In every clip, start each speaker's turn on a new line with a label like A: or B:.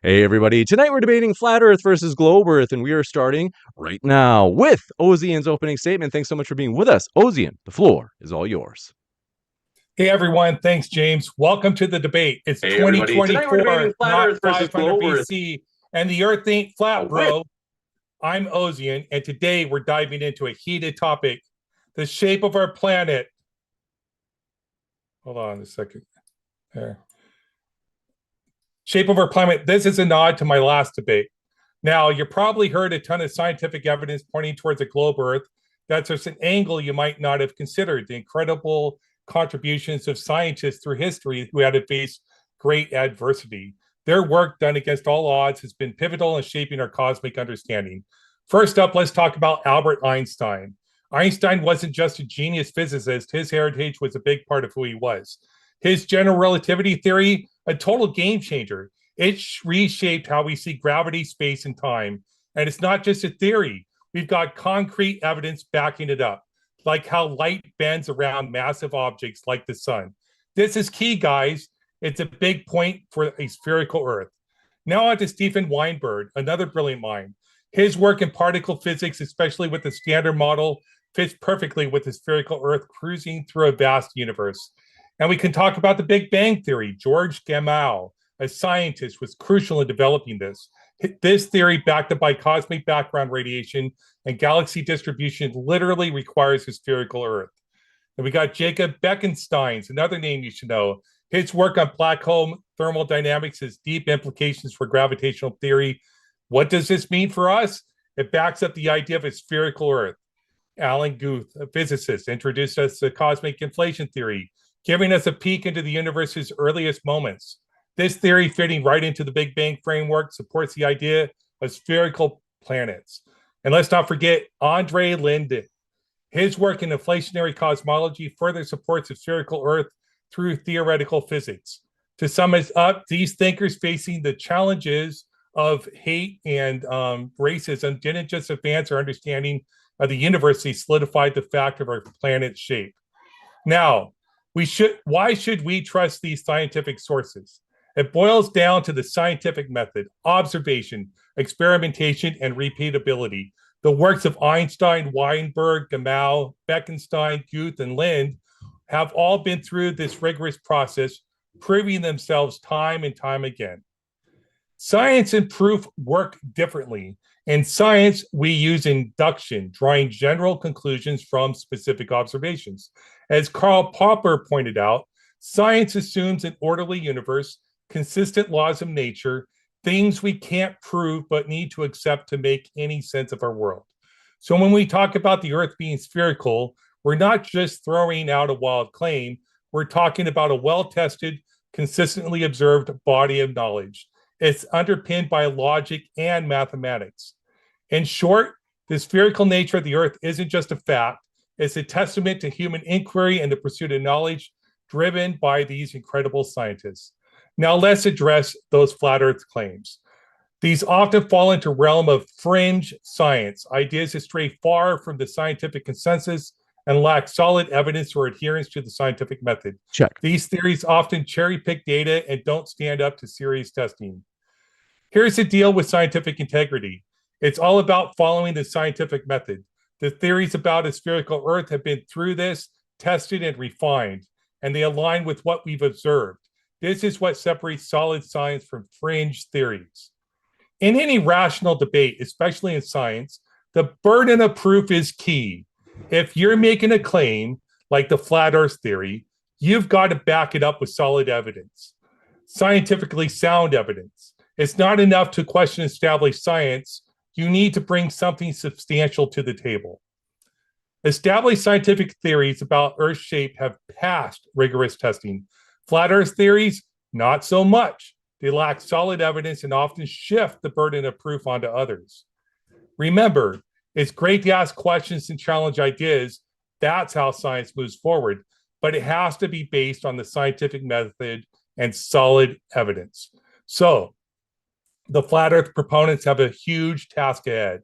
A: Hey everybody, tonight we're debating flat earth versus globe earth, and we are starting right now with Ozien's opening statement. Thanks so much for being with us. Ozien, the floor is all yours.
B: Hey everyone, thanks James. Welcome to the debate. It's
A: Hey everybody, tonight we're debating
B: 2024,
A: flat
B: not
A: earth versus
B: 500
A: globe earth.
B: BC, and the earth ain't flat,
A: With
B: bro. I'm Ozien, and today we're diving into a heated topic, the shape of our planet. Hold on a second. There. Shape of our planet. This is a nod to my last debate. Now, you probably heard a ton of scientific evidence pointing towards a globe Earth. That's just an angle you might not have considered. The incredible contributions of scientists through history who had to face great adversity. Their work, done against all odds, has been pivotal in shaping our cosmic understanding. First up, let's talk about Albert Einstein. Einstein wasn't just a genius physicist, his heritage was a big part of who he was. His general relativity theory, a total game changer. It reshaped how we see gravity, space, and time. And it's not just a theory. We've got concrete evidence backing it up, like how light bends around massive objects like the sun. This is key, guys. It's a big point for a spherical Earth. Now on to Stephen Weinberg, another brilliant mind. His work in particle physics, especially with the Standard Model, fits perfectly with the spherical Earth cruising through a vast universe. And we can talk about the Big Bang Theory. George Gamow, a scientist, was crucial in developing this. This theory, backed up by cosmic background radiation and galaxy distribution, literally requires a spherical Earth. And we got Jacob Bekenstein, another name you should know. His work on black hole thermodynamics has deep implications for gravitational theory. What does this mean for us? It backs up the idea of a spherical Earth. Alan Guth, a physicist, introduced us to cosmic inflation theory, giving us a peek into the universe's earliest moments. This theory, fitting right into the Big Bang framework, supports the idea of spherical planets. And let's not forget Andre Linde. His work in inflationary cosmology further supports a spherical Earth through theoretical physics. To sum it up, these thinkers facing the challenges of hate and racism didn't just advance our understanding of the universe, they solidified the fact of our planet's shape. Now, why should we trust these scientific sources? It boils down to the scientific method, observation, experimentation, and repeatability. The works of Einstein, Weinberg, Gamow, Bekenstein, Guth, and Linde have all been through this rigorous process, proving themselves time and time again. Science and proof work differently. In science, we use induction, drawing general conclusions from specific observations. As Karl Popper pointed out, science assumes an orderly universe, consistent laws of nature, things we can't prove but need to accept to make any sense of our world. So when we talk about the Earth being spherical, we're not just throwing out a wild claim, we're talking about a well-tested, consistently observed body of knowledge. It's underpinned by logic and mathematics. In short, the spherical nature of the Earth isn't just a fact, it's a testament to human inquiry and the pursuit of knowledge driven by these incredible scientists. Now let's address those flat Earth claims. These often fall into realm of fringe science, ideas that stray far from the scientific consensus and lack solid evidence or adherence to the scientific method.
A: check.
B: These theories often cherry pick data and don't stand up to serious testing. Here's the deal with scientific integrity. It's all about following the scientific method. The theories about a spherical Earth have been through this, tested, and refined, and they align with what we've observed. This is what separates solid science from fringe theories. In any rational debate, especially in science, the burden of proof is key. If you're making a claim, like the flat Earth theory, you've got to back it up with solid evidence, scientifically sound evidence. It's not enough to question established science. You need to bring something substantial to the table. Established scientific theories about Earth's shape have passed rigorous testing. Flat Earth theories, not so much. They lack solid evidence and often shift the burden of proof onto others. Remember, it's great to ask questions and challenge ideas. That's how science moves forward, but it has to be based on the scientific method and solid evidence. So, the flat Earth proponents have a huge task ahead.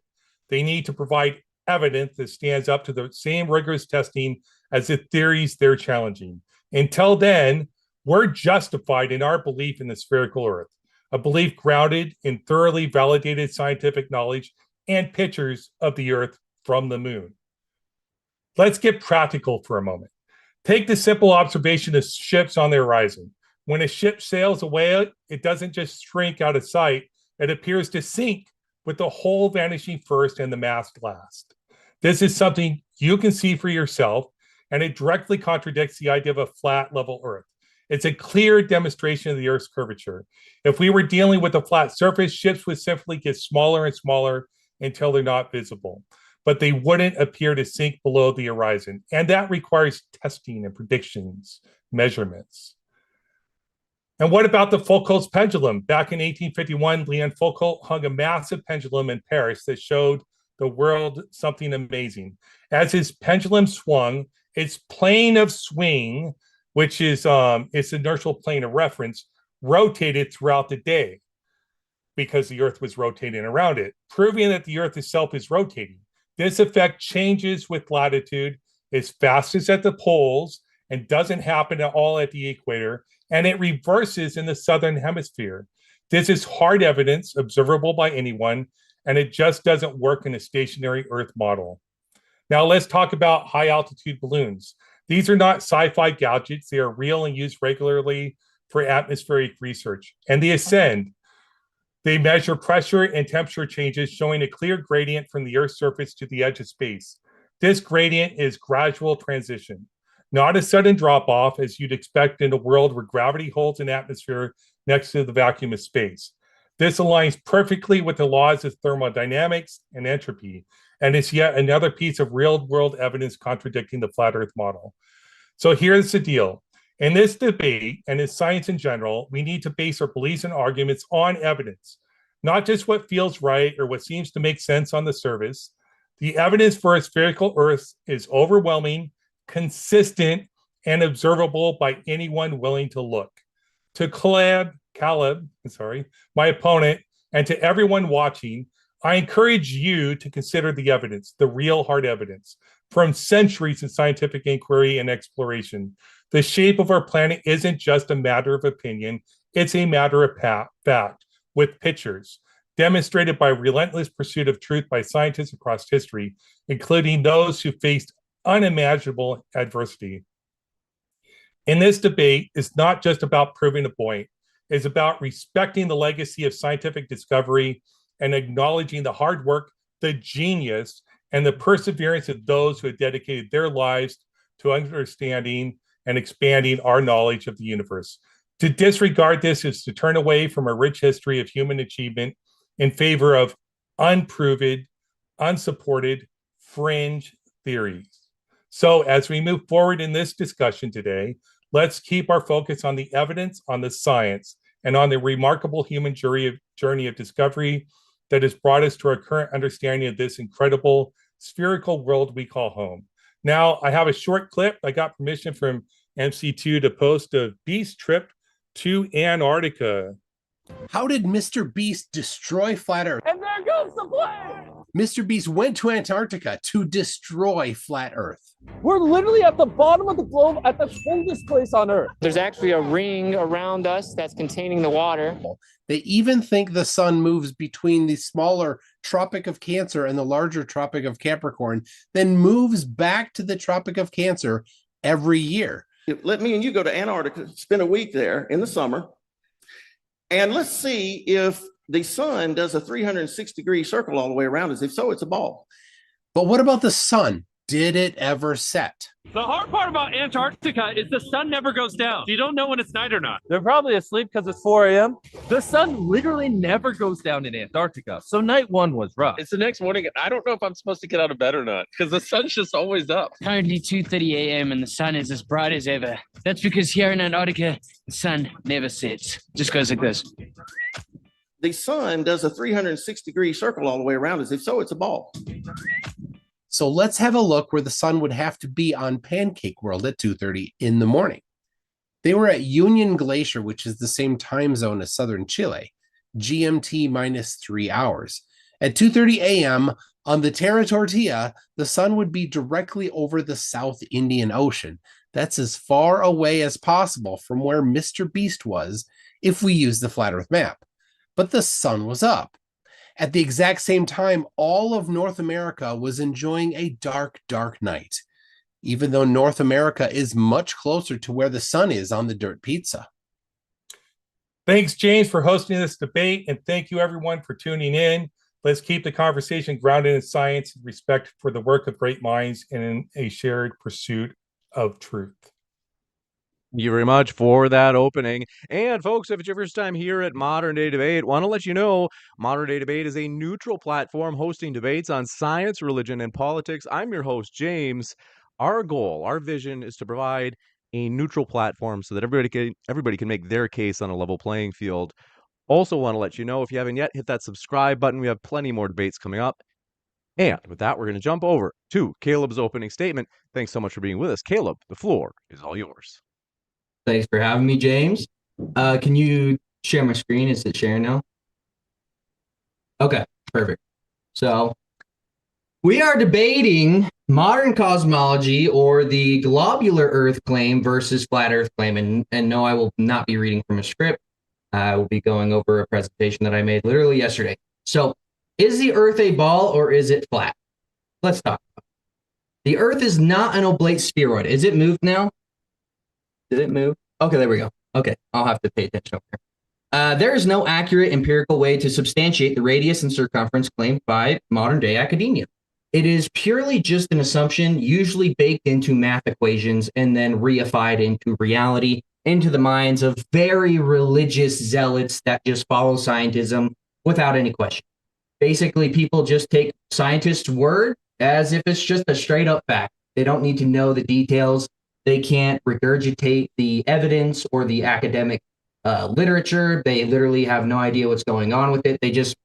B: They need to provide evidence that stands up to the same rigorous testing as the theories they're challenging. Until then, we're justified in our belief in the spherical Earth. a belief grounded in thoroughly validated scientific knowledge and pictures of the Earth from the moon. Let's get practical for a moment. Take the simple observation of ships on the horizon. When a ship sails away, it doesn't just shrink out of sight, it appears to sink with the hull vanishing first and the mast last. This is something you can see for yourself, and it directly contradicts the idea of a flat, level Earth. It's a clear demonstration of the Earth's curvature. If we were dealing with a flat surface, ships would simply get smaller and smaller until they're not visible, but they wouldn't appear to sink below the horizon. And that requires testing and predictions, measurements. And what about the Foucault's pendulum? Back in 1851, Leon Foucault hung a massive pendulum in Paris that showed the world something amazing. As his pendulum swung, its plane of swing, which is its inertial plane of reference, rotated throughout the day because the Earth was rotating around it, proving that the Earth itself is rotating. This effect changes with latitude, is fastest at the poles, and doesn't happen at all at the equator, and it reverses in the southern hemisphere. This is hard evidence, observable by anyone, and it just doesn't work in a stationary Earth model. Now let's talk about high altitude balloons. These are not sci-fi gadgets. They are real and used regularly for atmospheric research, and they ascend. They measure pressure and temperature changes, showing a clear gradient from the Earth's surface to the edge of space. This gradient is gradual transition, not a sudden drop-off as you'd expect in a world where gravity holds an atmosphere next to the vacuum of space. This aligns perfectly with the laws of thermodynamics and entropy, and is yet another piece of real-world evidence contradicting the flat Earth model. So here's the deal. In this debate, and in science in general, we need to base our beliefs and arguments on evidence, not just what feels right or what seems to make sense on the surface. The evidence for a spherical Earth is overwhelming, consistent, and observable by anyone willing to look. To Kaleb, my opponent, and to everyone watching, I encourage you to consider the evidence, the real hard evidence, from centuries in scientific inquiry and exploration. The shape of our planet isn't just a matter of opinion, it's a matter of fact, with pictures, demonstrated by relentless pursuit of truth by scientists across history, including those who faced unimaginable adversity. In this debate, it's not just about proving a point, it's about respecting the legacy of scientific discovery and acknowledging the hard work, the genius, and the perseverance of those who have dedicated their lives to understanding and expanding our knowledge of the universe. To disregard this is to turn away from a rich history of human achievement in favor of unproven, unsupported, fringe theories. So as we move forward in this discussion today, let's keep our focus on the evidence, on the science, and on the remarkable human journey of discovery that has brought us to our current understanding of this incredible spherical world we call home. Now, I have a short clip. I got permission from MC2 to post a Beast trip to Antarctica.
C: How did Mr. Beast destroy Flat Earth?
D: And there goes the plane!
C: Mr. Beast went to Antarctica to destroy Flat Earth.
D: We're literally at the bottom of the globe at the coldest place on Earth.
E: There's actually a ring around us that's containing the water.
C: They even think the sun moves between the smaller Tropic of Cancer and the larger Tropic of Capricorn, then moves back to the Tropic of Cancer every year.
F: Let me and you go to Antarctica, spend a week there in the summer, and let's see if the sun does a 360-degree circle all the way around us. If so, it's a ball.
C: But what about the sun? Did it ever set?
G: The hard part about Antarctica is the sun never goes down. You don't know when it's night or not.
D: They're probably asleep because it's 4 a.m. The sun literally never goes down in Antarctica. So night one was rough.
G: It's the next morning, and I don't know if I'm supposed to get out of bed or not because the sun's just always up.
H: Currently 2:30 a.m. and the sun is as bright as ever. That's because here in Antarctica, the sun never sets. Just goes like this.
F: The sun does a 360-degree circle all the way around us. If so, it's a ball.
C: So let's have a look where the sun would have to be on Pancake World at 2:30 in the morning. They were at Union Glacier, which is the same time zone as southern Chile, GMT minus 3 hours. At 2:30 a.m. on the Terra Tortilla, the sun would be directly over the South Indian Ocean. That's as far away as possible from where Mr. Beast was if we use the flat Earth map. but the sun was up. At the exact same time, all of North America was enjoying a dark, dark night, even though North America is much closer to where the sun is on the dirt pizza.
B: Thanks, James, for hosting this debate, and thank you, everyone, for tuning in. Let's keep the conversation grounded in science and respect for the work of great minds and in a shared pursuit of truth.
A: Thank you very much for that opening. And folks, if it's your first time here at Modern Day Debate, want to let you know Modern Day Debate is a neutral platform hosting debates on science, religion, and politics. I'm your host, James. Our goal, our vision is to provide a neutral platform so that everybody can make their case on a level playing field. Also want to let you know, if you haven't yet, hit that subscribe button. We have plenty more debates coming up. And with that, we're going to jump over to Kaleb's opening statement. Thanks so much for being with us. Kaleb, the floor is all yours.
I: Thanks for having me, James. Can you share my screen? Is it sharing now? Okay, perfect. So we are debating modern cosmology, or the globular Earth claim versus flat Earth claim. And no, I will not be reading from a script. I will be going over a presentation that I made literally yesterday. So is the Earth a ball or is it flat? Let's talk about it. The Earth is not an oblate spheroid. Is it moved now? Did it move? Okay, there we go. Okay, I'll have to pay attention over here. There is no accurate empirical way to substantiate the radius and circumference claimed by modern day academia. It is purely just an assumption, usually baked into math equations and then reified into reality, into the minds of very religious zealots that just follow scientism without any question. Basically, people just take scientists' word as if it's just a straight up fact. They don't need to know the details. They can't regurgitate the evidence or the academic literature. They literally have no idea what's going on with it. They just,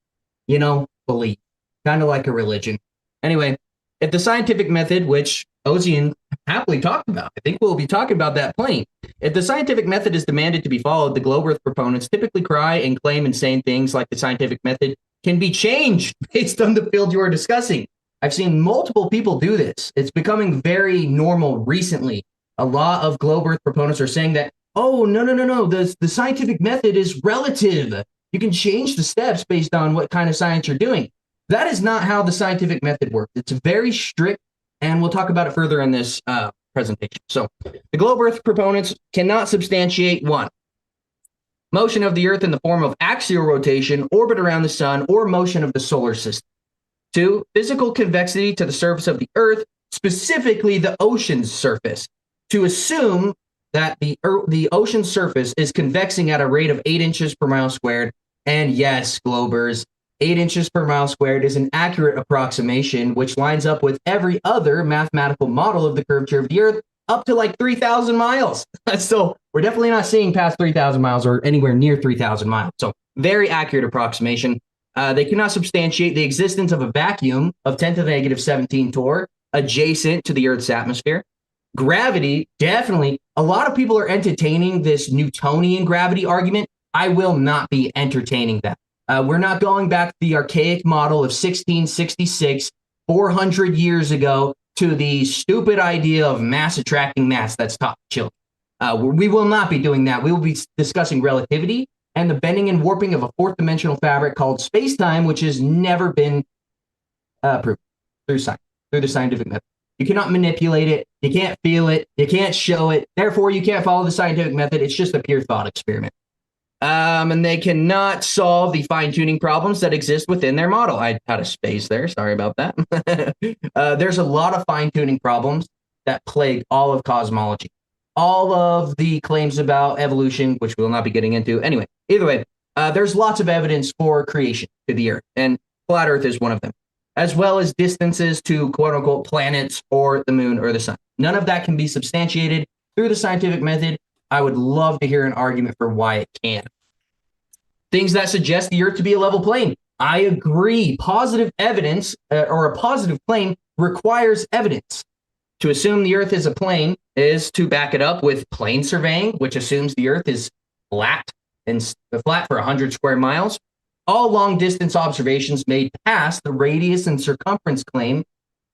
I: believe, kind of like a religion. Anyway, if the scientific method, which Ozien happily talked about, I think we'll be talking about that plenty. If the scientific method is demanded to be followed, the globe Earth proponents typically cry and claim insane things like the scientific method can be changed based on the field you are discussing. I've seen multiple people do this. It's becoming very normal recently. A lot of globe Earth proponents are saying that, oh, no. The scientific method is relative. You can change the steps based on what kind of science you're doing. That is not how the scientific method works. It's very strict, and we'll talk about it further in this presentation. So the globe Earth proponents cannot substantiate, 1, motion of the Earth in the form of axial rotation, orbit around the sun, or motion of the solar system. 2, physical convexity to the surface of the Earth, specifically the ocean's surface. To assume that the ocean's surface is convexing at a rate of 8 inches per mile squared. And yes, globers, 8 inches per mile squared is an accurate approximation, which lines up with every other mathematical model of the curvature of the Earth up to like 3,000 miles. So we're definitely not seeing past 3,000 miles or anywhere near 3,000 miles. So very accurate approximation. They cannot substantiate the existence of a vacuum of 10 to the negative 17 torr adjacent to the Earth's atmosphere. Gravity, definitely. A lot of people are entertaining this Newtonian gravity argument. I will not be entertaining that. We're not going back to the archaic model of 1666, 400 years ago, to the stupid idea of mass attracting mass that's taught to children. We will not be doing that. We will be discussing relativity and the bending and warping of a fourth dimensional fabric called space-time, which has never been proved through science, through the scientific method. You cannot manipulate it. You can't feel it. You can't show it. Therefore, you can't follow the scientific method. It's just a pure thought experiment. And they cannot solve the fine-tuning problems that exist within their model. I had a space there. Sorry about that. There's a lot of fine-tuning problems that plague all of cosmology. All of the claims about evolution, which we will not be getting into. Anyway, either way, there's lots of evidence for creation to the Earth, and flat Earth is one of them, as well as distances to quote-unquote planets or the moon or the sun. None of that can be substantiated through the scientific method. I would love to hear an argument for why it can. Things that suggest the Earth to be a level plane. I agree. Positive evidence or a positive claim requires evidence. To assume the Earth is a plane is to back it up with plane surveying, which assumes the Earth is flat and flat for 100 square miles. All long-distance observations made past the radius and circumference claim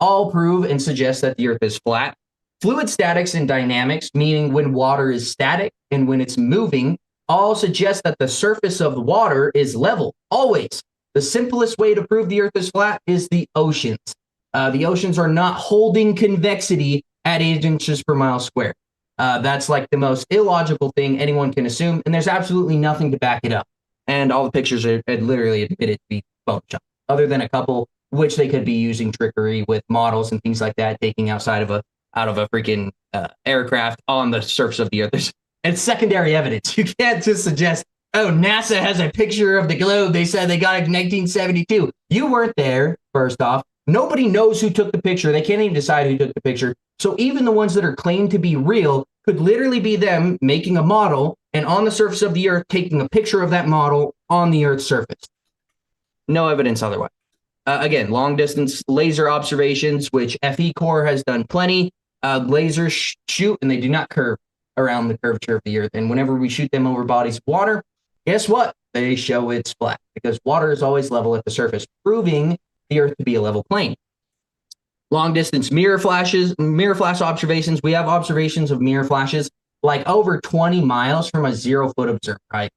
I: all prove and suggest that the Earth is flat. Fluid statics and dynamics, meaning when water is static and when it's moving, all suggest that the surface of the water is level, always. The simplest way to prove the Earth is flat is the oceans. The oceans are not holding convexity at 8 inches per mile squared. That's like the most illogical thing anyone can assume, and there's absolutely nothing to back it up. And all the pictures are literally admitted to be Photoshop, other than a couple which they could be using trickery with models and things like that, taking out of a freaking aircraft on the surface of the Earth. It's secondary evidence. You can't just suggest, oh, NASA has a picture of the globe. They said they got it in 1972. You weren't there, first off. Nobody knows who took the picture. They can't even decide who took the picture. So even the ones that are claimed to be real could literally be them making a model and on the surface of the Earth taking a picture of that model on the Earth's surface. No evidence otherwise. Again, long distance laser observations, which FE Corps has done plenty. Lasers shoot and they do not curve around the curvature of the Earth. And whenever we shoot them over bodies of water, guess what? They show it's flat because water is always level at the surface, proving the Earth to be a level plane. Long distance mirror flash observations. We have observations of mirror flashes like over 20 miles from a 0-foot observer height.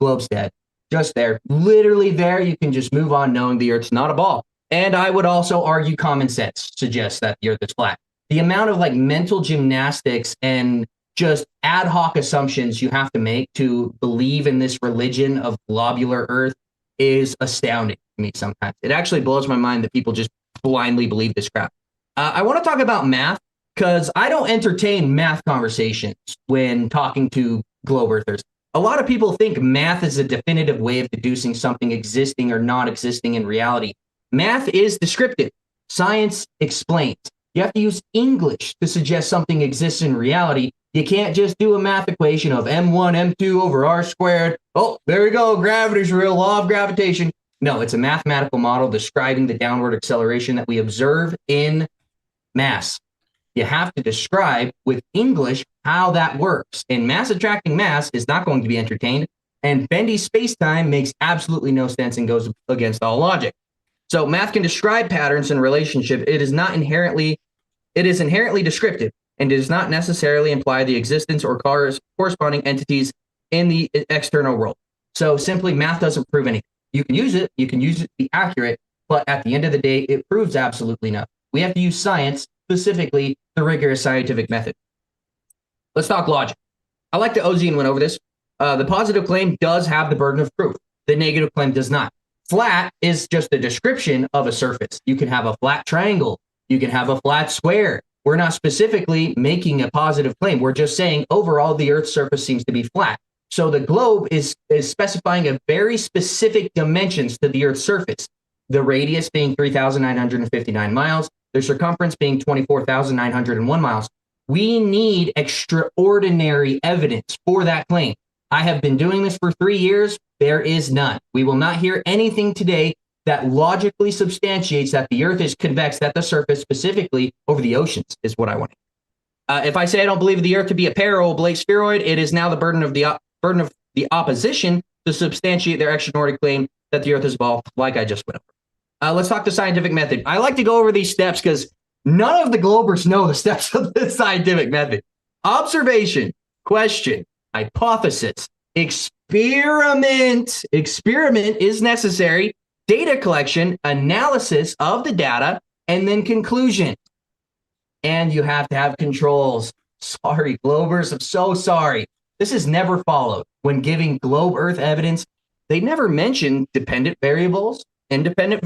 I: Globe's dead. Just there. Literally there. You can just move on knowing the Earth's not a ball. And I would also argue common sense suggests that the Earth is flat. The amount of like mental gymnastics and just ad hoc assumptions you have to make to believe in this religion of globular Earth is astounding to me sometimes. It actually blows my mind that people just blindly believe this crap. I want to talk about math because I don't entertain math conversations when talking to globe earthers. A lot of people think math is a definitive way of deducing something existing or not existing in reality. Math is descriptive. Science explains. You have to use English to suggest something exists in reality. You can't just do a math equation of m1, m2 over r squared. Oh, there we go. Gravity's real, law of gravitation. No, it's a mathematical model describing the downward acceleration that we observe in mass. You have to describe with English how that works. And mass attracting mass is not going to be entertained. And bendy space-time makes absolutely no sense and goes against all logic. So math can describe patterns in relationship. It is inherently descriptive and does not necessarily imply the existence or corresponding entities in the external world. So simply math doesn't prove anything. You can use it to be accurate, but at the end of the day, it proves absolutely nothing. We have to use science, specifically the rigorous scientific method. Let's talk logic. I like that Ozien went over this. The positive claim does have the burden of proof. The negative claim does not. Flat is just a description of a surface. You can have a flat triangle. You can have a flat square. We're not specifically making a positive claim. We're just saying overall the Earth's surface seems to be flat. So the globe is specifying a very specific dimensions to the Earth's surface. The radius being 3,959 miles, the circumference being 24,901 miles. We need extraordinary evidence for that claim. I have been doing this for 3 years. There is none. We will not hear anything today that logically substantiates that the Earth is convex at the surface, specifically over the oceans, is what I want. If I say I don't believe the Earth to be a parabolic spheroid, it is now the burden of the opposition to substantiate their extraordinary claim that the Earth is a ball, like I just went over. Let's talk the scientific method. I like to go over these steps because none of the globers know the steps of the scientific method. Observation, question, hypothesis, experiment. Experiment is necessary. Data collection, analysis of the data, and then conclusion. And you have to have controls. Sorry, globers, I'm so sorry. This is never followed. When giving globe Earth evidence, they never mention dependent variables, independent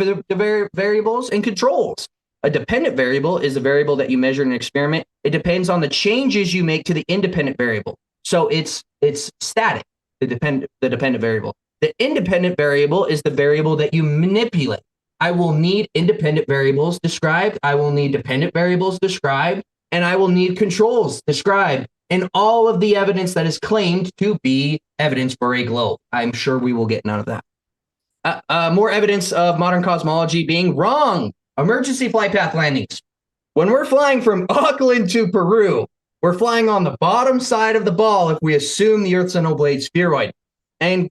I: variables, and controls. A dependent variable is a variable that you measure in an experiment. It depends on the changes you make to the independent variable. So it's static, the dependent variable. The independent variable is the variable that you manipulate. I will need independent variables described. I will need dependent variables described. And I will need controls described in all of the evidence that is claimed to be evidence for a globe. I'm sure we will get none of that. More evidence of modern cosmology being wrong. Emergency flight path landings. When we're flying from Auckland to Peru, we're flying on the bottom side of the ball if we assume the Earth's an oblate spheroid. And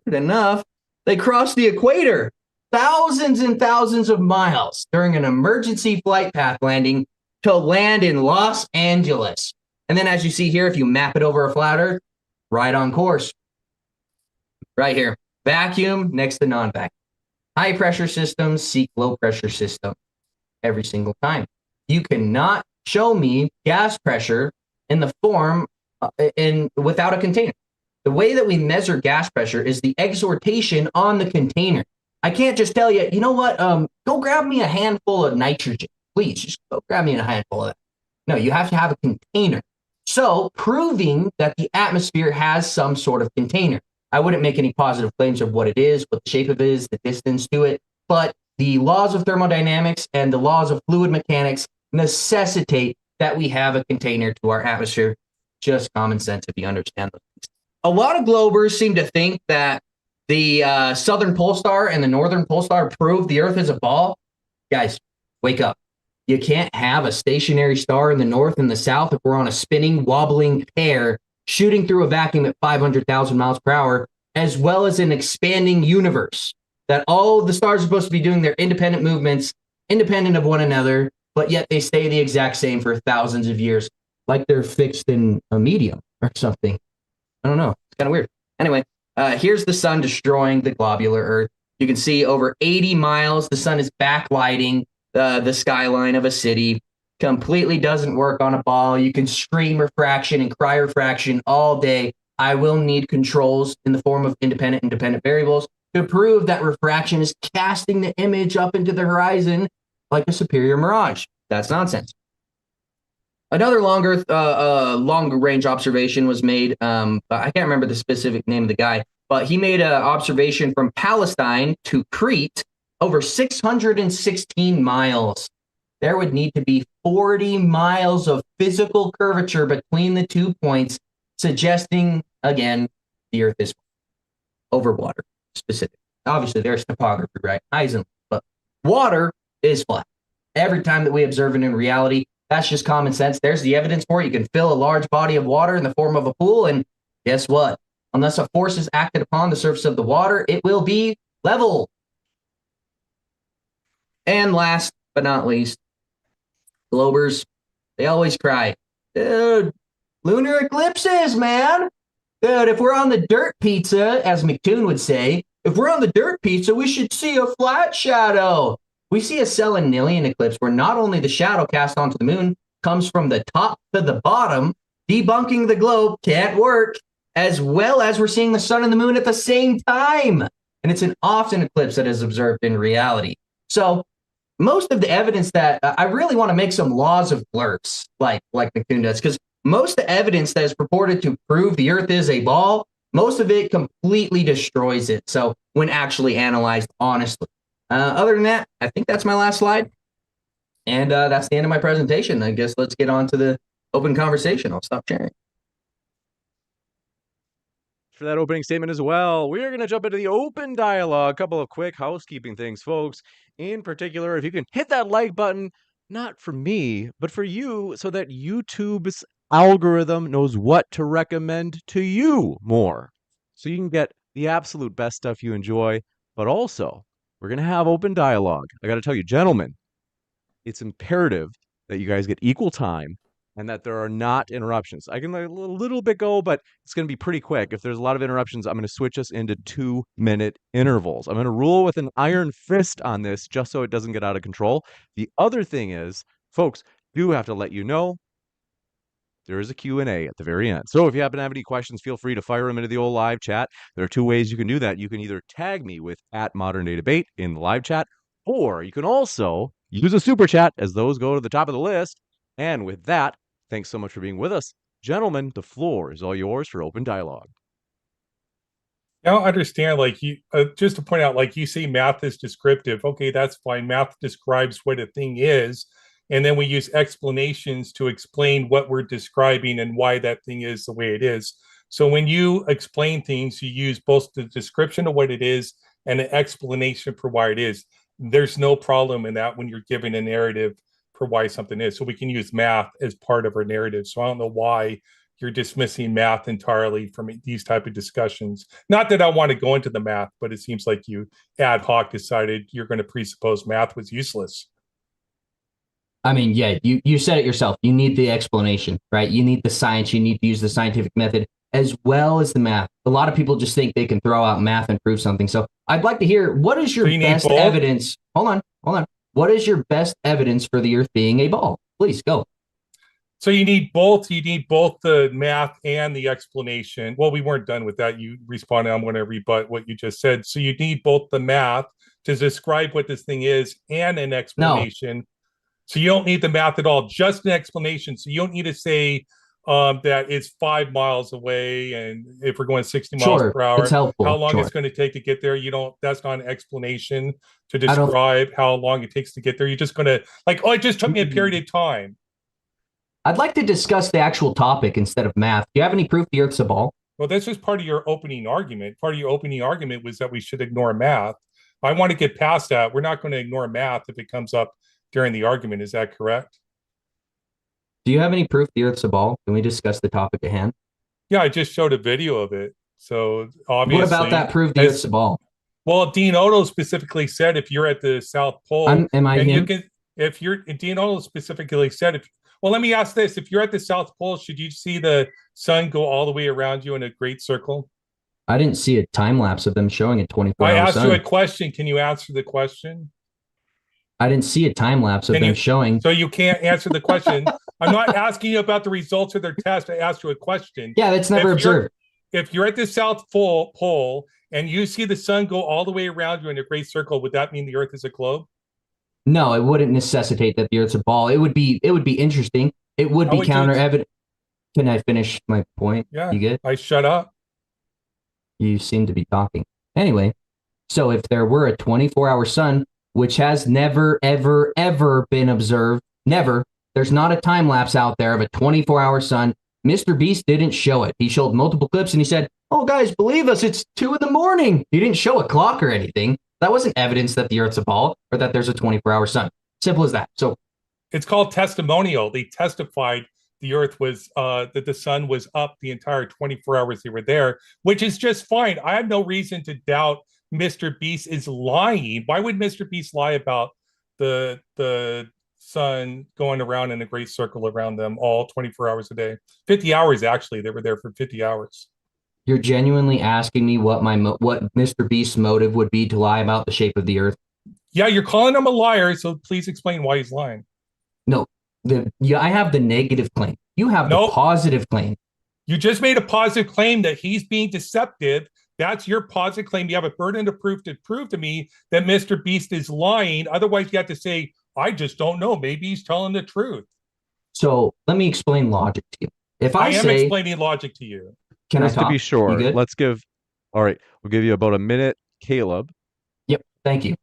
I: good enough, they cross the equator thousands and thousands of miles during an emergency flight path landing to land in Los Angeles. And then as you see here, if you map it over a flat Earth, right on course. Right here. Vacuum next to non-vacuum. High pressure systems seek low pressure system every single time. You cannot show me gas pressure in the form without a container. The way that we measure gas pressure is the exhortation on the container. I can't just tell you, you know what, go grab me a handful of nitrogen. Please, just go grab me a handful of that. No, you have to have a container. So proving that the atmosphere has some sort of container. I wouldn't make any positive claims of what it is, what the shape of it is, the distance to it, but the laws of thermodynamics and the laws of fluid mechanics necessitate that we have a container to our atmosphere. Just common sense if you understand those things. A lot of globers seem to think that the southern pole star and the northern pole star prove the Earth is a ball. Guys, wake up. You can't have a stationary star in the north and the south if we're on a spinning, wobbling pair shooting through a vacuum at 500,000 miles per hour, as well as an expanding universe. That all of the stars are supposed to be doing their independent movements, independent of one another, but yet they stay the exact same for thousands of years, like they're fixed in a medium or something. I don't know. It's kind of weird. Anyway, here's the sun destroying the globular Earth. You can see over 80 miles, the sun is backlighting the skyline of a city. Completely doesn't work on a ball. You can scream refraction and cry refraction all day. I will need controls in the form of independent variables to prove that refraction is casting the image up into the horizon like a superior mirage. That's nonsense. Another longer range observation was made. I can't remember the specific name of the guy, but he made an observation from Palestine to Crete over 616 miles. There would need to be 40 miles of physical curvature between the 2 points, suggesting, again, the Earth is over water, specific. Obviously, there's topography, right? Ozien, but water is flat. Every time that we observe it in reality, that's just common sense. There's the evidence for it. You can fill a large body of water in the form of a pool, and guess what? Unless a force is acted upon the surface of the water, it will be level. And last but not least, globers, they always cry, dude, lunar eclipses, man. Dude, if we're on the dirt pizza, as McToon would say, if we're on the dirt pizza, we should see a flat shadow. We see a selenilian eclipse where not only the shadow cast onto the moon comes from the top to the bottom, debunking the globe can't work, as well as we're seeing the sun and the moon at the same time. And it's an often eclipse that is observed in reality. So most of the evidence that I really want to make some laws of blurs, like McCune does, because most of the evidence that is purported to prove the Earth is a ball, most of it completely destroys it. So when actually analyzed honestly. Other than that, I think that's my last slide. And that's the end of my presentation. I guess let's get on to the open conversation. I'll stop sharing.
A: For that opening statement as well, we are going to jump into the open dialogue. A couple of quick housekeeping things, folks. In particular, if you can hit that like button, not for me, but for you, so that YouTube's algorithm knows what to recommend to you more. So you can get the absolute best stuff you enjoy, but also we're going to have open dialogue. I got to tell you, gentlemen, it's imperative that you guys get equal time and that there are not interruptions. I can let a little bit go, but it's going to be pretty quick. If there's a lot of interruptions, I'm going to switch us into 2-minute intervals. I'm going to rule with an iron fist on this just so it doesn't get out of control. The other thing is, folks, do have to let you know there is a Q&A at the very end. So if you happen to have any questions, feel free to fire them into the old live chat. There are 2 ways you can do that. You can either tag me with @ModernDayDebate in the live chat, or you can also use a super chat as those go to the top of the list. And with that, thanks so much for being with us. Gentlemen, the floor is all yours for open dialogue.
B: I don't understand, like, you just to point out, like, you say math is descriptive. Okay, that's fine. Math describes what a thing is. And then we use explanations to explain what we're describing and why that thing is the way it is. So when you explain things, you use both the description of what it is and an explanation for why it is. There's no problem in that when you're giving a narrative for why something is. So we can use math as part of our narrative. So I don't know why you're dismissing math entirely from these type of discussions. Not that I want to go into the math, but it seems like you ad hoc decided you're going to presuppose math was useless.
I: I mean, yeah, you said it yourself. You need the explanation, right? You need the science. You need to use the scientific method. as well as the math. A lot of people just think they can throw out math and prove something. So I'd like to hear, what is your best evidence? Hold on. What is your best evidence for the Earth being a ball? Please go.
B: So you need both. You need both the math and the explanation. Well, we weren't done with that. You responded. I'm going to rebut what you just said. So you need both the math to describe what this thing is and an explanation. No. So you don't need the math at all, just an explanation. So you don't need to say that it's 5 miles away, and if we're going 60 miles per hour,
I: it's helpful.
B: How long it's going to take to get there. You don't. That's not an explanation to describe how long it takes to get there. You're just going to it just took me a period of time.
I: I'd like to discuss the actual topic instead of math. Do you have any proof the Earth's a ball?
B: Well, that's just part of your opening argument. Part of your opening argument was that we should ignore math. I want to get past that. We're not going to ignore math if it comes up during the argument. Is that correct?
I: Do you have any proof the Earth's a ball? Can we discuss the topic at hand?
B: Yeah, I just showed a video of it. So obviously,
I: what about that proof the Earth's a ball?
B: Well, Dean Otto specifically said if you're at the South Pole,
I: am I him?
B: You can, if you're Dean Otto specifically said well, let me ask this: if you're at the South Pole, should you see the sun go all the way around you in a great circle?
I: I didn't see a time lapse of them showing a 24-hour sun.
B: I asked you a question. Can you answer the question?
I: I didn't see a time lapse of them showing.
B: So you can't answer the question. I'm not asking you about the results of their test. I asked you a question.
I: Yeah, that's never observed.
B: If you're at the South Pole and you see the sun go all the way around you in a great circle, would that mean the Earth is a globe?
I: No, it wouldn't necessitate that the Earth's a ball. It would be interesting. It would be counter evidence. Can I finish my point?
B: Yeah.
I: You good?
B: I shut up.
I: You seem to be talking. Anyway, so if there were a 24-hour sun, which has never, ever, ever been observed, never, there's not a time lapse out there of a 24-hour sun. Mr. Beast didn't show it. He showed multiple clips and he said, "Oh, guys, believe us, it's 2 a.m. He didn't show a clock or anything. That wasn't evidence that the Earth's a ball or that there's a 24-hour sun. Simple as that. So
B: it's called testimonial. They testified the Earth was that the sun was up the entire 24 hours they were there, which is just fine. I have no reason to doubt Mr. Beast is lying. Why would Mr. Beast lie about the sun going around in a great circle around them all 24 hours a day? 50 hours, actually. They were there for 50 hours.
I: You're genuinely asking me what Mr. Beast's motive would be to lie about the shape of the Earth?
B: Yeah, you're calling him a liar, so please explain why he's lying.
I: No, I have the negative claim. You have the positive claim.
B: You just made a positive claim that he's being deceptive. That's your positive claim. You have a burden of proof to prove to me that Mr. Beast is lying. Otherwise, you have to say, I just don't know. Maybe he's telling the truth.
I: So let me explain logic to you. If I
B: am explaining logic to you.
I: Can
A: just
I: I talk?
A: To be sure, we'll give you about a minute, Kaleb.
I: Yep, thank you.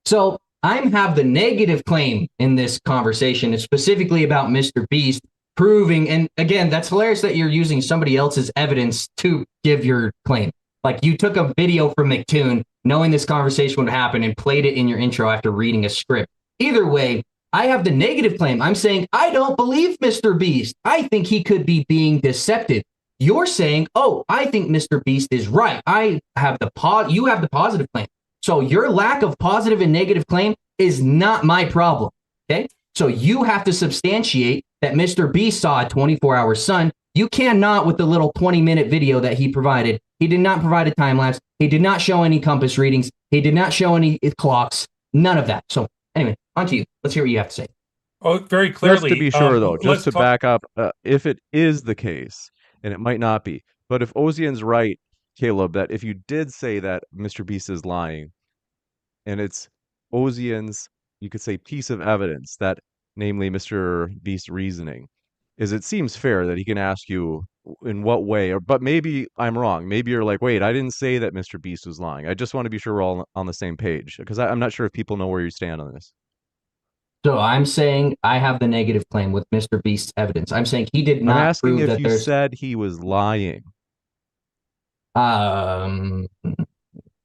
I: So I have the negative claim in this conversation. It's specifically about Mr. Beast proving, and again, that's hilarious that you're using somebody else's evidence to give your claim. Like you took a video from McToon knowing this conversation would happen and played it in your intro after reading a script. Either way, I have the negative claim. I'm saying I don't believe Mr. Beast. I think he could be being deceptive. You're saying, oh, I think Mr. Beast is right. You have the positive claim. So your lack of positive and negative claim is not my problem. Okay. So you have to substantiate that Mr. Beast saw a 24-hour sun. You cannot with the little 20-minute video that he provided. He did not provide a time lapse. He did not show any compass readings. He did not show any clocks. None of that. So anyway, on to you. Let's hear what you have to say.
B: Oh, very clearly.
A: Just to be sure, though, just to back up, if it is the case, and it might not be, but if Ozien's right, Kaleb, that if you did say that Mr. Beast is lying, and it's Ozien's, you could say, piece of evidence that, namely Mr. Beast's reasoning, is it seems fair that he can ask you in what way, but maybe I'm wrong. Maybe you're like, wait, I didn't say that Mr. Beast was lying. I just want to be sure we're all on the same page, because I'm not sure if people know where you stand on this.
I: So I'm saying I have the negative claim with Mr. Beast's evidence. I'm saying he did not.
A: I'm asking
I: prove
A: if
I: that
A: you said he was lying.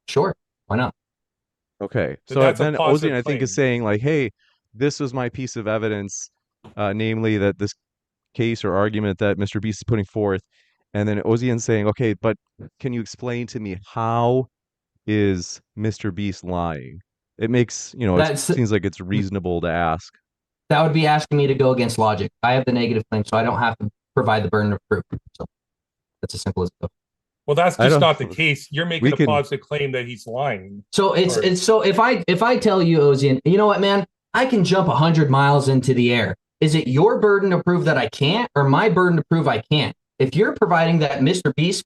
I: Sure. Why not?
A: Okay. So then Ozien, I think, is saying like, hey, this was my piece of evidence, namely that this case or argument that Mr. Beast is putting forth. And then Ozien saying, okay, but can you explain to me how is Mr. Beast lying? It makes, it seems like it's reasonable to ask.
I: That would be asking me to go against logic. I have the negative claim, so I don't have to provide the burden of proof. So. That's as simple as it.
B: Well, that's
A: I
B: just
A: don't-
B: not the case. You're making
A: we
B: a
A: can-
B: positive claim that he's lying.
I: So it's so if I tell you, Ozien, you know what, man, I can jump 100 miles into the air. Is it your burden to prove that I can't, or my burden to prove I can't? If you're providing that Mr. Beast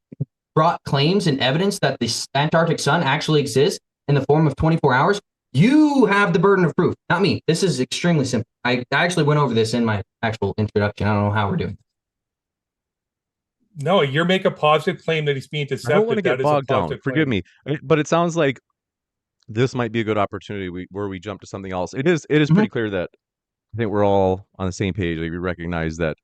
I: brought claims and evidence that the Antarctic sun actually exists in the form of 24 hours, you have the burden of proof, not me. This is extremely simple. I actually went over this in my actual introduction. I don't know how we're doing.
B: No, you're making a positive claim that he's being deceptive.
A: I don't want to
B: That
A: get
B: is a
A: bogged down.
B: positive
A: Forgive
B: claim.
A: me, but it sounds like this might be a good opportunity where we jump to something else. It is pretty clear that I think we're all on the same page. Like, we recognize that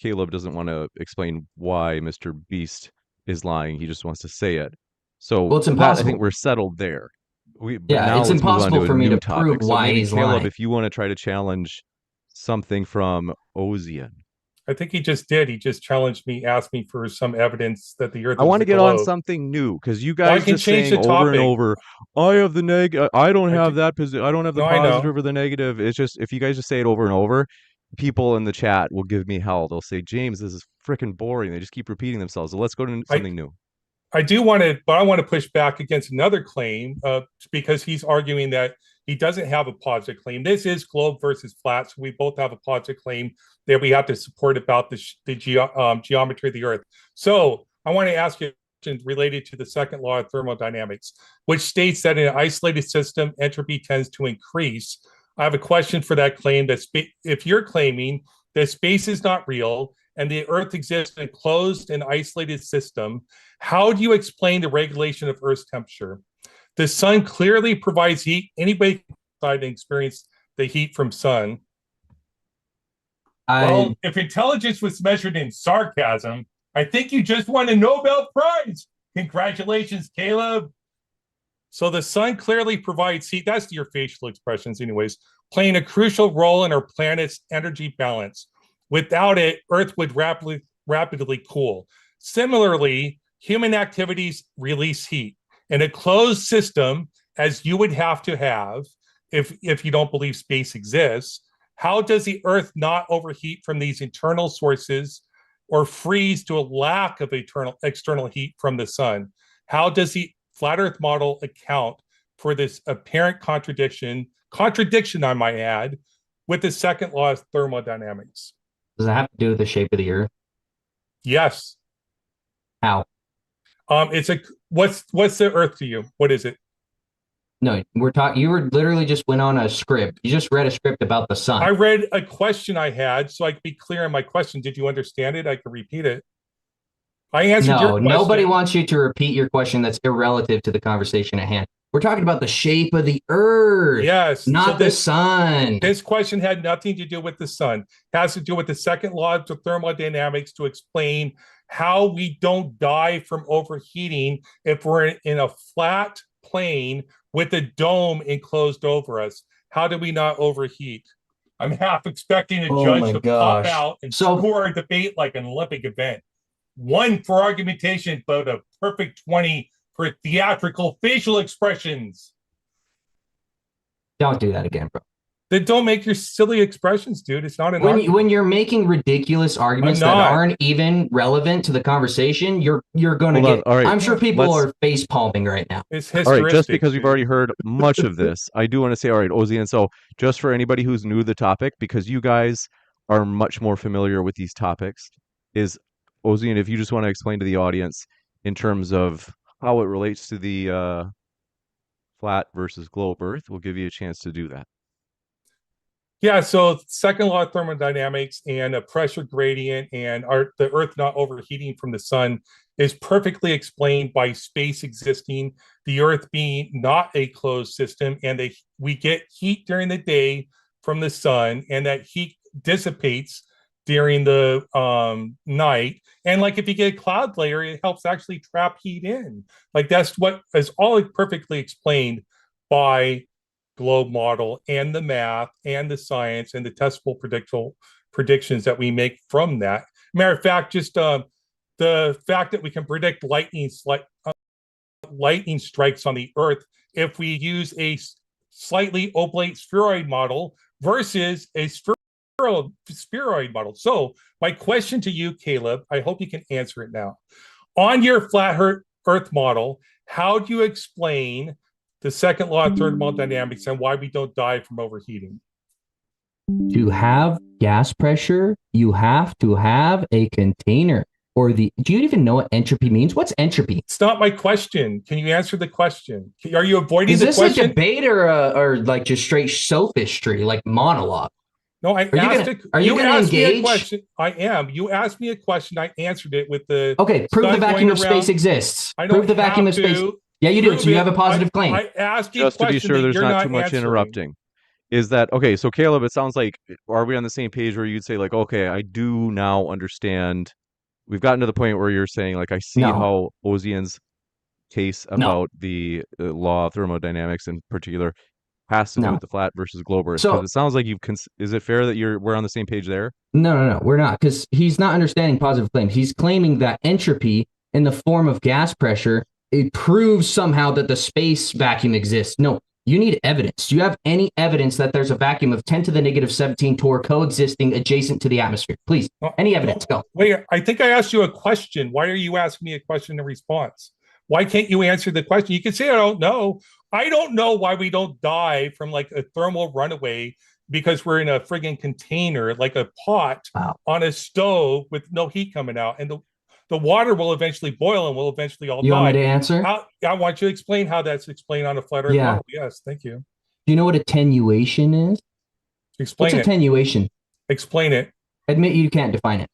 A: Kaleb doesn't want to explain why Mr. Beast is lying. He just wants to say it. So
I: Well, it's
A: I
I: impossible.
A: think we're settled there. But
I: Yeah,
A: now
I: it's
A: let's move on
I: impossible
A: to a
I: for me
A: new
I: to prove
A: topic. So
I: why
A: maybe
I: he's
A: Kaleb,
I: lying.
A: if you want to try to challenge something from Ozien.
B: I think he just did. He just challenged me, asked me for some evidence that the Earth.
A: I want to
B: is a
A: get on
B: globe.
A: something new because you
B: Well, I
A: guys
B: can
A: just
B: change
A: saying
B: the
A: over and
B: topic.
A: over, I have the I don't
B: I
A: have
B: do-
A: that position. I don't have the
B: No, I know.
A: positive or the negative. It's just if you guys just say it over and over, people in the chat will give me hell. They'll say, James, this is freaking boring. They just keep repeating themselves. So let's go to something new.
B: I do want to, but I want to push back against another claim because he's arguing that he doesn't have a positive claim. This is globe versus flat, so we both have a positive claim that we have to support about the geometry of the Earth. So I want to ask you a question related to the second law of thermodynamics, which states that in an isolated system, entropy tends to increase. I have a question for that claim. That if you're claiming that space is not real and the Earth exists in a closed and isolated system, how do you explain the regulation of Earth's temperature? The sun clearly provides heat. Anybody can experience the heat from sun. Well, if intelligence was measured in sarcasm, I think you just won a Nobel Prize. Congratulations, Kaleb. So the sun clearly provides heat. That's your facial expressions, anyways, playing a crucial role in our planet's energy balance. Without it, Earth would rapidly cool. Similarly, human activities release heat. In a closed system, as you would have to have if you don't believe space exists, how does the Earth not overheat from these internal sources or freeze to a lack of external heat from the sun? How does the flat Earth model account for this apparent contradiction, I might add, with the second law of thermodynamics?
I: Does it have to do with the shape of the Earth?
B: Yes.
I: How?
B: It's a what's the Earth to you? What is it?
I: No, we're talking. You were literally just went on a script. You just read a script about the sun.
B: I read a question I had, so I could be clear on my question. Did you understand it? I could repeat it. I answered your question.
I: Nobody wants you to repeat your question. That's irrelative to the conversation at hand. We're talking about the shape of the Earth.
B: Yes.
I: Not the sun.
B: This question had nothing to do with the sun. It has to do with the second law of thermodynamics to explain how we don't die from overheating if we're in a flat plane with a dome enclosed over us. How do we not overheat? I'm half expecting a judge to pop out and score a debate like an Olympic event. One for argumentation, but a perfect 20 for theatrical facial expressions.
I: Don't do that again, bro.
B: Then don't make your silly expressions, dude. It's not an argument.
I: When you're making ridiculous arguments that aren't even relevant to the conversation, you're going to get.
A: All right,
I: I'm sure people are face palming right now.
B: It's
A: all right, just because we've already heard much of this, I do want to say, all right, Ozien. So just for anybody who's new to the topic, because you guys are much more familiar with these topics, is Ozien, if you just want to explain to the audience in terms of how it relates to the flat versus globe Earth, we'll give you a chance to do that.
B: Yeah, so second law of thermodynamics and a pressure gradient and the Earth not overheating from the sun is perfectly explained by space existing, the Earth being not a closed system, and we get heat during the day from the sun, and that heat dissipates during the night. And like if you get a cloud layer, it helps actually trap heat in. Like that's what is all perfectly explained by globe model and the math and the science and the testable predictions that we make from that. Matter of fact, just the fact that we can predict lightning strikes on the Earth if we use a slightly oblate spheroid model versus a spheroid spheroid model. So my question to you, Kaleb, I hope you can answer it now. On your flat Earth model, how do you explain the second law of thermodynamics and why we don't die from overheating?
I: To have gas pressure, you have to have a container. Or do you even know what entropy means? What's entropy?
B: It's not my question. Can you answer the question? Are you avoiding the question?
I: Is this a debate or like just straight sophistry, like monologue?
B: No,
I: Are you going to engage?
B: Question. I am. You asked me a question. I answered it with the.
I: Okay, prove the vacuum of space exists. Prove the vacuum of space. Yeah, you do. So you have a positive claim.
B: I asked you
A: just to be sure there's not too much interrupting. Is that okay? So Kaleb, it sounds like, are we on the same page where you'd say like, okay, I do now understand. We've gotten to the point where you're saying like, I see how Ozien's case about the law of thermodynamics in particular has to do with the flat versus globe Earth. Because it sounds like is it fair that we're on the same page there?
I: No, we're not. Because he's not understanding positive claims. He's claiming that entropy in the form of gas pressure, it proves somehow that the space vacuum exists. No, you need evidence. Do you have any evidence that there's a vacuum of 10 to the negative 17 torr coexisting adjacent to the atmosphere? Please, any evidence, go.
B: Wait, I think I asked you a question. Why are you asking me a question in response? Why can't you answer the question? You can say, I don't know. I don't know why we don't die from like a thermal runaway because we're in a friggin' container, like a pot on a stove with no heat coming out. And the water will eventually boil and we'll eventually all die.
I: You want me to answer?
B: I want you to explain how that's explained on a flat Earth model. Yes, thank you.
I: Do you know what attenuation is?
B: Explain
I: What's attenuation?
B: Explain it.
I: Admit you can't define it.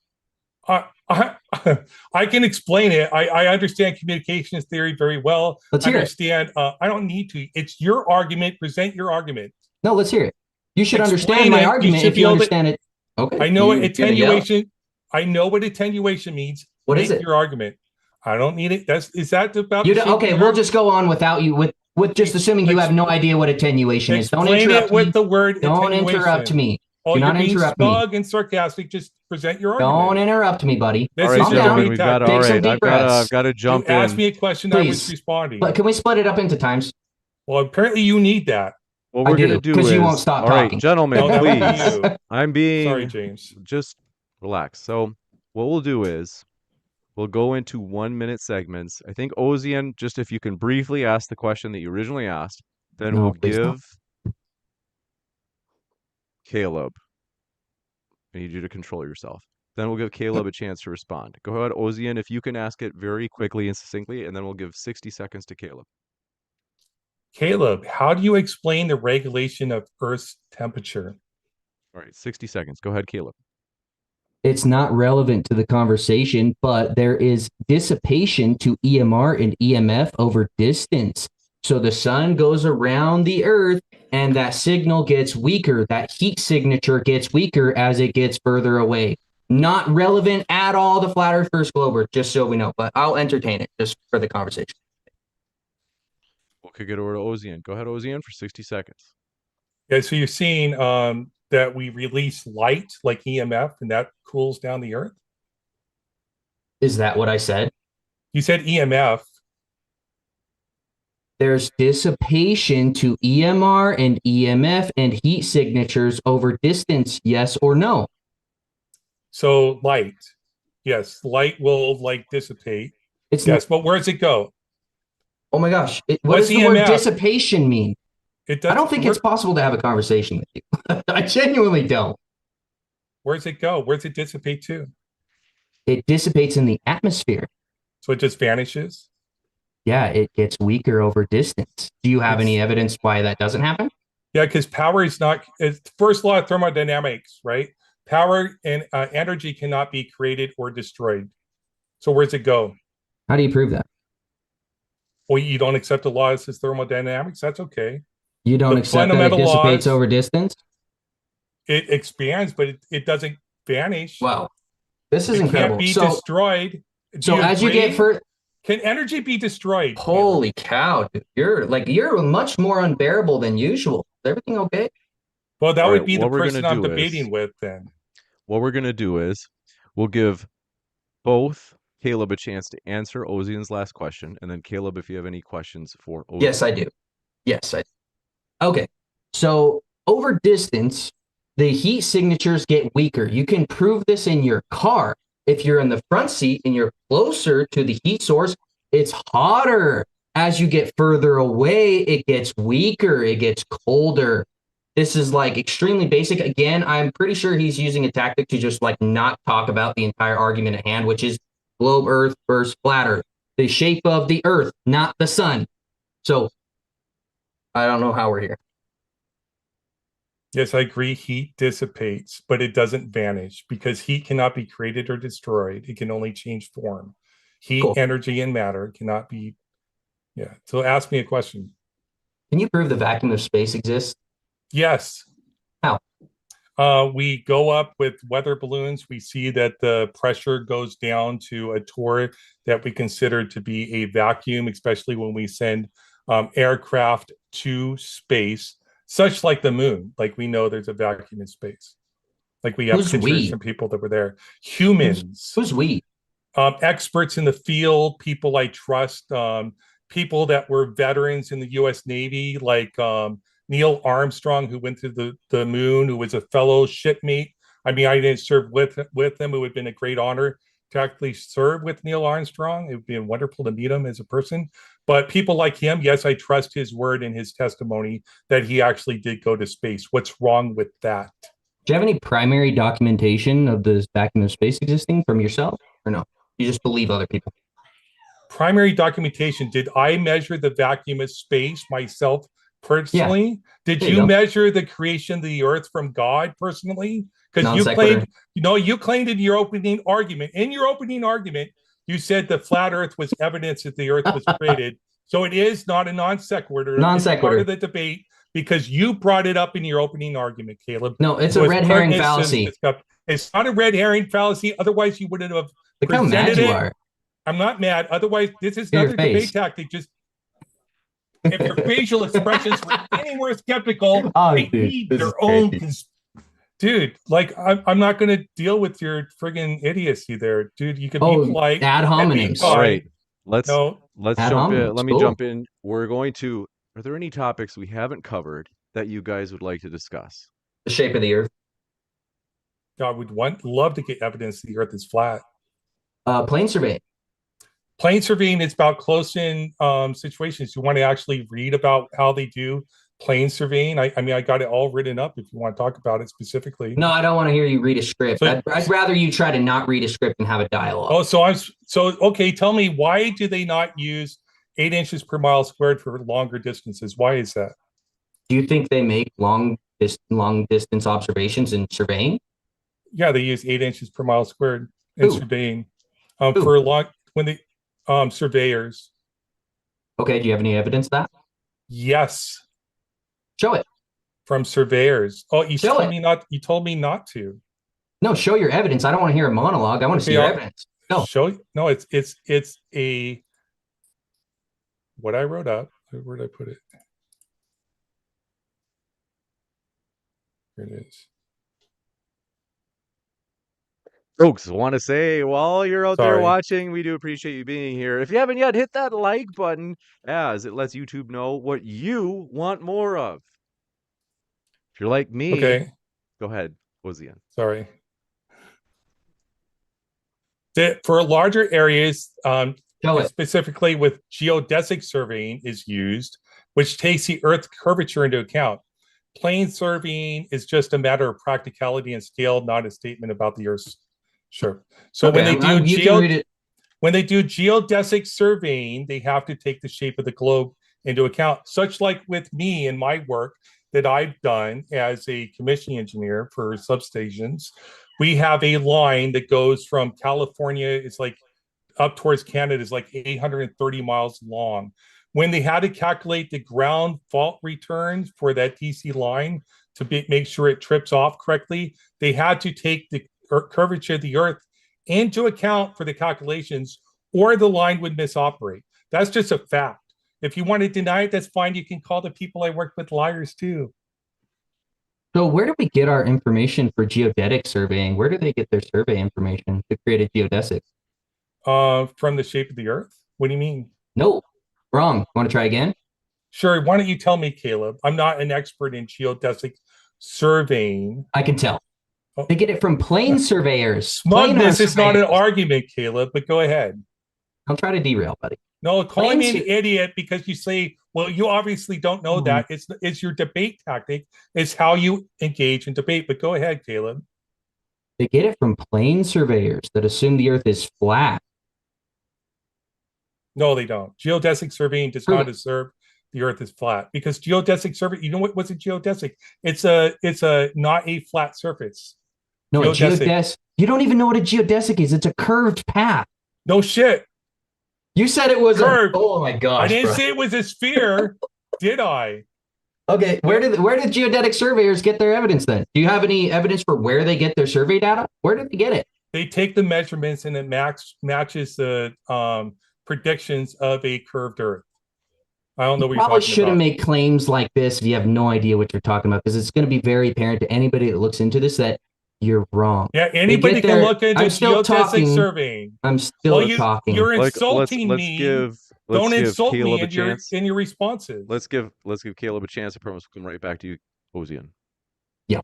B: I can explain it. I understand communications theory very well.
I: Let's hear
B: it. I don't need to. It's your argument. Present your argument.
I: No, let's hear it. You should understand my argument if you understand it. Okay.
B: I know what attenuation. I know what attenuation means.
I: What is it?
B: Your argument. I don't need it. Is that about?
I: Okay, we'll just go on without you with just assuming you have no idea what attenuation is. Don't interrupt me.
B: With the word.
I: Don't interrupt me.
B: Oh, you're being smug and sarcastic. Just present your argument.
I: Don't interrupt me, buddy.
A: All right, gentlemen, we've got I've got to jump in.
B: Ask me a question. Please. I was responding.
I: But can we split it up into times?
B: Well, apparently you need that.
A: What we're going to do is,
I: you won't stop
A: talking.
I: Right,
A: gentlemen, please. I'm being
B: sorry, James.
A: Just relax. So what we'll do is we'll go into 1 minute segments. I think Ozien, just if you can briefly ask the question that you originally asked, then we'll give Kaleb. I need you to control yourself. Then we'll give Kaleb a chance to respond. Go ahead, Ozien, if you can ask it very quickly and succinctly, and then we'll give 60 seconds to Kaleb.
B: Kaleb, how do you explain the regulation of Earth's temperature?
A: All right, 60 seconds. Go ahead, Kaleb.
I: It's not relevant to the conversation, but there is dissipation to EMR and EMF over distance. So the sun goes around the Earth and that signal gets weaker. That heat signature gets weaker as it gets further away. Not relevant at all to flat Earth versus globe Earth, just so we know. But I'll entertain it just for the conversation.
A: We'll kick it over to Ozien. Go ahead, Ozien, for 60 seconds.
B: Yeah, so you're seeing that we release light like EMF and that cools down the Earth?
I: Is that what I said?
B: You said EMF.
I: There's dissipation to EMR and EMF and heat signatures over distance, yes or no?
B: So light. Yes, light will like dissipate. Yes, but where does it go?
I: Oh my gosh. What does the word dissipation mean? I don't think it's possible to have a conversation with you. I genuinely don't.
B: Where does it go? Where does it dissipate to?
I: It dissipates in the atmosphere.
B: So it just vanishes?
I: Yeah, it gets weaker over distance. Do you have any evidence why that doesn't happen?
B: Yeah, because power is not, it's the first law of thermodynamics, right? Power and energy cannot be created or destroyed. So where does it go?
I: How do you prove that?
B: Well, you don't accept the laws as thermodynamics? That's okay.
I: You don't accept that it dissipates over distance?
B: It expands, but it doesn't vanish.
I: Wow. This is incredible.
B: It can't be destroyed.
I: So as you get further...
B: Can energy be destroyed?
I: Holy cow, dude. You're much more unbearable than usual. Is everything okay?
B: Well, that would be the person I'm debating with then.
A: What we're going to do is we'll give both Kaleb a chance to answer Ozien's last question, and then Kaleb, if you have any questions for Ozien.
I: Yes, I do. Yes, I do. Okay. So over distance, the heat signatures get weaker. You can prove this in your car. If you're in the front seat and you're closer to the heat source, it's hotter. As you get further away, it gets weaker, it gets colder. This is like extremely basic. Again, I'm pretty sure he's using a tactic to just like not talk about the entire argument at hand, which is globe Earth versus flat Earth, the shape of the Earth, not the sun. So I don't know how we're here.
B: Yes, I agree. Heat dissipates, but it doesn't vanish because heat cannot be created or destroyed. It can only change form. Heat,
I: Cool.
B: energy, and matter cannot be. Yeah. So ask me a question.
I: Can you prove the vacuum of space exists?
B: Yes.
I: How?
B: We go up with weather balloons. We see that the pressure goes down to a torr that we consider to be a vacuum, especially when we send aircraft to space, such like the moon. Like we know there's a vacuum in space. Like we have
I: Who's
B: pictures
I: we?
B: from people that were there. Humans.
I: Who's we?
B: Experts in the field, people I trust, people that were veterans in the U.S. Navy, like Neil Armstrong, who went to the moon, who was a fellow shipmate. I mean, I didn't serve with him. It would have been a great honor to actually serve with Neil Armstrong. It would be wonderful to meet him as a person. But people like him, yes, I trust his word and his testimony that he actually did go to space. What's wrong with that?
I: Do you have any primary documentation of the vacuum of space existing from yourself, or no? You just believe other people?
B: Primary documentation. Did I measure the vacuum of space myself personally?
I: Yeah.
B: Did you measure the creation of the earth from God personally? Because you claimed, you claimed in your opening argument. In your opening argument, you said the flat earth was evidence that the earth was created. So it is not a non sequitur. It's part of the debate because you brought it up in your opening argument, Caleb.
I: No, it's a red herring fallacy.
B: It's not a red herring fallacy. Ototherwise, you wouldn't have presented it. I'm not mad. Otherwise, this is another debate tactic. Just if your facial expressions were any more skeptical, they need their own. Dude, like I'm not going to deal with your friggin' idiocy there, dude. You can be polite.
I: Ad hominems.
A: All right, let's jump in. Let me jump in. We're going to. Are there any topics we haven't covered that you guys would like to discuss?
I: The shape of the Earth.
B: God, we'd love to get evidence the Earth is flat.
I: Plane surveying.
B: Plane surveying is about close-in situations. You want to actually read about how they do plane surveying? I mean, I got it all written up if you want to talk about it specifically.
I: No, I don't want to hear you read a script. So, I'd rather you try to not read a script and have a dialogue.
B: Oh, okay. Tell me, why do they not use 8 inches per mile squared for longer distances? Why is that?
I: Do you think they make long distance observations in surveying?
B: Yeah, they use 8 inches per mile squared in surveying for long when they surveyors.
I: Okay, do you have any evidence of that?
B: Yes.
I: Show it.
B: From surveyors. Oh, you told me not. You told me not to.
I: No, show your evidence. I don't want to hear a monologue. I want to see your evidence. No.
B: No, it's a what I wrote up. Where did I put it? Here it is.
A: Folks, want to say while you're out there watching, we do appreciate you being here. If you haven't yet, hit that like button as it lets YouTube know what you want more of. If you're like me, go ahead, Ozien.
B: Sorry. For larger areas, specifically with geodesic surveying is used, which takes the Earth's curvature into account. Plane surveying is just a matter of practicality and scale, not a statement about the Earth's. Sure. So when they do geodesic surveying, they have to take the shape of the globe into account, such like with me and my work that I've done as a commissioning engineer for substations. We have a line that goes from California, it's like up towards Canada, is like 830 miles long. When they had to calculate the ground fault returns for that DC line to make sure it trips off correctly, they had to take the curvature of the Earth into account for the calculations, or the line would misoperate. That's just a fact. If you want to deny it, that's fine. You can call the people I work with liars too.
I: So where do we get our information for geodetic surveying? Where do they get their survey information to create a geodesic?
B: From the shape of the Earth? What do you mean?
I: No, wrong. Want to try again?
B: Sure. Why don't you tell me, Caleb? I'm not an expert in geodesic surveying.
I: I can tell.
B: Oh.
I: They get it from plane surveyors.
B: Smugness is not an argument, Caleb, but go ahead.
I: I'll try to derail, buddy.
B: No, calling me an idiot because you say, well, you obviously don't know that. It's your debate tactic. It's how you engage in debate. But go ahead, Caleb.
I: They get it from plane surveyors that assume the Earth is flat.
B: No, they don't. Geodesic surveying does not assume the Earth is flat, because geodesic survey, you know what's a geodesic? It's a not a flat surface.
I: No, geodesic. You don't even know what a geodesic is. It's a curved path.
B: No shit.
I: You said it was
B: curved.
I: Oh my gosh.
B: I didn't say it was a sphere, did I?
I: Okay, where did geodetic surveyors get their evidence then? Do you have any evidence for where they get their survey data? Where did they get it?
B: They take the measurements and it matches the predictions of a curved Earth. I don't know what you're talking about.
I: Probably shouldn't make claims like this if you have no idea what you're talking about, because it's going to be very apparent to anybody that looks into this that you're wrong.
B: Yeah, anybody can look into geodesic surveying.
I: I'm still talking.
B: You're insulting me. Don't insult me in your responses.
A: Let's give Caleb a chance. I promise we'll come right back to you, Ozien.
I: Yeah.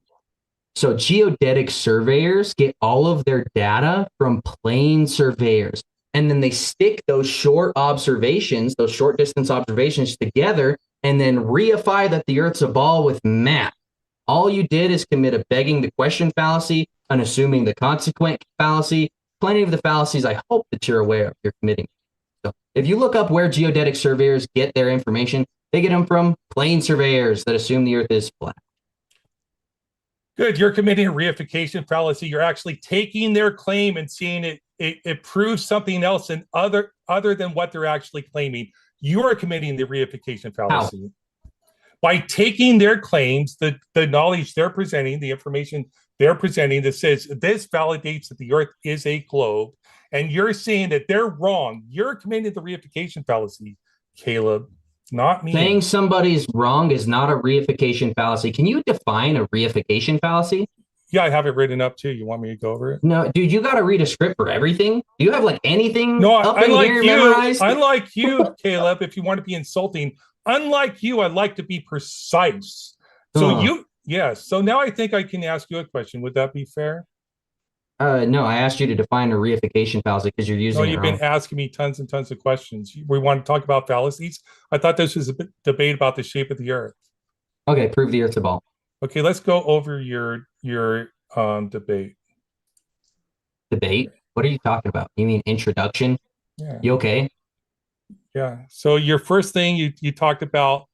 I: So geodetic surveyors get all of their data from plane surveyors, and then they stick those short observations, those short distance observations together, and then reify that the Earth's a ball with math. All you did is commit a begging the question fallacy, unassuming the consequent fallacy. Plenty of the fallacies I hope that you're aware of you're committing. So if you look up where geodetic surveyors get their information, they get them from plane surveyors that assume the Earth is flat.
B: Good. You're committing a reification fallacy. You're actually taking their claim and seeing it proves something else and other than what they're actually claiming. You are committing the reification fallacy. How? By taking their claims, the knowledge they're presenting, the information they're presenting that says this validates that the Earth is a globe, and you're saying that they're wrong. You're committing the reification fallacy, Caleb, not me.
I: Saying somebody's wrong is not a reification fallacy. Can you define a reification fallacy?
B: Yeah, I have it written up too. You want me to go over it?
I: No, dude, you got to read a script for everything. Do you have like anything up in
B: like
I: here memorized?
B: Unlike you, Caleb, if you want to be insulting, unlike you, I like to be precise. So so now I think I can ask you a question. Would that be fair?
I: No, I asked you to define a reification fallacy because you're using
B: you've been asking me tons and tons of questions. We want to talk about fallacies. I thought this was a debate about the shape of the Earth.
I: Okay, prove the Earth's a ball.
B: Okay, let's go over your debate.
I: Debate? What are you talking about? You mean introduction?
B: Yeah.
I: You okay?
B: Yeah. So your first thing you talked about.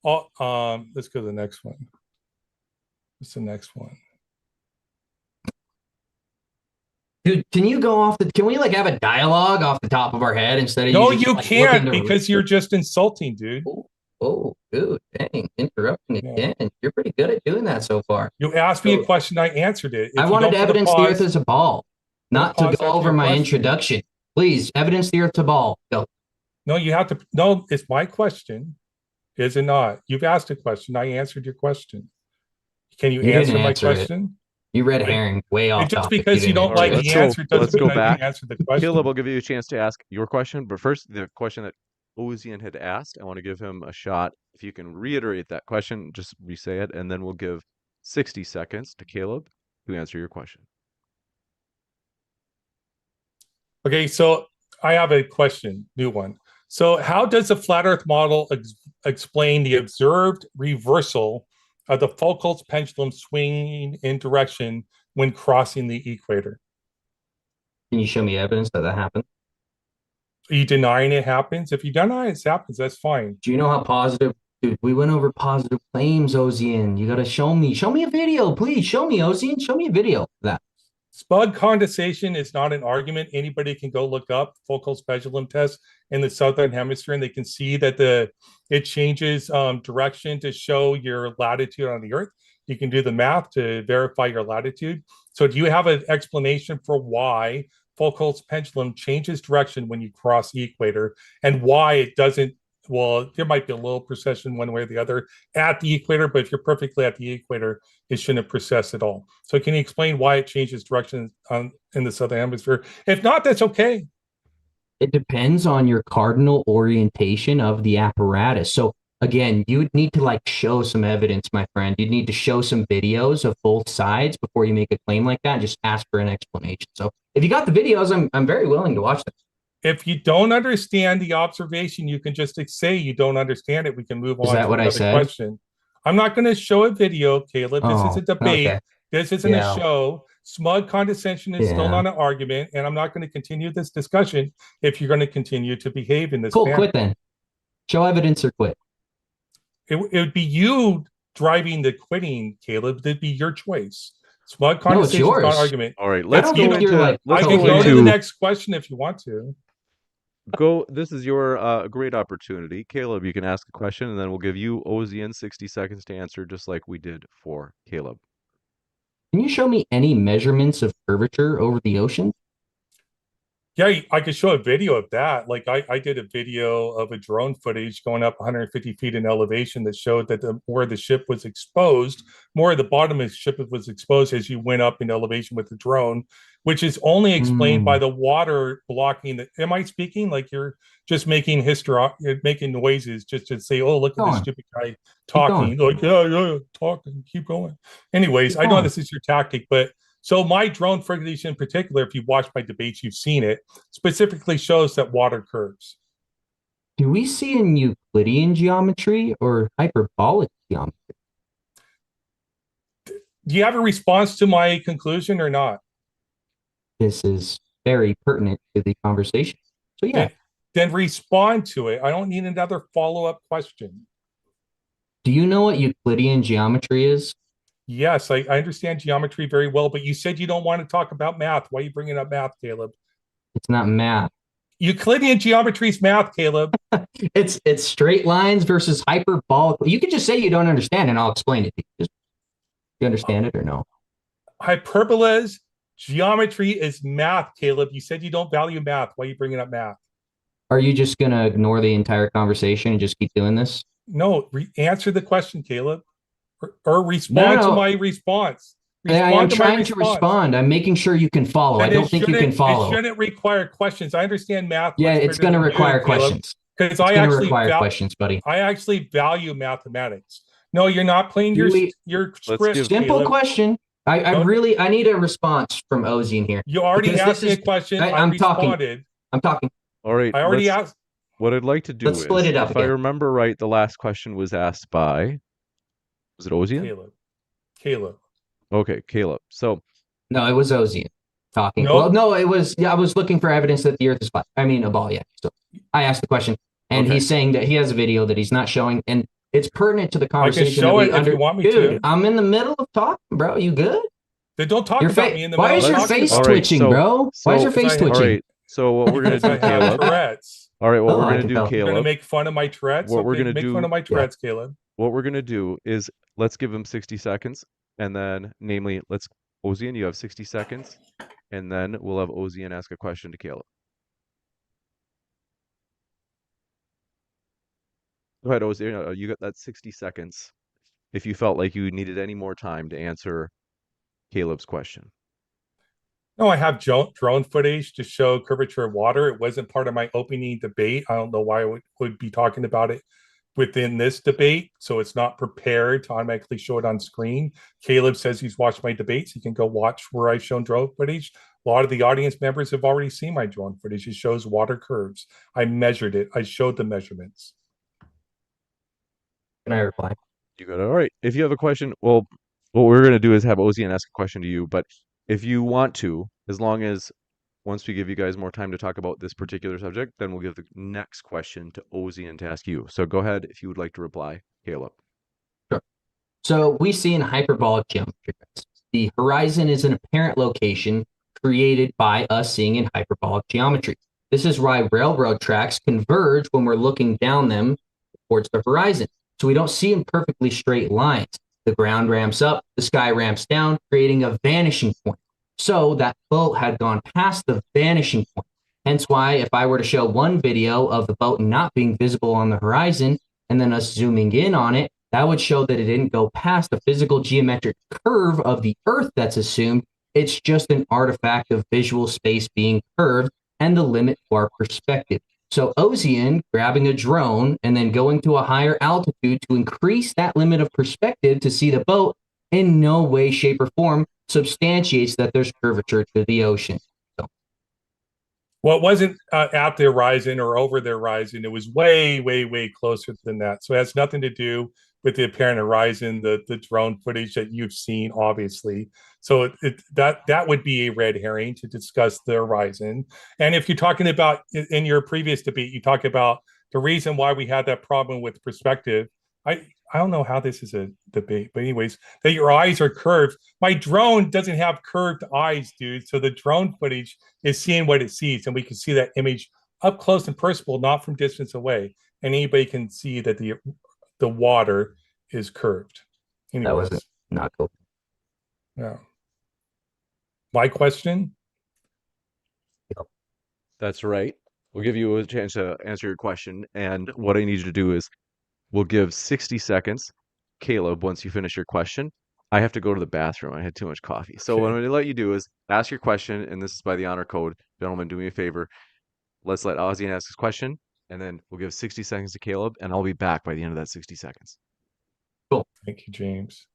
B: Let's go to the next one. What's the next one?
I: Dude, can you go off can we like have a dialogue off the top of our head instead of
B: you can't because you're just insulting, dude.
I: Oh, dude, dang, interrupting again. You're pretty good at doing that so far.
B: You asked me a question, I answered it.
I: I wanted to evidence the Earth is a ball, not to go over my introduction. Please, evidence the Earth's a ball. Go.
B: No, you have to. No, it's my question. Is it not? You've asked a question. I answered your question. Can you answer my question?
I: You red herring way off.
B: Just because you don't like the answer doesn't mean I can answer the question.
A: Caleb, I'll give you a chance to ask your question, but first, the question that Ozien had asked, I want to give him a shot. If you can reiterate that question, just re-say it, and then we'll give 60 seconds to Caleb to answer your question.
B: Okay, so I have a question, new one. So how does the flat Earth model explain the observed reversal of the Foucault's pendulum swinging in direction when crossing the equator?
I: Can you show me evidence that happened?
B: Are you denying it happens? If you deny it happens, that's fine.
I: Do you know how positive? Dude, we went over positive claims, Ozien. You got to show me. Show me a video, please. Show me, Ozien. Show me a video of that.
B: Spud condensation is not an argument. Anybody can go look up Foucault's pendulum test in the southern hemisphere, and they can see that it changes direction to show your latitude on the Earth. You can do the math to verify your latitude. So do you have an explanation for why Foucault's pendulum changes direction when you cross the equator, and why it doesn't? Well, there might be a little precession one way or the other at the equator, but if you're perfectly at the equator, it shouldn't precess at all. So can you explain why it changes direction in the southern hemisphere? If not, that's okay.
I: It depends on your cardinal orientation of the apparatus. So again, you would need to like show some evidence, my friend. You'd need to show some videos of both sides before you make a claim like that and just ask for an explanation. So if you got the videos, I'm very willing to watch them.
B: If you don't understand the observation, you can just say you don't understand it. We can move on
I: Is that
B: to
I: what I
B: another
I: said?
B: question. I'm not going to show a video, Caleb. This is a debate.
I: Okay.
B: This isn't
I: Yeah.
B: a show. Smug condescension is still
I: Yeah.
B: not an argument, and I'm not going to continue this discussion if you're going to continue to behave in this
I: Cool,
B: manner.
I: quit then. Show evidence or quit.
B: It would be you driving the quitting, Caleb. It'd be your choice. Smug condescension is not
I: yours.
B: an argument.
A: All right, let's
I: don't
A: go
I: think
A: into.
I: you're, like,
A: let's
B: I can
A: go
B: go to the
A: into.
B: next question if you want to.
A: Go. This is your great opportunity, Caleb. You can ask a question, and then we'll give you Ozien 60 seconds to answer, just like we did for Caleb.
I: Can you show me any measurements of curvature over the ocean?
B: Yeah, I could show a video of that. Like I did a video of a drone footage going up 150 feet in elevation that showed that where the ship was exposed, more of the bottom of the ship was exposed as you went up in elevation with the drone, which is only explained by the water blocking the. Am I speaking like you're just making you're making noises just to say, oh, look at this stupid guy talking. Like, yeah, talking, keep going. Anyways, I know this is your tactic, but so my drone footage in particular, if you watch my debates, you've seen it, specifically shows that water curves.
I: Do we see in Euclidean geometry or hyperbolic geometry?
B: Do you have a response to my conclusion or not?
I: This is very pertinent to the conversation. So yeah.
B: Then respond to it. I don't need another follow-up question.
I: Do you know what Euclidean geometry is?
B: Yes, I understand geometry very well, but you said you don't want to talk about math. Why are you bringing up math, Caleb?
I: It's not math.
B: Euclidean geometry is math, Caleb.
I: It's straight lines versus hyperbolic. You could just say you don't understand, and I'll explain it to you. Do you understand it or no?
B: Hyperbolas, geometry is math, Caleb. You said you don't value math. Why are you bringing up math?
I: Are you just going to ignore the entire conversation and just keep doing this?
B: No, answer the question, Caleb. Or respond to my response.
I: I am trying to respond. I'm making sure you can follow. I don't think you can follow.
B: It shouldn't require questions. I understand math.
I: Yeah, it's going to require questions.
B: Because I actually
I: require questions, buddy.
B: I actually value mathematics. No, you're not playing your script.
I: Simple question. I need a response from Ozien here.
B: You already asked me a question. I responded.
I: I'm talking.
A: All right.
B: I already asked.
A: What I'd like to do is,
I: split it up
A: if
I: again.
A: I remember right, the last question was asked by. Was it Ozien?
B: Caleb.
A: Okay, Caleb. So.
I: No, it was Ozien talking.
B: Nope.
I: Well, no, it was. Yeah, I was looking for evidence that the Earth is flat. I mean, a ball. Yeah. So I asked the question, and he's saying that he has a video that he's not showing, and it's pertinent to the conversation.
B: I can show it if you want me to.
I: I'm in the middle of talking, bro. You good?
B: Then don't talk about me in the middle.
I: Why is your face twitching, bro? Why is your face twitching?
A: All right. So what we're gonna do, Caleb? All right. What we're gonna do, Caleb?
B: You're gonna make fun of my Tourette's.
A: What we're gonna
B: make
A: do?
B: Fun of my Tourette's, Caleb.
A: What we're gonna do is let's give him 60 seconds, and then, namely, Ozien, you have 60 seconds, and then we'll have Ozien ask a question to Caleb. Go ahead, Ozien. You got that 60 seconds. If you felt like you needed any more time to answer Caleb's question.
B: No, I have drone footage to show curvature of water. It wasn't part of my opening debate. I don't know why I would be talking about it within this debate, so it's not prepared to automatically show it on screen. Caleb says he's watched my debates. He can go watch where I've shown drone footage. A lot of the audience members have already seen my drone footage. It shows water curves. I measured it. I showed the measurements.
I: Can I reply?
A: You got it. All right. If you have a question, well, what we're going to do is have Ozien ask a question to you. But if you want to, as long as once we give you guys more time to talk about this particular subject, then we'll give the next question to Ozien to ask you. So go ahead if you would like to reply, Caleb.
I: Sure. So we see in hyperbolic geometry, the horizon is an apparent location created by us seeing in hyperbolic geometry. This is why railroad tracks converge when we're looking down them towards the horizon. So we don't see in perfectly straight lines. The ground ramps up, the sky ramps down, creating a vanishing point. So that boat had gone past the vanishing point. Hence why if I were to show one video of the boat not being visible on the horizon and then us zooming in on it, that would show that it didn't go past the physical geometric curve of the Earth that's assumed. It's just an artifact of visual space being curved and the limit to our perspective. So Ozien grabbing a drone and then going to a higher altitude to increase that limit of perspective to see the boat in no way, shape, or form substantiates that there's curvature to the ocean. So.
B: Well, it wasn't at the horizon or over the horizon. It was way, way, way closer than that. So it has nothing to do with the apparent horizon, the drone footage that you've seen, obviously. So that would be a red herring to discuss the horizon. And if you're talking about in your previous debate, you talk about the reason why we had that problem with perspective. I don't know how this is a debate, but anyways, that your eyes are curved. My drone doesn't have curved eyes, dude. So the drone footage is seeing what it sees, and we can see that image up close and personal, not from distance away. And anybody can see that the water is curved. Anyways.
I: That wasn't not cool.
B: Yeah. My question?
A: That's right. We'll give you a chance to answer your question. And what I need you to do is we'll give 60 seconds. Kaleb, once you finish your question, I have to go to the bathroom. I had too much coffee. So what I'm going to let you do is ask your question, and this is by the honor code. Gentlemen, do me a favor. Let's let Ozien ask his question, and then we'll give 60 seconds to Kaleb, and I'll be back by the end of that 60 seconds.
B: Cool. Thank you, James.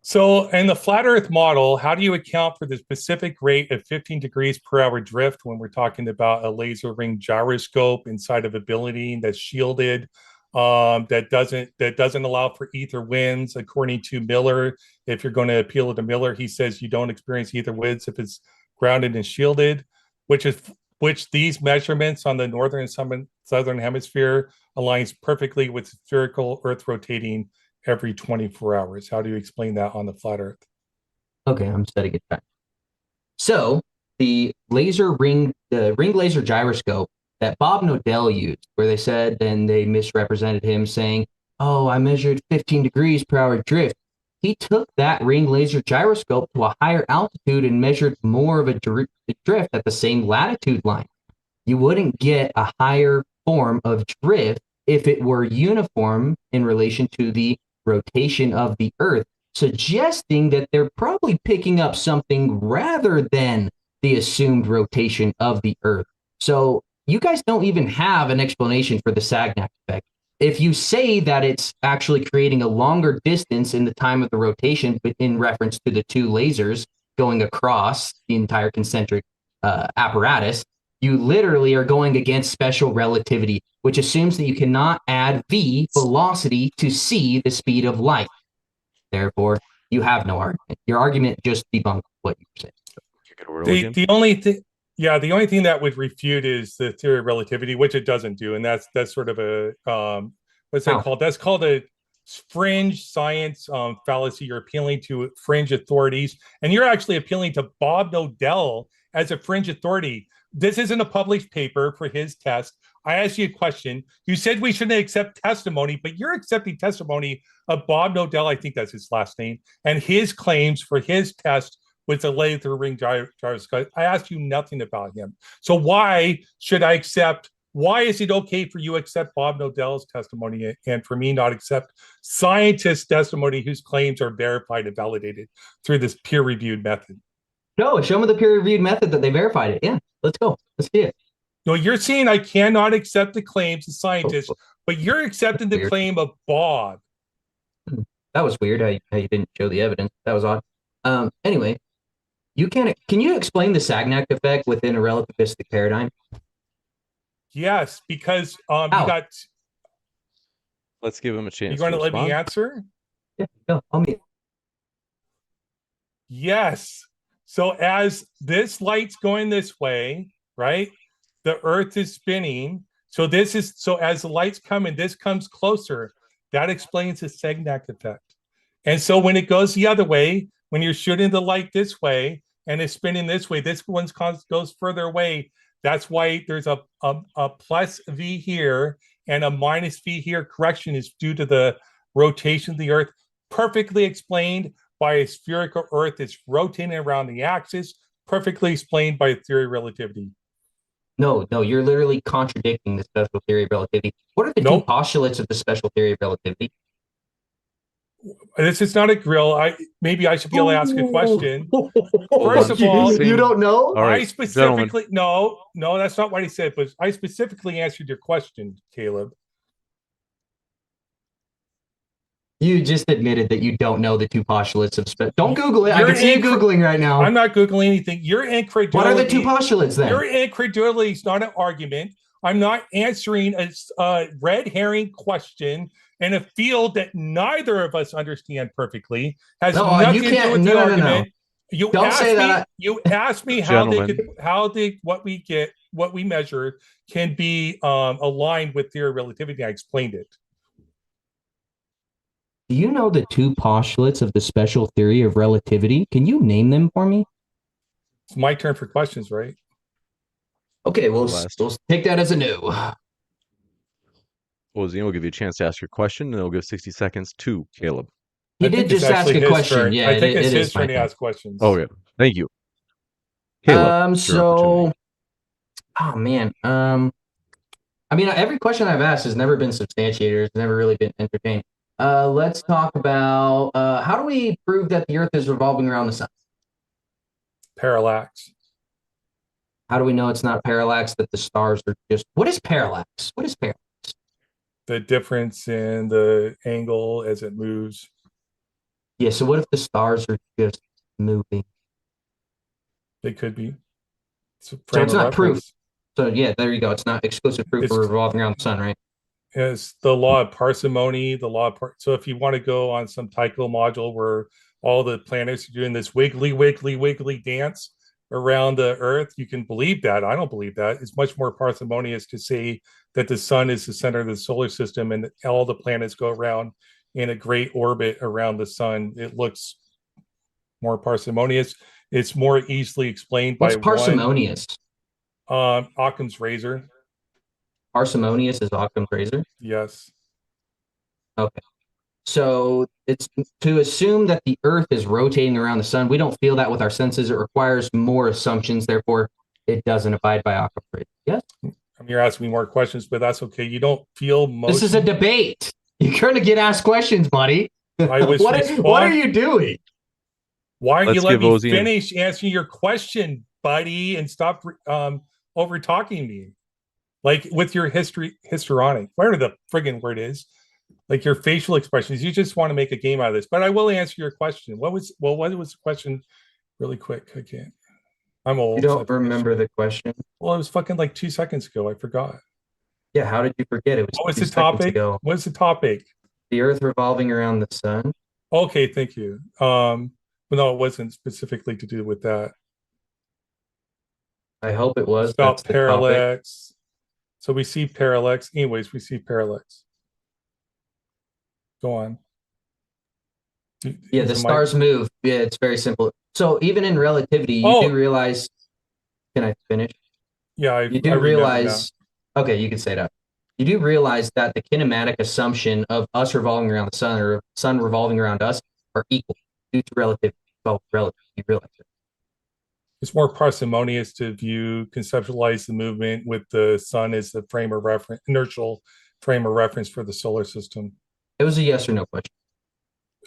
B: So in the flat Earth model, how do you account for the specific rate of 15 degrees per hour drift when we're talking about a laser ring gyroscope inside of a building that's shielded, that doesn't allow for ether winds, according to Miller? If you're going to appeal to Miller, he says you don't experience ether winds if it's grounded and shielded, which these measurements on the northern and southern hemisphere aligns perfectly with spherical Earth rotating every 24 hours. How do you explain that on the flat Earth?
I: Okay, I'm setting it back. So the ring laser gyroscope that Bob Nodell used, where they said, and they misrepresented him saying, oh, I measured 15 degrees per hour drift. He took that ring laser gyroscope to a higher altitude and measured more of a drift at the same latitude line. You wouldn't get a higher form of drift if it were uniform in relation to the rotation of the Earth, suggesting that they're probably picking up something rather than the assumed rotation of the Earth. So you guys don't even have an explanation for the Sagnac effect. If you say that it's actually creating a longer distance in the time of the rotation, but in reference to the two lasers going across the entire concentric apparatus, you literally are going against special relativity, which assumes that you cannot add v velocity to c, the speed of light. Therefore, you have no argument. Your argument just debunked what you said.
B: The only thing that would refute is the theory of relativity, which it doesn't do, and that's sort of a what's that called? That's called a fringe science fallacy. You're appealing to fringe authorities, and you're actually appealing to Bob Nodell as a fringe authority. This isn't a published paper for his test. I asked you a question. You said we shouldn't accept testimony, but you're accepting testimony of Bob Nodell, I think that's his last name, and his claims for his test with the laser ring gyroscope. I asked you nothing about him. So why should I accept? Why is it okay for you to accept Bob Nodell's testimony and for me not accept scientist testimony whose claims are verified and validated through this peer-reviewed method?
I: No, show me the peer-reviewed method that they verified it. Yeah, let's go. Let's see it.
B: No, you're saying I cannot accept the claims of scientists, but you're accepting the claim of Bob.
I: That was weird how you didn't show the evidence. That was odd. Anyway, can you explain the Sagnac effect within a relativistic paradigm?
B: Yes, because you got.
A: Let's give him a chance.
B: You going to let me answer?
I: Yeah, no, I'll meet.
B: Yes. So as this light's going this way, right? The Earth is spinning. So as the light's coming, this comes closer. That explains the Sagnac effect. And so when it goes the other way, when you're shooting the light this way and it's spinning this way, this one goes further away. That's why there's a plus V here and a minus V here. Correction is due to the rotation of the Earth. Perfectly explained by a spherical Earth that's rotating around the axis. Perfectly explained by a theory of relativity.
I: No, you're literally contradicting the special theory of relativity. What are the two postulates of the special theory of relativity?
B: This is not a grill. Maybe I should be able to ask a question. First of all,
I: you don't know?
A: All right,
B: I specifically no, that's not what I said, but I specifically answered your question, Caleb.
I: You just admitted that you don't know the two postulates of space. Don't Google it. I can see you Googling right now.
B: I'm not Googling anything. Your incredulity.
I: What are the two postulates then?
B: Your incredulity is not an argument. I'm not answering a red herring question in a field that neither of us understand perfectly. Has nothing to do with the argument. You
I: don't say that.
B: You asked me how what we measure can be aligned with theory of relativity. I explained it.
I: Do you know the two postulates of the special theory of relativity? Can you name them for me?
B: It's my turn for questions, right?
I: Okay, we'll take that as a no.
A: Ozien will give you a chance to ask your question, and it'll give 60 seconds to Caleb.
I: He did just ask a question.
B: Turn.
I: Yeah,
B: I think it's his turn to ask questions.
A: Oh, yeah. Thank you. Caleb,
I: oh man. I mean, every question I've asked has never been substantiated. It's never really been entertained. Let's talk about how do we prove that the Earth is revolving around the sun?
B: Parallax.
I: How do we know it's not parallax, that the stars are just... What is parallax? What is parallax?
B: The difference in the angle as it moves.
I: Yeah, so what if the stars are just moving?
B: They could be.
I: So it's not proof. So yeah, there you go. It's not exclusive proof for revolving around the sun, right?
B: It's the law of parsimony, so if you want to go on some Tycho module where all the planets are doing this wiggly dance around the Earth, you can believe that. I don't believe that. It's much more parsimonious to say that the sun is the center of the solar system and all the planets go around in a great orbit around the sun. It looks more parsimonious. It's more easily explained by
I: parsimonious?
B: Occam's razor.
I: Parsimonious is Occam's razor?
B: Yes.
I: Okay. So it's to assume that the Earth is rotating around the sun. We don't feel that with our senses. It requires more assumptions. Therefore, it doesn't abide by Occam's razor. Yes?
B: I mean, you're asking me more questions, but that's okay. You don't feel motion.
I: This is a debate. You're going to get asked questions, buddy. What are you doing?
B: Why aren't you letting me finish answering your question, buddy, and stop over talking me? Like with your histrionic, whatever the friggin' word is, like your facial expressions, you just want to make a game out of this. But I will answer your question. What was the question? Really quick, I can't. I'm old.
I: You don't remember the question?
B: Well, it was fucking like 2 seconds ago. I forgot.
I: Yeah, how did you forget? It was.
B: What was the topic? What's the topic?
I: The Earth revolving around the sun.
B: Okay, thank you. But no, it wasn't specifically to do with that.
I: I hope it was.
B: It's about parallax. So we see parallax. Anyways, we see parallax. Go on.
I: Yeah, the stars move. Yeah, it's very simple. So even in relativity, you do realize... Can I finish?
B: Yeah,
I: you do realize... Okay, you can say that. You do realize that the kinematic assumption of us revolving around the sun or sun revolving around us are equal due to relativity. Well, relativity, you realize it.
B: It's more parsimonious to conceptualize the movement with the sun as the frame of reference, inertial frame of reference for the solar system.
I: It was a yes or no question.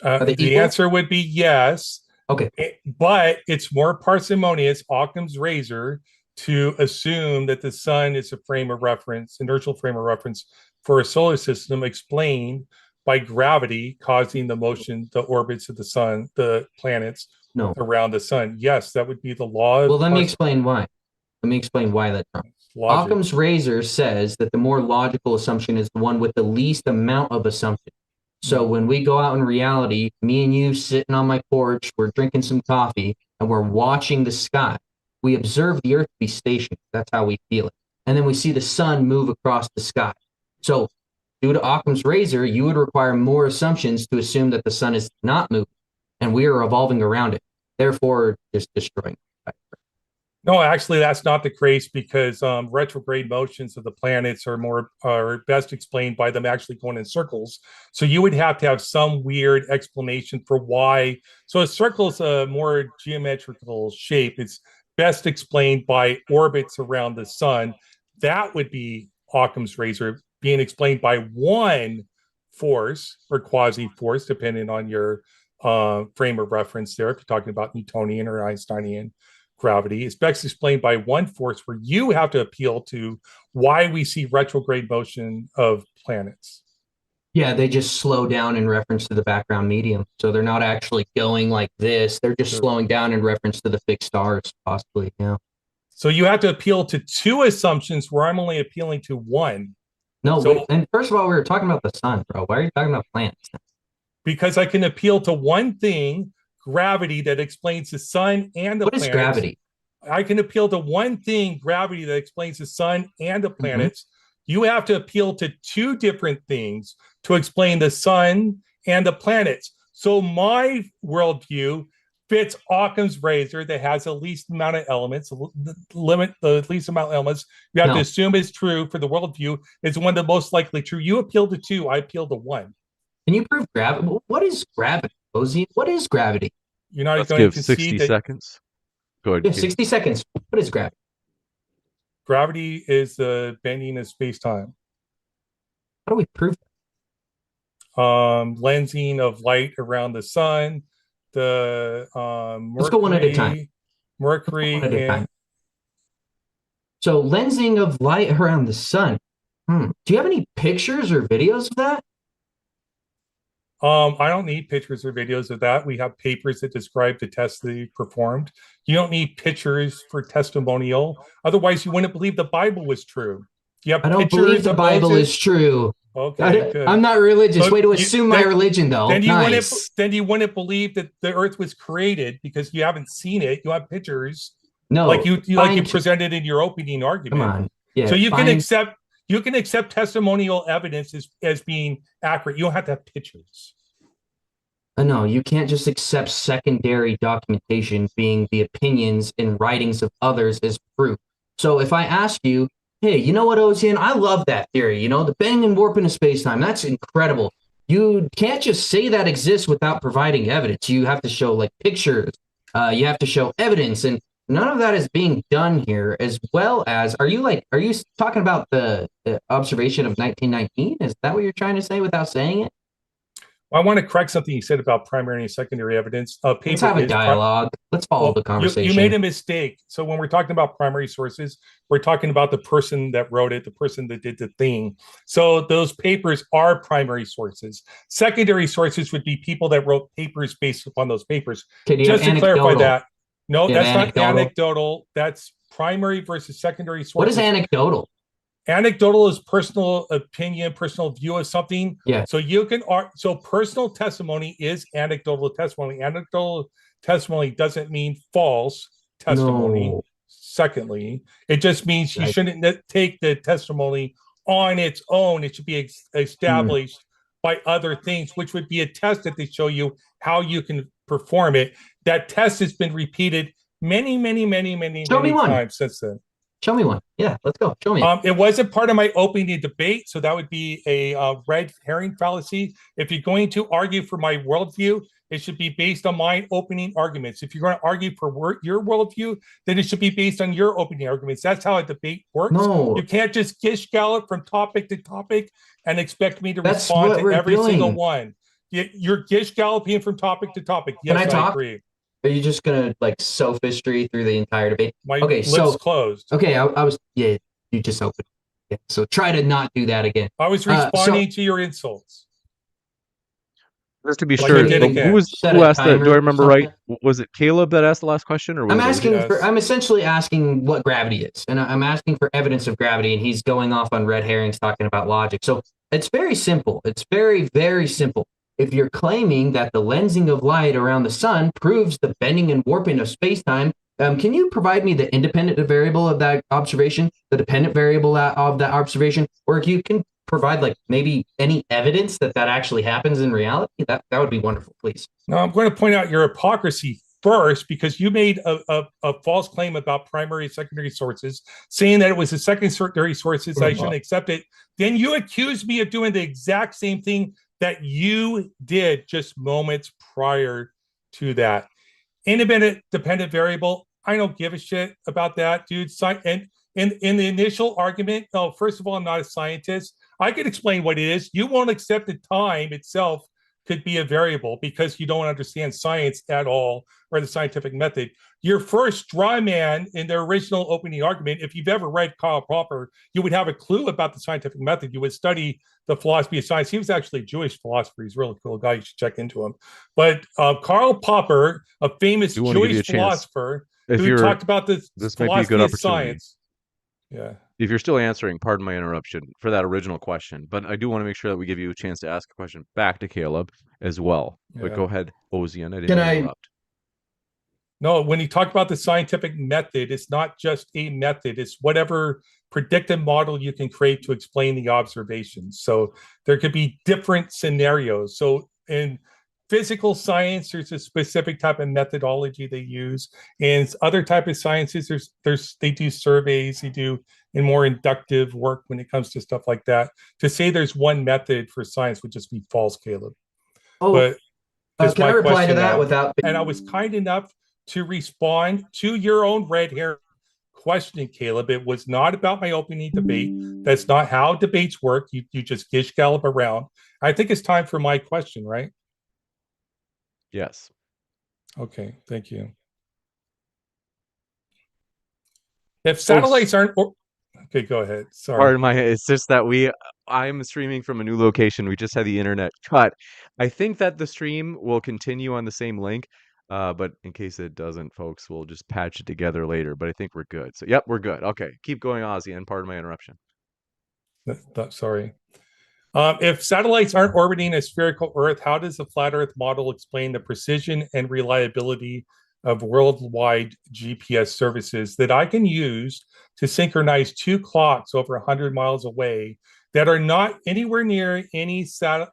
B: The answer would be yes.
I: Okay.
B: But it's more parsimonious, Occam's razor, to assume that the sun is a frame of reference, inertial frame of reference for a solar system explained by gravity causing the motion, the orbits of the sun, the planets around the sun. Yes, that would be the law.
I: Well, let me explain why. Let me explain why that's wrong. Occam's razor says that the more logical assumption is the one with the least amount of assumption. So when we go out in reality, me and you sitting on my porch, we're drinking some coffee, and we're watching the sky. We observe the Earth be stationary. That's how we feel it. And then we see the sun move across the sky. So due to Occam's razor, you would require more assumptions to assume that the sun is not moving, and we are revolving around it. Therefore, just destroying it.
B: No, actually, that's not the case because retrograde motions of the planets are best explained by them actually going in circles. So you would have to have some weird explanation for why. So a circle is a more geometrical shape. It's best explained by orbits around the sun. That would be Occam's razor being explained by one force or quasi-force, depending on your frame of reference there, if you're talking about Newtonian or Einsteinian gravity. It's best explained by one force where you have to appeal to why we see retrograde motion of planets.
I: Yeah, they just slow down in reference to the background medium. So they're not actually going like this. They're just slowing down in reference to the fixed stars, possibly. Yeah.
B: So you have to appeal to two assumptions where I'm only appealing to one.
I: No, wait, and first of all, we were talking about the sun, bro. Why are you talking about planets?
B: Because I can appeal to one thing, gravity, that explains the sun and the planets.
I: What is gravity?
B: I can appeal to one thing, gravity, that explains the sun and the planets. You have to appeal to two different things to explain the sun and the planets. So my worldview fits Occam's razor that has the least amount of elements, the least amount of elements you have to assume is true for the worldview is one of the most likely true. You appeal to two, I appeal to one.
I: Can you prove gravity? What is gravity, Ozien? What is gravity?
B: You're not
A: Let's
B: going
A: give
B: to
A: 60 seconds. Go ahead.
I: Yeah, 60 seconds. What is gravity?
B: Gravity is the bending of space-time.
I: How do we prove
B: that? Lensing of light around the sun, the Mercury.
I: Let's go one at a time.
B: Mercury
I: one at a time. So lensing of light around the sun. Do you have any pictures or videos of that?
B: I don't need pictures or videos of that. We have papers that describe the tests they performed. You don't need pictures for testimonial. Otherwise, you wouldn't believe the Bible was true. You have
I: I don't believe the Bible is true.
B: Okay, good.
I: I'm not religious.
B: So
I: Way to assume my religion, though.
B: Then you wouldn't believe that the Earth was created because you haven't seen it. You have pictures.
I: No,
B: like you presented in your opening argument.
I: Come on. Yeah,
B: so you can accept testimonial evidence as being accurate. You don't have to have pictures.
I: No, you can't just accept secondary documentation being the opinions and writings of others as proof. So if I ask you, hey, you know what, Ozien? I love that theory. You know, the bending and warping of space-time. That's incredible. You can't just say that exists without providing evidence. You have to show like pictures. You have to show evidence, and none of that is being done here. As well as, are you talking about the observation of 1919? Is that what you're trying to say without saying it?
B: I want to correct something you said about primary and secondary evidence.
I: Let's have a dialogue. Let's follow the conversation.
B: You made a mistake. So when we're talking about primary sources, we're talking about the person that wrote it, the person that did the thing. So those papers are primary sources. Secondary sources would be people that wrote papers based upon those papers. Just to clarify that. No, that's not anecdotal. That's primary versus secondary sources.
I: What is anecdotal?
B: Anecdotal is personal opinion, personal view of something.
I: Yeah.
B: So personal testimony is anecdotal testimony. Anecdotal testimony doesn't mean false testimony.
I: No.
B: Secondly, it just means you shouldn't take the testimony on its own. It should be established by other things, which would be a test that they show you how you can perform it. That test has been repeated many times since then.
I: Show me one. Yeah, let's go. Show me.
B: It wasn't part of my opening debate, so that would be a red herring fallacy. If you're going to argue for my worldview, it should be based on my opening arguments. If you're going to argue for your worldview, then it should be based on your opening arguments. That's how a debate works.
I: No.
B: You can't just gish gallop from topic to topic and expect me to respond to every single one. You're gish galloping from topic to topic. Yes,
I: Can I talk?
B: agree.
I: Are you just gonna like sophistry through the entire debate?
B: My lips closed.
I: Okay, I was. Yeah, you just opened. Yeah, so try to not do that again.
B: I was responding to your insults.
A: Just to be sure, who asked that? Do I remember right? Was it Kaleb that asked the last question, or was
I: I'm essentially asking what gravity is, and I'm asking for evidence of gravity, and he's going off on red herrings talking about logic. So it's very simple. It's very simple. If you're claiming that the lensing of light around the sun proves the bending and warping of space-time, can you provide me the independent variable of that observation, the dependent variable of that observation, or if you can provide like maybe any evidence that actually happens in reality? That would be wonderful, please.
B: Now, I'm going to point out your hypocrisy first, because you made a false claim about primary and secondary sources, saying that it was the secondary sources, I shouldn't accept it. Then you accused me of doing the exact same thing that you did just moments prior to that. Independent dependent variable, I don't give a shit about that, dude. And in the initial argument, first of all, I'm not a scientist. I could explain what it is. You won't accept that time itself could be a variable because you don't understand science at all or the scientific method. Your first straw man in the original opening argument, if you've ever read Karl Popper, you would have a clue about the scientific method. You would study the philosophy of science. He was actually a Jewish philosopher. He's a really cool guy. You should check into him. But Karl Popper, a famous Jewish philosopher who talked about the philosophy of science. Yeah.
A: If you're still answering, pardon my interruption for that original question, but I do want to make sure that we give you a chance to ask a question back to Kaleb as well. But go ahead, Ozien. I didn't interrupt.
B: No, when you talk about the scientific method, it's not just a method. It's whatever predictive model you can create to explain the observations. So there could be different scenarios. So in physical science, there's a specific type of methodology they use. And other type of sciences, they do surveys, they do in more inductive work when it comes to stuff like that. To say there's one method for science would just be false, Kaleb.
I: Oh,
B: but
I: can I reply to that without?
B: And I was kind enough to respond to your own red hair question, Kaleb. It was not about my opening debate. That's not how debates work. You just gish gallop around. I think it's time for my question, right?
A: Yes.
B: Okay, thank you. If satellites aren't... Okay, go ahead. Sorry.
A: Pardon it's just that I'm streaming from a new location. We just had the internet cut. I think that the stream will continue on the same link, but in case it doesn't, folks, we'll just patch it together later. But I think we're good. So, yep, we're good. Okay, keep going, Ozzy, and pardon my interruption.
B: Sorry. If satellites aren't orbiting a spherical Earth, how does the flat Earth model explain the precision and reliability of worldwide GPS services that I can use to synchronize two clocks over 100 miles away that are not anywhere near any cell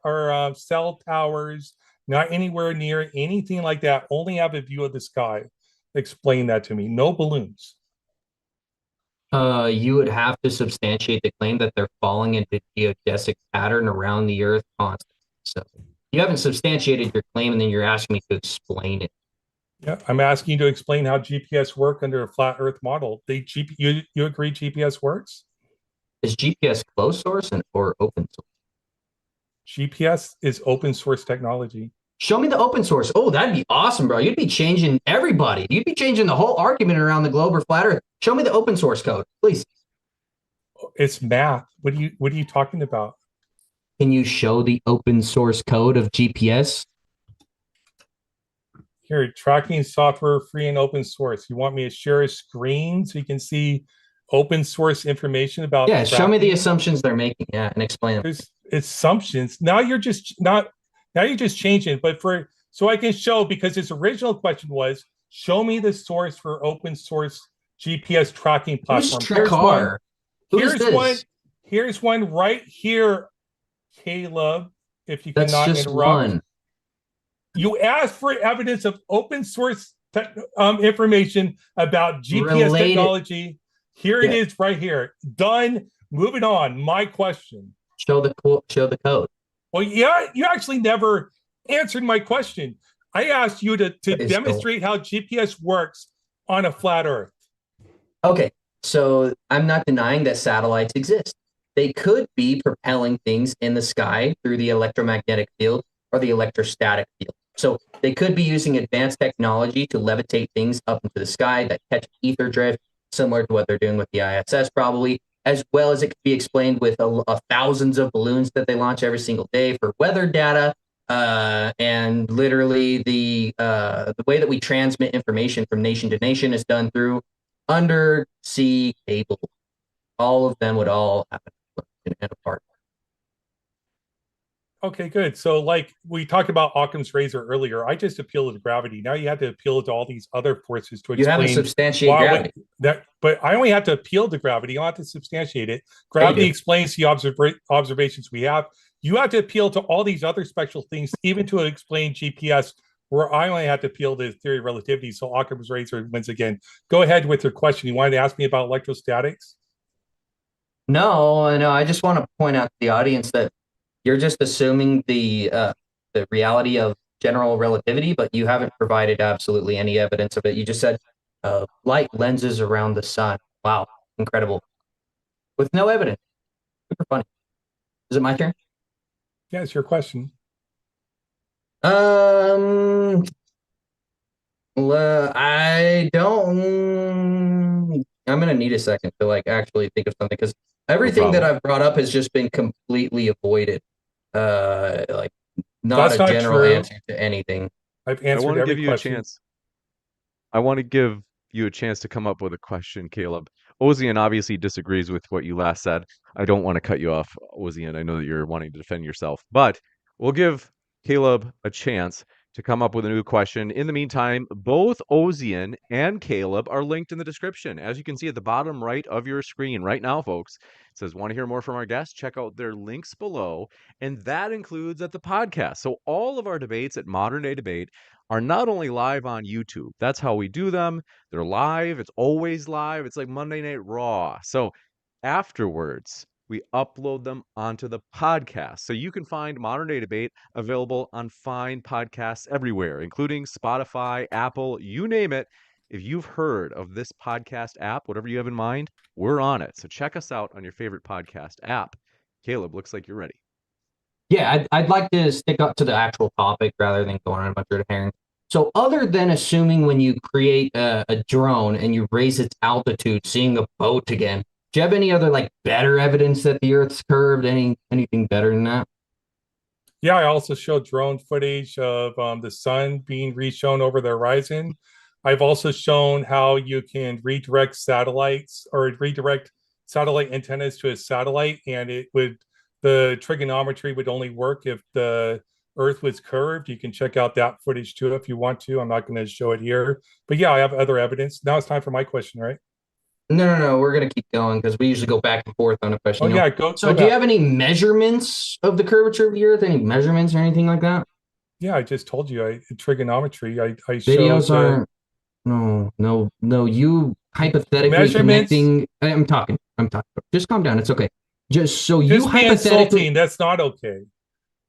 B: towers, not anywhere near anything like that, only have a view of the sky? Explain that to me. No balloons.
I: You would have to substantiate the claim that they're falling into geodesic pattern around the Earth constantly. So you haven't substantiated your claim, and then you're asking me to explain it.
B: Yeah, I'm asking you to explain how GPS work under a flat Earth model. You agree GPS works?
I: Is GPS closed source or open source?
B: GPS is open source technology.
I: Show me the open source. Oh, that'd be awesome, bro. You'd be changing everybody. You'd be changing the whole argument around the globe or flat Earth. Show me the open source code, please.
B: It's math. What are you talking about?
I: Can you show the open source code of GPS?
B: Here, tracking software, free and open source. You want me to share a screen so you can see open source information about?
I: Yeah, show me the assumptions they're making. Yeah, and explain them.
B: There's assumptions. Now you're just changing it. But so I can show, because his original question was, show me the source for open source GPS tracking platform. Here's one right here, Kaleb. If you cannot interrupt. One. You asked for evidence of open source information about GPS technology. Here it is right here. Done. Moving on. My question.
I: Show the code.
B: Well, yeah, you actually never answered my question. I asked you to demonstrate how GPS works on a flat Earth.
I: Okay, so I'm not denying that satellites exist. They could be propelling things in the sky through the electromagnetic field or the electrostatic field. So they could be using advanced technology to levitate things up into the sky that catch ether drift, similar to what they're doing with the ISS probably, as well as it could be explained with thousands of balloons that they launch every single day for weather data. And literally the way that we transmit information from nation to nation is done through undersea cable. All of them would all happen in a part.
B: Okay, good. So like we talked about Occam's razor earlier, I just appealed to gravity. Now you have to appeal to all these other forces to explain.
I: You haven't substantiated gravity.
B: But I only have to appeal to gravity. You don't have to substantiate it. Gravity explains the observations we have. You have to appeal to all these other special things, even to explain GPS, where I only have to appeal to theory of relativity. So Occam's razor wins again. Go ahead with your question. You wanted to ask me about electrostatics?
I: No. I just want to point out to the audience that you're just assuming the reality of general relativity, but you haven't provided absolutely any evidence of it. You just said light lenses around the sun. Wow, incredible. With no evidence. Super funny. Is it my turn?
B: Yeah, it's your question.
I: I don't. I'm gonna need a second to like actually think of something because everything that I've brought up has just been completely avoided. Like not
B: That's
I: a
B: not
I: general
B: true.
I: answer to anything.
B: I've
A: I
B: answered
A: want to
B: every
A: give you a
B: question.
A: chance. I want to give you a chance to come up with a question, Caleb. Ozien obviously disagrees with what you last said. I don't want to cut you off, Ozien. I know that you're wanting to defend yourself, but we'll give Caleb a chance to come up with a new question. In the meantime, both Ozien and Caleb are linked in the description. As you can see at the bottom right of your screen right now, folks, it says, want to hear more from our guests? Check out their links below. And that includes at the podcast. So all of our debates at Modern Day Debate are not only live on YouTube. That's how we do them. They're live. It's always live. It's like Monday Night Raw. So afterwards, we upload them onto the podcast. So you can find Modern Day Debate available on fine podcasts everywhere, including Spotify, Apple, you name it. If you've heard of this podcast app, whatever you have in mind, we're on it. So check us out on your favorite podcast app. Caleb, looks like you're ready.
I: Yeah, I'd like to stick up to the actual topic rather than going on a bunch of herring. So other than assuming when you create a drone and you raise its altitude, seeing a boat again, do you have any other like better evidence that the Earth's curved? Anything better than that?
B: Yeah, I also showed drone footage of the sun being re-shown over the horizon. I've also shown how you can redirect satellites or redirect satellite antennas to a satellite, and the trigonometry would only work if the Earth was curved. You can check out that footage too if you want to. I'm not going to show it here, but yeah, I have other evidence. Now it's time for my question, right?
I: No. We're gonna keep going because we usually go back and forth on a question.
B: Oh yeah, go.
I: So, do you have any measurements of the curvature of the Earth? Any measurements or anything like that?
B: Yeah, I just told you. Trigonometry. I
I: Videos
B: showed.
I: aren't. No. You hypothetically
B: Measurements.
I: connecting. I'm talking. Just calm down. It's okay. Just so you
B: Just be
I: hypothetically.
B: insulting. That's not okay.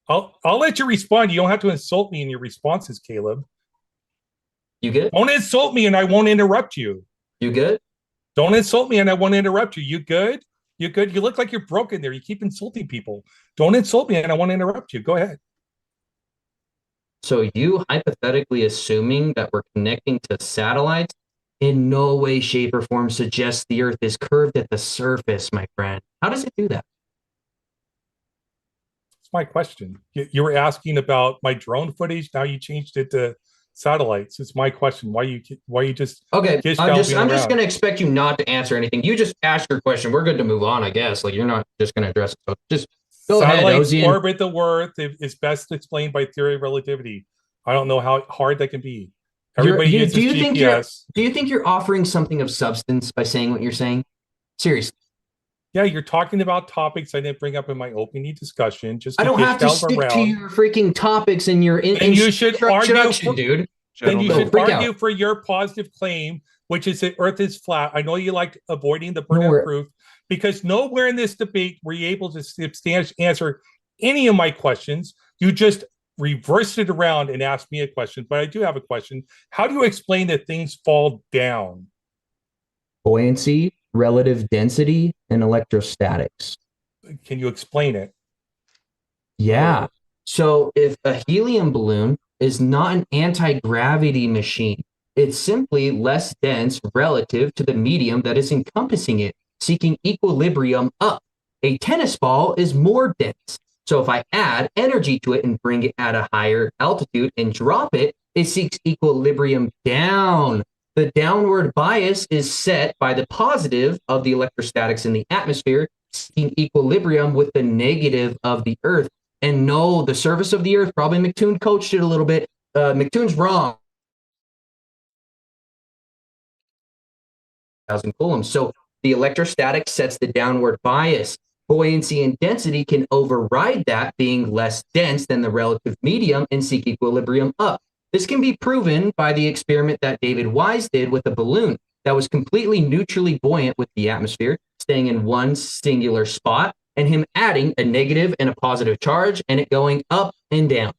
B: I'll let you respond. You don't have to insult me in your responses, Caleb.
I: You good?
B: Don't insult me and I won't interrupt you.
I: You good?
B: Don't insult me and I won't interrupt you. You good? You good? You look like you're broken there. You keep insulting people. Don't insult me and I won't interrupt you. Go ahead.
I: So you hypothetically assuming that we're connecting to satellites in no way, shape, or form suggests the Earth is curved at the surface, my friend. How does it do that?
B: It's my question. You were asking about my drone footage. Now you changed it to satellites. It's my question. Why you just
I: okay? I'm just
B: around?
I: going to expect you not to answer anything. You just ask your question. We're good to move on, I guess. Like you're not just going to address it. So just go
B: Satellites
I: ahead, Ozien.
B: orbit the Earth is best explained by theory of relativity. I don't know how hard that can be. Everybody uses GPS.
I: Do you think you're offering something of substance by saying what you're saying? Seriously.
B: Yeah, you're talking about topics I didn't bring up in my opening discussion. Just
I: I don't have to stick to your freaking topics and your
B: and you should argue,
I: dude.
B: Then you should argue for your positive claim, which is that Earth is flat. I know you like avoiding the burden of proof because nowhere in this debate were you able to substantially answer any of my questions. You just reversed it around and asked me a question. But I do have a question. How do you explain that things fall down?
I: Buoyancy, relative density, and electrostatics.
B: Can you explain it?
I: Yeah. So if a helium balloon is not an anti-gravity machine, it's simply less dense relative to the medium that is encompassing it, seeking equilibrium up. A tennis ball is more dense. So if I add energy to it and bring it at a higher altitude and drop it, it seeks equilibrium down. The downward bias is set by the positive of the electrostatics in the atmosphere, seeking equilibrium with the negative of the Earth. And no, the surface of the Earth, probably McToon coached it a little bit. McToon's wrong. 1,000 coulombs. So the electrostatic sets the downward bias. Buoyancy and density can override that, being less dense than the relative medium and seek equilibrium up. This can be proven by the experiment that David Wise did with a balloon that was completely neutrally buoyant with the atmosphere, staying in one singular spot, and him adding a negative and a positive charge, and it going up and down.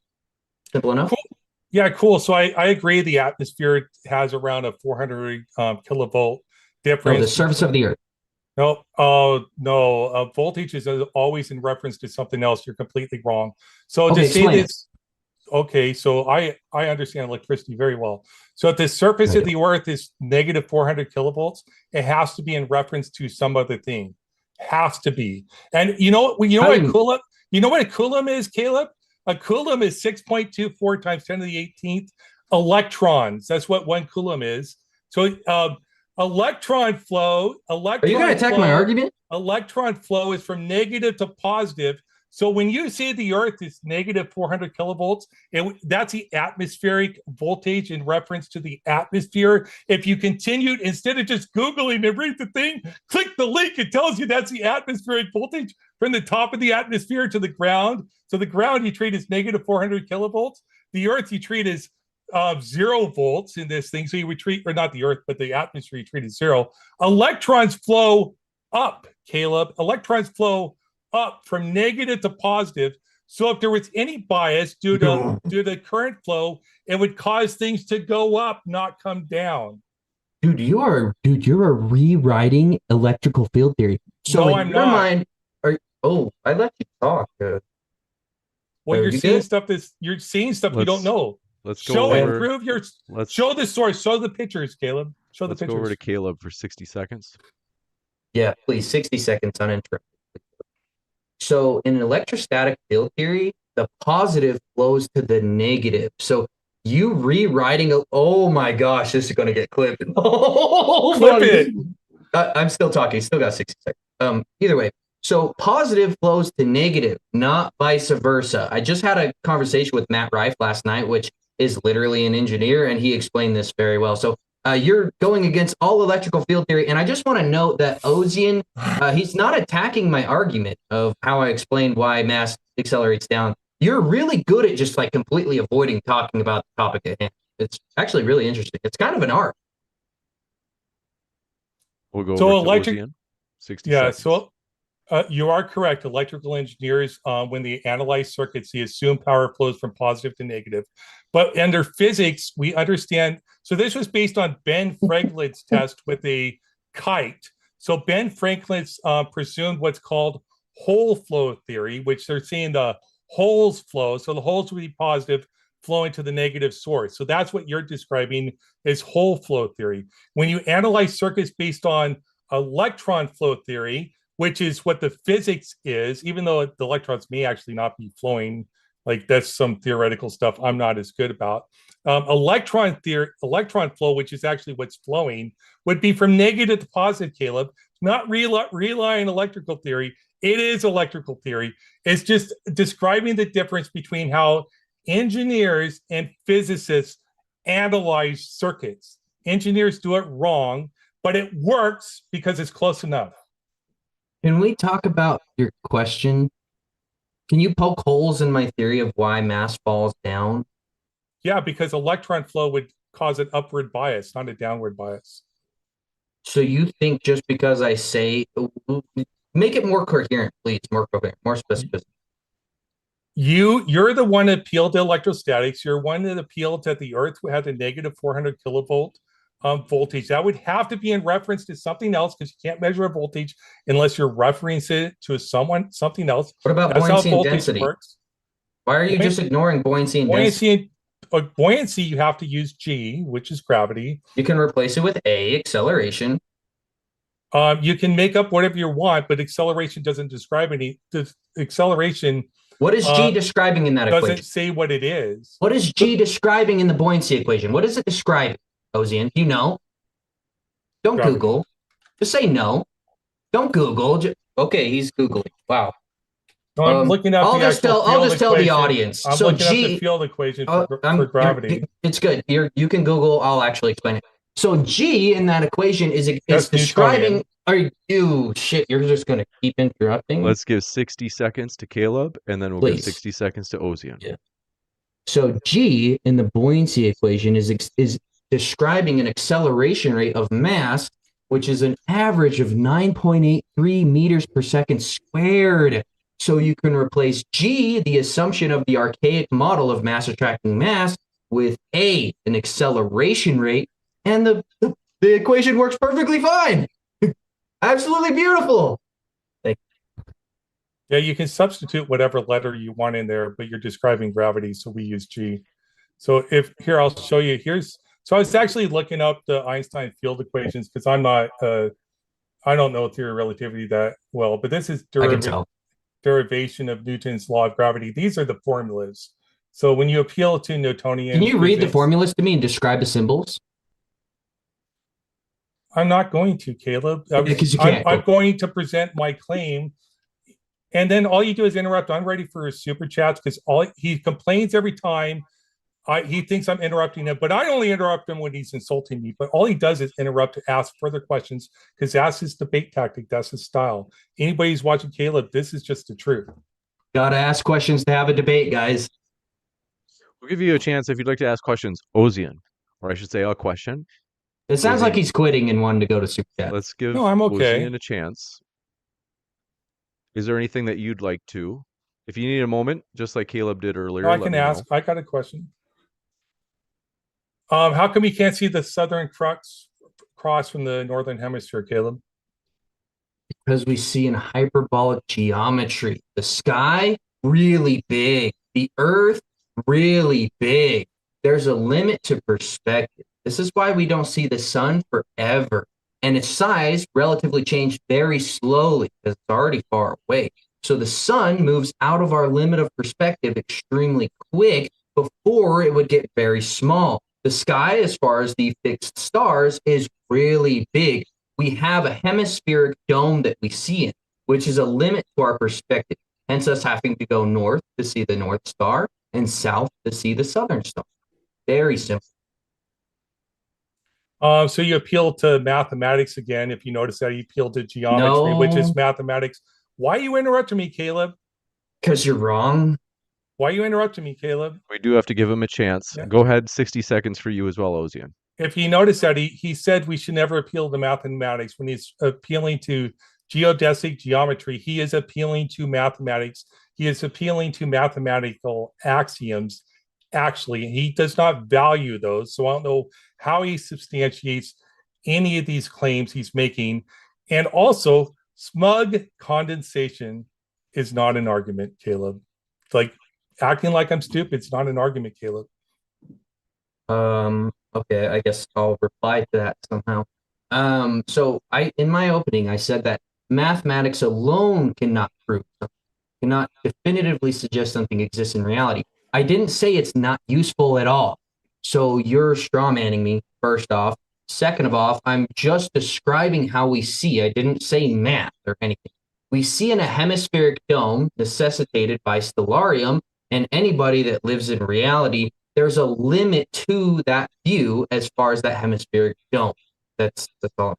I: Simple enough?
B: Cool. Yeah, cool. So I agree the atmosphere has around a 400 kilovolt difference.
I: No, the surface of the Earth.
B: No, no. Voltage is always in reference to something else. You're completely wrong. So
I: Okay,
B: to say
I: explain it.
B: this, okay, so I understand electricity very well. So if the surface of the Earth is negative 400 kilovolts, it has to be in reference to some other thing. Has to be. And you know what? You know what a coulomb is, Caleb? A coulomb is 6.24 times 10 to the 18th electrons. That's what one coulomb is. So electron flow,
I: Are you going to attack my argument?
B: electron flow is from negative to positive. So when you say the Earth is negative 400 kilovolts, that's the atmospheric voltage in reference to the atmosphere. If you continued, instead of just Googling and read the thing, click the link. It tells you that's the atmospheric voltage from the top of the atmosphere to the ground. So the ground you treat as negative 400 kilovolts. The Earth you treat as 0 volts in this thing. So you would treat, or not the Earth, but the atmosphere you treat as 0. Electrons flow up, Caleb. Electrons flow up from negative to positive. So if there was any bias due to current flow, it would cause things to go up, not come down.
I: Dude, you're rewriting electrical field theory. So
B: no,
I: in your mind, I let you talk.
B: Well, you're seeing stuff you don't know.
A: Let's go over.
B: Show the source. Show the pictures, Caleb. Show the pictures.
A: Let's go over to Caleb for 60 seconds.
I: Yeah, please, 60 seconds uninterrupted. So in electrostatic field theory, the positive flows to the negative. So you rewriting, oh my gosh, this is going to get clipped.
B: Clip it.
I: I'm still talking. Still got 60 seconds. Either way. So positive flows to negative, not vice versa. I just had a conversation with Matt Rife last night, which is literally an engineer, and he explained this very well. So you're going against all electrical field theory, and I just want to note that Ozien, he's not attacking my argument of how I explained why mass accelerates down. You're really good at just like completely avoiding talking about the topic at hand. It's actually really interesting. It's kind of an art.
A: We'll go over to Ozien. 60 seconds.
B: So you are correct. Electrical engineers, when they analyze circuits, they assume power flows from positive to negative. But under physics, we understand. So this was based on Ben Franklin's test with a kite. So Ben Franklin's presumed what's called hole flow theory, which they're saying the holes flow. So the holes will be positive, flowing to the negative source. So that's what you're describing as hole flow theory. When you analyze circuits based on electron flow theory, which is what the physics is, even though the electrons may actually not be flowing, like that's some theoretical stuff I'm not as good about. Electron flow, which is actually what's flowing, would be from negative to positive, Caleb. Not relying electrical theory. It is electrical theory. It's just describing the difference between how engineers and physicists analyze circuits. Engineers do it wrong, but it works because it's close enough.
I: Can we talk about your question? Can you poke holes in my theory of why mass falls down?
B: Yeah, because electron flow would cause an upward bias, not a downward bias.
I: So you think just because I say, make it more coherent, please, more coherent, more specific.
B: You're the one that appealed to electrostatics. You're one that appealed that the Earth had a negative 400 kilovolt voltage. That would have to be in reference to something else, because you can't measure a voltage unless you're referencing it to something else.
I: What about buoyancy and density? Works. Why are you just ignoring buoyancy and density?
B: Buoyancy, you have to use G, which is gravity.
I: You can replace it with A, acceleration.
B: You can make up whatever you want, but acceleration doesn't describe any. Acceleration.
I: What is G describing in that equation?
B: Doesn't say what it is.
I: What is G describing in the buoyancy equation? What is it describing, Ozien? You know? Don't gravity. Google. Just say no. Don't Google. Okay, he's Googling. Wow.
B: No, I'm looking up.
I: I'll just tell the audience.
B: I'm looking up the field equation for gravity.
I: It's good. You can Google. I'll actually explain it. So G in that equation is describing. Are you shit? You're just going to keep interrupting.
A: Let's give 60 seconds to Caleb, and then we'll give 60 seconds to Ozien.
I: Yeah. So G in the buoyancy equation is describing an acceleration rate of mass, which is an average of 9.83 meters per second squared. So you can replace G, the assumption of the archaic model of mass attracting mass, with A, an acceleration rate, and the equation works perfectly fine. Absolutely beautiful.
B: Yeah, you can substitute whatever letter you want in there, but you're describing gravity, so we use G. So if here, I'll show you. So I was actually looking up the Einstein field equations because I don't know theory of relativity that well, but this is derivation of Newton's law of gravity. These are the formulas. So when you appeal to Newtonian
I: Can you read the formulas to me and describe the symbols?
B: I'm not going to, Caleb. I'm going to present my claim. And then all you do is interrupt. I'm ready for his super chats because he complains every time. He thinks I'm interrupting him, but I only interrupt him when he's insulting me. But all he does is interrupt to ask further questions because that's his debate tactic. That's his style. Anybody who's watching Caleb, this is just the truth.
I: Gotta ask questions to have a debate, guys.
A: We'll give you a chance if you'd like to ask questions. Ozien, or I should say a question.
I: It sounds like he's quitting and wanting to go to super chat.
A: Let's give
B: okay.
A: Ozien a chance. Is there anything that you'd like to? If you need a moment, just like Caleb did earlier,
B: I can ask. I got a question. How come you can't see the southern cross from the northern hemisphere, Caleb?
I: Because we see in hyperbolic geometry, the sky really big, the earth really big. There's a limit to perspective. This is why we don't see the sun forever. And its size relatively changed very slowly because it's already far away. So the sun moves out of our limit of perspective extremely quick before it would get very small. The sky, as far as the fixed stars, is really big. We have a hemispheric dome that we see in, which is a limit to our perspective. Hence us having to go north to see the North Star and south to see the Southern Star. Very simple.
B: So you appeal to mathematics again. If you notice that you appeal to geometry, which is mathematics. Why are you interrupting me, Caleb?
I: Because you're wrong.
B: Why are you interrupting me, Caleb?
A: We do have to give him a chance. Yeah. Go ahead, 60 seconds for you as well, Ozien.
B: If you notice that he said we should never appeal to mathematics when he's appealing to geodesic geometry, he is appealing to mathematics. He is appealing to mathematical axioms. Actually, he does not value those. So I don't know how he substantiates any of these claims he's making. And also, smug condensation is not an argument, Caleb. Like acting like I'm stupid, it's not an argument, Caleb.
I: Okay, I guess I'll reply to that somehow. So in my opening, I said that mathematics alone cannot prove something, cannot definitively suggest something exists in reality. I didn't say it's not useful at all. So you're strawmanning me, first off. Second of all, I'm just describing how we see. I didn't say math or anything. We see in a hemispheric dome necessitated by stellarium, and anybody that lives in reality, there's a limit to that view as far as that hemispheric dome. That's all.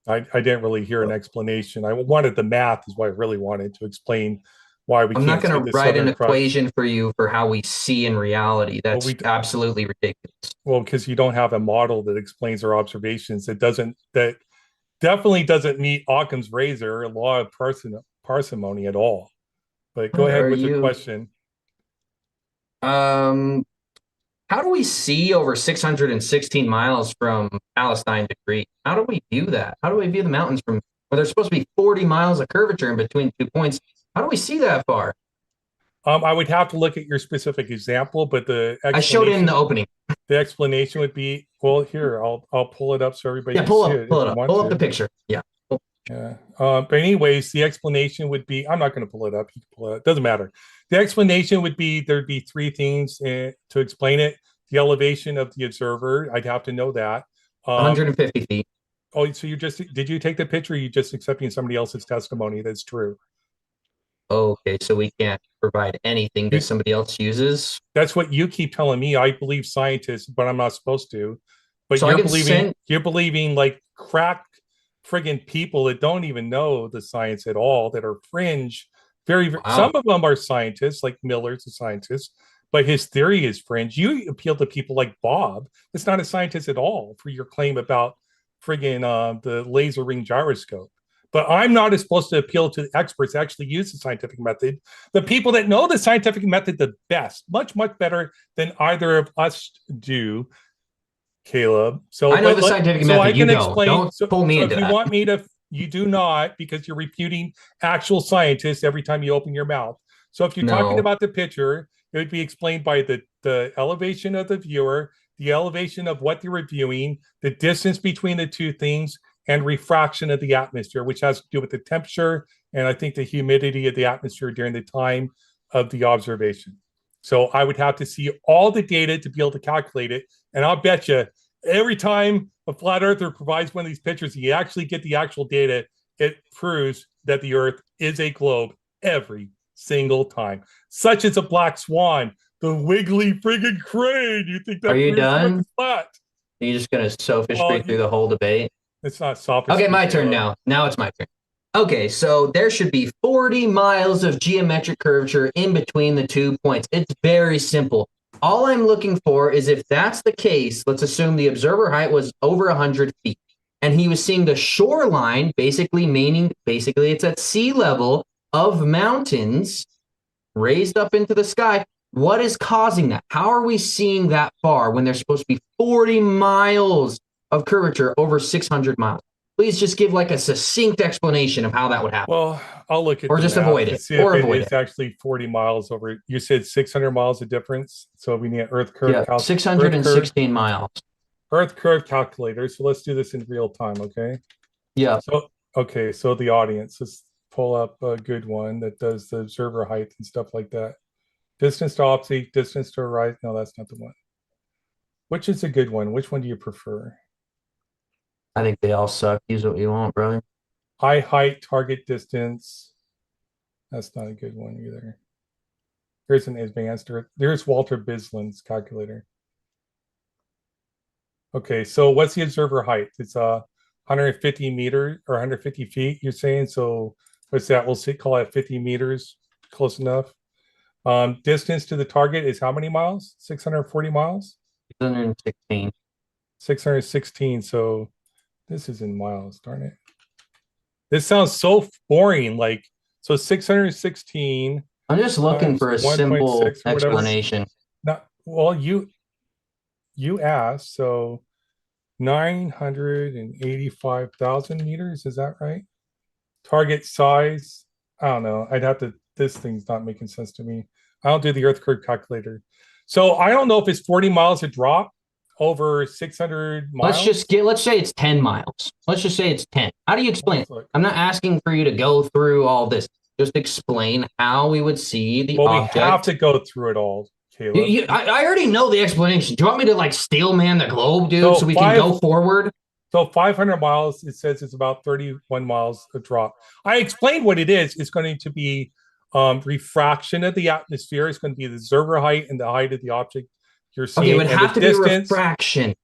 B: I didn't really hear an explanation. I wanted the math is what I really wanted to explain why we
I: I'm
B: can't.
I: not going to write an equation for you for how we see in reality. That's absolutely ridiculous.
B: Well, because you don't have a model that explains our observations. That definitely doesn't meet Occam's razor, a law of parsimony at all. But go ahead with your question.
I: How do we see over 616 miles from Palestine to Crete? How do we view that? How do we view the mountains from where there's supposed to be 40 miles of curvature in between 2 points? How do we see that far?
B: I would have to look at your specific example, but
I: I showed it in the opening.
B: The explanation would be, well, here, I'll pull it up so everybody
I: can see it. Pull up the picture. Yeah.
B: Yeah. But anyways, the explanation would be, I'm not going to pull it up. You can pull it up. Doesn't matter. The explanation would be, there'd be 3 things to explain it. The elevation of the observer, I'd have to know that.
I: 150 feet.
B: Oh, so did you take the picture? Or are you just accepting somebody else's testimony that's true?
I: Okay, so we can't provide anything that somebody else uses.
B: That's what you keep telling me. I believe scientists, but I'm not supposed to. But so you're believing like crack friggin' people that don't even know the science at all, that are fringe. Some of them are scientists, like Miller's a scientist, but his theory is fringe. You appeal to people like Bob. That's not a scientist at all for your claim about friggin' the laser ring gyroscope. But I'm not supposed to appeal to the experts that actually use the scientific method. The people that know the scientific method the best, much, much better than either of us do. Caleb. So
I: I know
B: but
I: the
B: let-
I: scientific
B: so
I: method.
B: I
I: You
B: can
I: don't.
B: explain.
I: Don't
B: So,
I: pull me
B: so
I: into
B: if you
I: that.
B: want me to, you do not, because you're refuting actual scientists every time you open your mouth. So if you're talking
I: No.
B: about the picture, it would be explained by the elevation of the viewer, the elevation of what they're reviewing, the distance between the two things, and refraction of the atmosphere, which has to do with the temperature and I think the humidity of the atmosphere during the time of the observation. So I would have to see all the data to be able to calculate it. And I'll bet you every time a flat earther provides one of these pictures, you actually get the actual data, it proves that the Earth is a globe every single time, such as a black swan, the wiggly friggin' crane. You think that
I: Are you
B: proves the Earth
I: done?
B: is flat?
I: Are you just gonna sophistry
B: Well,
I: through the whole debate?
B: It's not sophistry.
I: Okay, my turn now. Now it's my turn. Okay, so there should be 40 miles of geometric curvature in between the 2 points. It's very simple. All I'm looking for is if that's the case, let's assume the observer height was over 100 feet, and he was seeing the shoreline, basically meaning it's at sea level of mountains raised up into the sky. What is causing that? How are we seeing that far when there's supposed to be 40 miles of curvature over 600 miles? Please just give like a succinct explanation of how that would happen.
B: Well, I'll look at
I: or
B: the
I: just
B: map
I: avoid
B: to
I: it.
B: see
I: Or
B: if it
I: avoid
B: is
I: it.
B: actually 40 miles over. You said 600 miles of difference, so we need an Earth curve.
I: Yeah, 616 miles.
B: Earth curve calculator. So let's do this in real time, okay?
I: Yeah.
B: So okay, so the audience, let's pull up a good one that does the observer height and stuff like that. Distance to opposite, distance to right. No, that's not the one. Which is a good one? Which one do you prefer?
I: I think they all suck. Use what you want, brother.
B: High height, target distance. That's not a good one either. Here's an advanced Earth. There's Walter Bisland's calculator. Okay, so what's the observer height? It's 150 meters or 150 feet, you're saying? So what's that? We'll call it 50 meters, close enough. Distance to the target is how many miles? 640 miles?
I: 616.
B: 616. So this is in miles, darn it. This sounds so boring. Like, so 616.
I: I'm just looking for a simple explanation.
B: Not, well, you asked, so 985,000 meters, is that right? Target size, I don't know. I'd have to, this thing's not making sense to me. I don't do the Earth curve calculator. So I don't know if it's 40 miles a drop over 600 miles.
I: Let's say it's 10 miles. Let's just say it's 10. How do you explain it? I'm not asking for you to go through all this. Just explain how we would see the object.
B: We have to go through it all, Caleb.
I: I already know the explanation. Do you want me to like steel man the globe, dude, so we can go forward?
B: So 500 miles, it says it's about 31 miles a drop. I explained what it is. It's going to be refraction of the atmosphere. It's going to be the observer height and the height of the object you're seeing.
I: Okay, it would have to be refraction.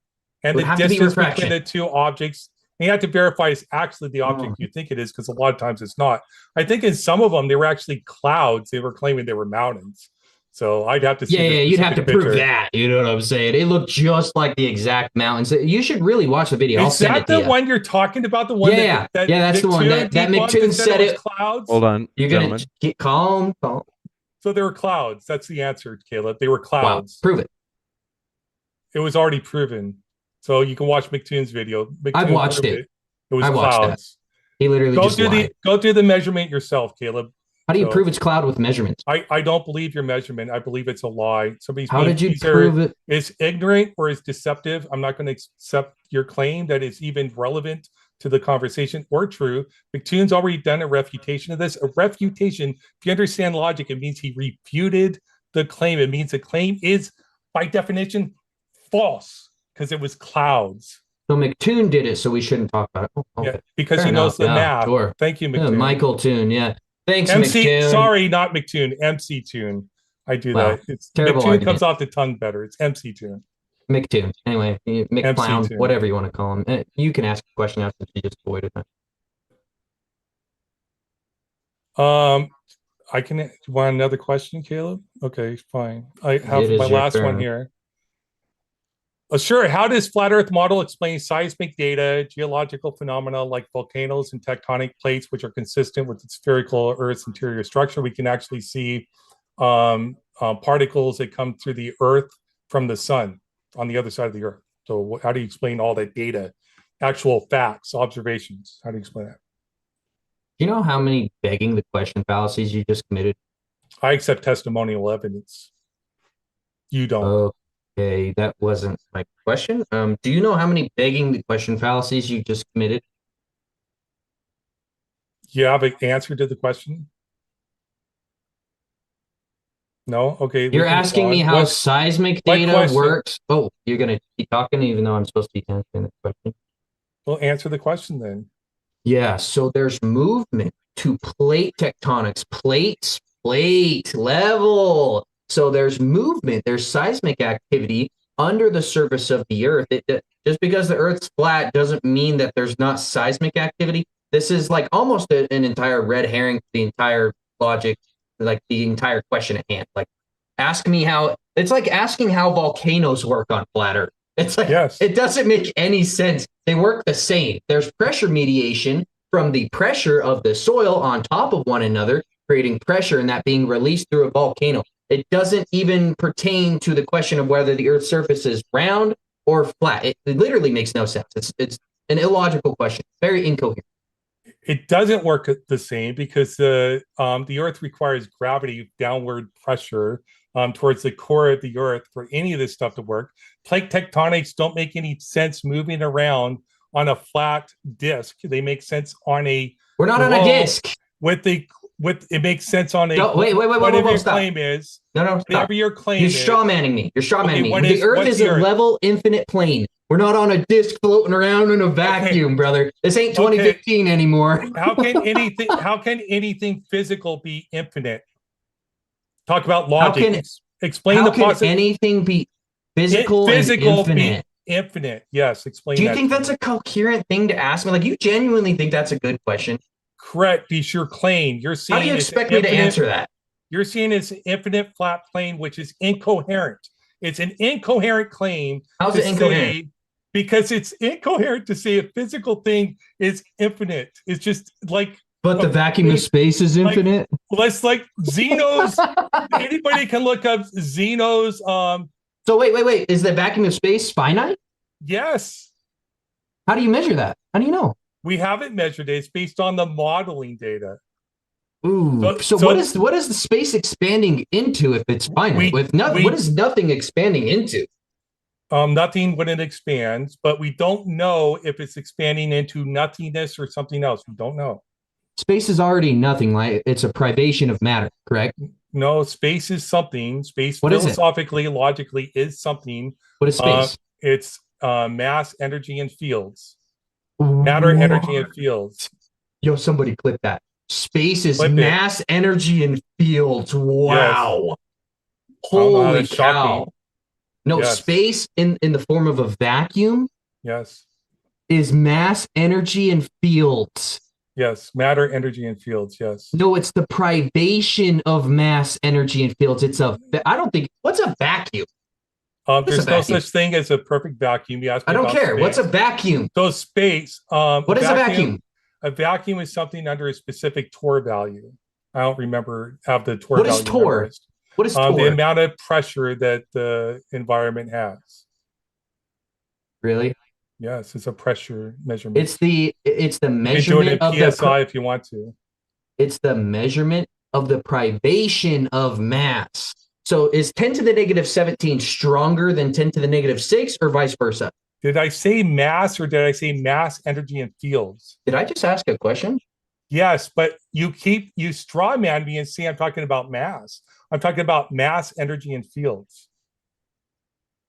B: And the distance between the two objects. And you have to verify it's actually the object you think it is, because a lot of times it's not. I think in some of them, they were actually clouds. They were claiming they were mountains. So I'd have to see.
I: Yeah, you'd have to prove that. You know what I'm saying? It looked just like the exact mountains. You should really watch the video.
B: Is that the one you're talking about? The one
I: yeah, that's the one. That McToon said it.
B: Clouds?
A: Hold on.
I: You're going to get calm.
B: So they were clouds. That's the answer, Caleb. They were clouds.
I: Wow. Prove it.
B: It was already proven. So you can watch McToon's video.
I: I've watched it.
B: It was clouds.
I: He literally just lied.
B: Go do the measurement yourself, Caleb.
I: How do you prove it's cloud with measurements?
B: I don't believe your measurement. I believe it's a lie.
I: How did you prove it?
B: It's ignorant or it's deceptive. I'm not going to accept your claim that it's even relevant to the conversation or true. McToon's already done a refutation of this. A refutation, if you understand logic, it means he refuted the claim. It means the claim is, by definition, false because it was clouds.
I: So McToon did it, so we shouldn't talk about it.
B: Okay. Yeah, because he knows the math.
I: Sure.
B: Thank you, McToon.
I: Michael Toon, yeah. Thanks,
B: McToon. Sorry, not McToon. MC Toon. I do that. It's
I: terrible
B: McToon comes off the tongue better. It's MC Toon.
I: McToon. Anyway, McClown, whatever you want to call him. You can ask a question after you just avoided it.
B: I can want another question, Caleb? Okay, fine. I have my last one here. Sure. How does flat Earth model explain seismic data, geological phenomena like volcanoes and tectonic plates, which are consistent with the spherical Earth's interior structure? We can actually see particles that come through the Earth from the sun on the other side of the Earth. So how do you explain all that data, actual facts, observations? How do you explain that?
I: Do you know how many begging the question fallacies you just committed?
B: I accept testimonial evidence. You don't.
I: Okay, that wasn't my question. Do you know how many begging the question fallacies you just committed?
B: You have an answer to the question? No? Okay.
I: You're asking me how seismic data works. Oh, you're going to keep talking even though I'm supposed to be answering the question?
B: Well, answer the question then.
I: Yeah, so there's movement to plate tectonics, plate level. So there's movement, there's seismic activity under the surface of the Earth. Just because the Earth's flat doesn't mean that there's not seismic activity. This is like almost an entire red herring, the entire logic, like the entire question at hand. Like, ask me how, it's like asking how volcanoes work on flat Earth. It's like, It doesn't make any sense. They work the same. There's pressure mediation from the pressure of the soil on top of one another, creating pressure and that being released through a volcano. It doesn't even pertain to the question of whether the Earth's surface is round or flat. It literally makes no sense. It's an illogical question, very incoherent.
B: It doesn't work the same because the Earth requires gravity, downward pressure towards the core of the Earth for any of this stuff to work. Plate tectonics don't make any sense moving around on a flat disk. They make sense on a.
I: We're not on a disk.
B: It makes sense on a.
I: No, wait,
B: whatever your
I: stop.
B: claim is.
I: No, stop.
B: Whatever your claim
I: You're
B: is.
I: straw manning me. You're straw manning me.
B: The
I: Earth is a level, infinite plane. We're not on a disk floating around in a vacuum, brother. This ain't 2015 anymore.
B: How can anything physical be infinite? Talk about logic. Explain
I: how
B: the
I: can anything be physical and infinite?
B: Infinite. Yes, explain.
I: Do you think that's a coherent thing to ask me? Like, you genuinely think that's a good question?
B: Correct. It's your claim. You're seeing.
I: How do you expect me to answer that?
B: You're seeing it's an infinite flat plane, which is incoherent. It's an incoherent claim.
I: How's it incoherent?
B: Because it's incoherent to say a physical thing is infinite. It's just like.
I: But the vacuum of space is infinite?
B: Like Zeno's. Anybody can look up Zeno's.
I: So wait. Is the vacuum of space finite?
B: Yes.
I: How do you measure that? How do you know?
B: We haven't measured it. It's based on the modeling data.
I: Ooh. So what is the space expanding into if it's finite? What is nothing expanding into?
B: Nothing when it expands, but we don't know if it's expanding into nothingness or something else. We don't know.
I: Space is already nothing. Like, it's a privation of matter, correct?
B: No, space is something. Space
I: what
B: philosophically, logically is something.
I: What is space?
B: It's mass, energy, and fields. Matter, energy, and fields.
I: Yo, somebody clip that. Space is mass, energy, and fields. Wow.
B: Yes.
I: Holy cow. No,
B: yes.
I: Space in the form of a vacuum.
B: Yes.
I: Is mass, energy, and fields.
B: Yes, matter, energy, and fields. Yes.
I: No, it's the privation of mass, energy, and fields. I don't think. What's a vacuum?
B: There's no such thing as a perfect vacuum. You asked me
I: I don't care.
B: Space.
I: What's a vacuum?
B: So space.
I: What is a vacuum?
B: A vacuum is something under a specific Torr value. I don't remember have the Torr
I: value.
B: What is Torr? Memorized.
I: What is Torr?
B: The amount of pressure that the environment has.
I: Really?
B: Yes, it's a pressure measurement.
I: It's the measurement
B: you can do it
I: of
B: in PSI if you want to.
I: It's the measurement of the privation of mass. So is 10 to the negative 17 stronger than 10 to the negative 6 or vice versa?
B: Did I say mass or did I say mass, energy, and fields?
I: Did I just ask a question?
B: Yes, but you straw man me and say I'm talking about mass. I'm talking about mass, energy, and fields.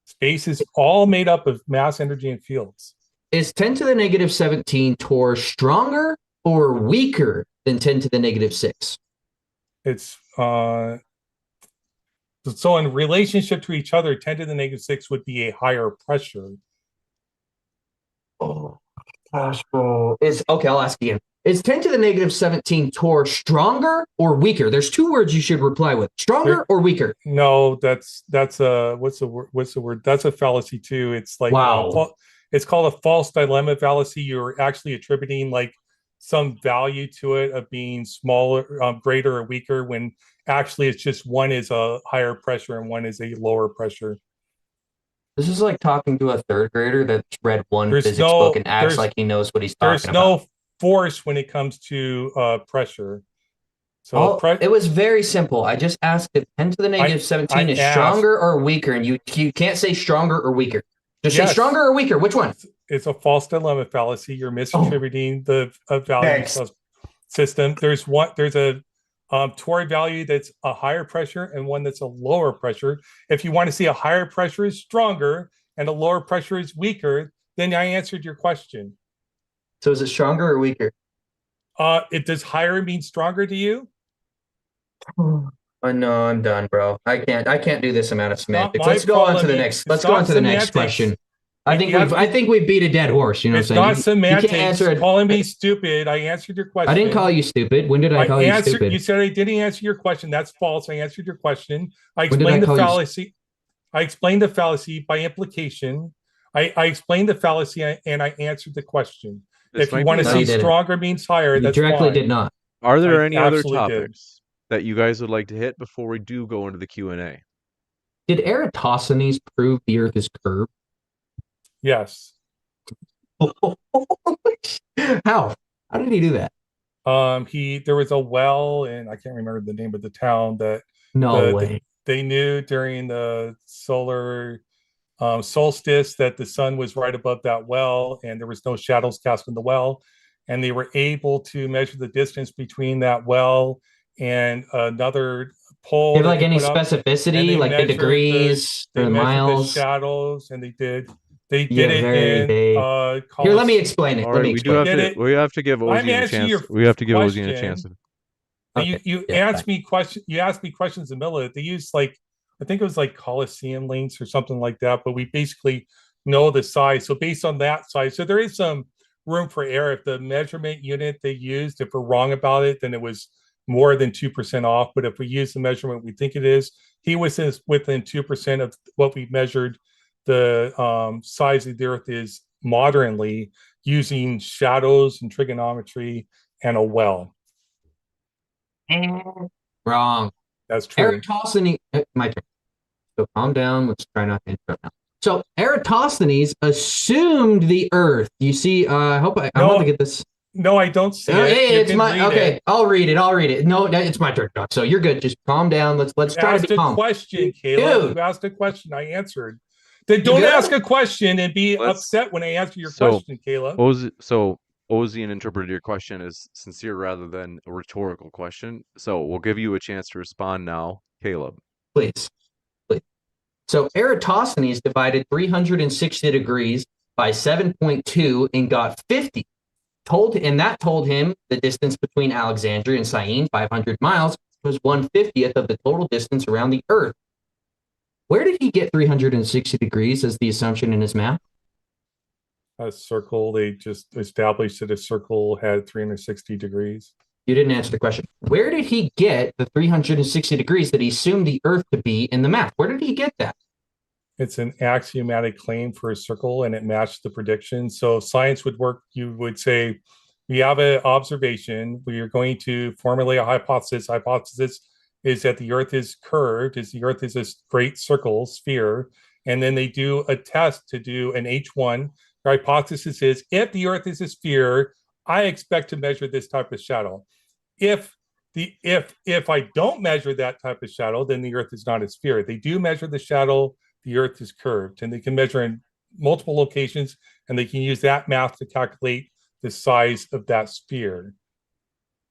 B: Space is all made up of mass, energy, and fields.
I: Is 10 to the negative 17 Torr stronger or weaker than 10 to the negative 6?
B: It's so in relationship to each other, 10 to the negative 6 would be a higher pressure.
I: Oh gosh, bro. I'll ask again. Is 10 to the negative 17 Torr stronger or weaker? There's two words you should reply with. Stronger or weaker?
B: No, that's a what's the word? That's a fallacy too. It's like it's called a false dilemma fallacy. You're actually attributing like some value to it of being smaller, greater, or weaker when actually it's just one is a higher pressure and one is a lower pressure.
I: This is like talking to a third grader that's read one
B: There's
I: physics
B: no-
I: book and acts like he knows what he's
B: There's
I: talking about.
B: no force when it comes to pressure. So
I: It was very simple. I just asked if 10 to the negative 17 is stronger or weaker, and you can't say stronger or weaker. Just say stronger or weaker. Which one?
B: It's a false dilemma fallacy. You're misattributing the value system. There's a tori value that's a higher pressure and one that's a lower pressure. If you want to see a higher pressure is stronger and a lower pressure is weaker, then I answered your question.
I: So is it stronger or weaker?
B: Does higher mean stronger to you?
I: No, I'm done, bro. I can't do this amount of semantics. Let's go on to the next. Let's go on to the next question. I think we beat a dead horse. You know what I'm saying?
B: It's not semantics.
I: You can't answer it.
B: Calling me stupid. I answered your question.
I: I didn't call you stupid. When did I call you stupid?
B: You said I didn't answer your question. That's false. I answered your question. I explained the fallacy. I explained the fallacy by implication. I explained the fallacy and I answered the question. If you want to see stronger means higher, that's
I: directly did not.
A: Are there any other topics that you guys would like to hit before we do go into the Q&A?
I: Did Eratosthenes prove the Earth is curved?
B: Yes.
I: How? How did he do that?
B: There was a well, and I can't remember the name of the town that they knew during the solar solstice that the sun was right above that well, and there was no shadows cast in the well, and they were able to measure the distance between that well and another pole.
I: Do you have like any specificity, like the degrees or the miles?
B: The shadows, and they did it in
I: Here, let me explain it.
A: All right, we have to give Ozien a chance. We have to give Ozien a chance.
B: You asked me questions. You asked me questions in the middle of it. They used like, I think it was like Coliseum links or something like that. But we basically know the size. So based on that size, so there is some room for error. If the measurement unit they used, if we're wrong about it, then it was more than 2% off. But if we use the measurement we think it is, he was within 2% of what we measured. The size of the Earth is modernly using shadows and trigonometry and a well.
I: Wrong.
B: That's true.
I: Eratosthenes, my turn. So calm down. Let's try not to interrupt now. So Eratosthenes assumed the Earth. You see, I hope I'm about to get this.
B: No, I don't see it.
I: Hey, it's my okay. I'll read it. No, it's my turn, Doc. So you're good. Just calm down. Let's try to be calm.
B: Question, Caleb. You asked a question. I answered. Then don't ask a question and be upset when I answer your question, Caleb.
A: So Ozien interpreted your question as sincere rather than a rhetorical question. So we'll give you a chance to respond now, Caleb.
I: Please. So Eratosthenes divided 360 degrees by 7.2 and got 50. Told him the distance between Alexandria and Syene, 500 miles, was 1/50th of the total distance around the Earth. Where did he get 360 degrees as the assumption in his math?
B: A circle. They just established that a circle had 360 degrees.
I: You didn't answer the question. Where did he get the 360 degrees that he assumed the Earth to be in the math? Where did he get that?
B: It's an axiomatic claim for a circle, and it matched the prediction. So science would work. You would say, we have an observation. We are going to formulate a hypothesis. Hypothesis is that the Earth is curved, the Earth is this great circle, sphere. And then they do a test to do an H1. The hypothesis is, if the Earth is a sphere, I expect to measure this type of shadow. If I don't measure that type of shadow, then the Earth is not a sphere. They do measure the shadow, the Earth is curved, and they can measure in multiple locations, and they can use that math to calculate the size of that sphere.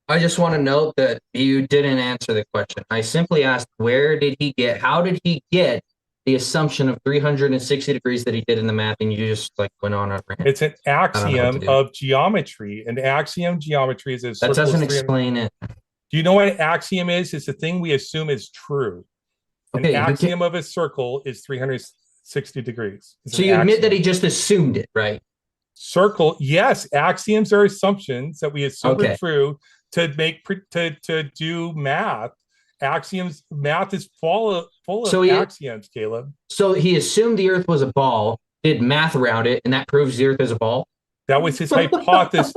I: I just want to note that you didn't answer the question. I simply asked, how did he get the assumption of 360 degrees that he did in the math, and you just like went on over him.
B: It's an axiom of geometry. An axiom geometry is a circle.
I: That doesn't explain it.
B: Do you know what an axiom is? It's the thing we assume is true. An axiom of a circle is 360 degrees.
I: So you admit that he just assumed it, right?
B: Circle, yes. Axioms are assumptions that we assume are true to do math. Axioms, math is full of axioms, Caleb.
I: So he assumed the Earth was a ball, did math around it, and that proves the Earth is a ball?
B: That was his hypothesis.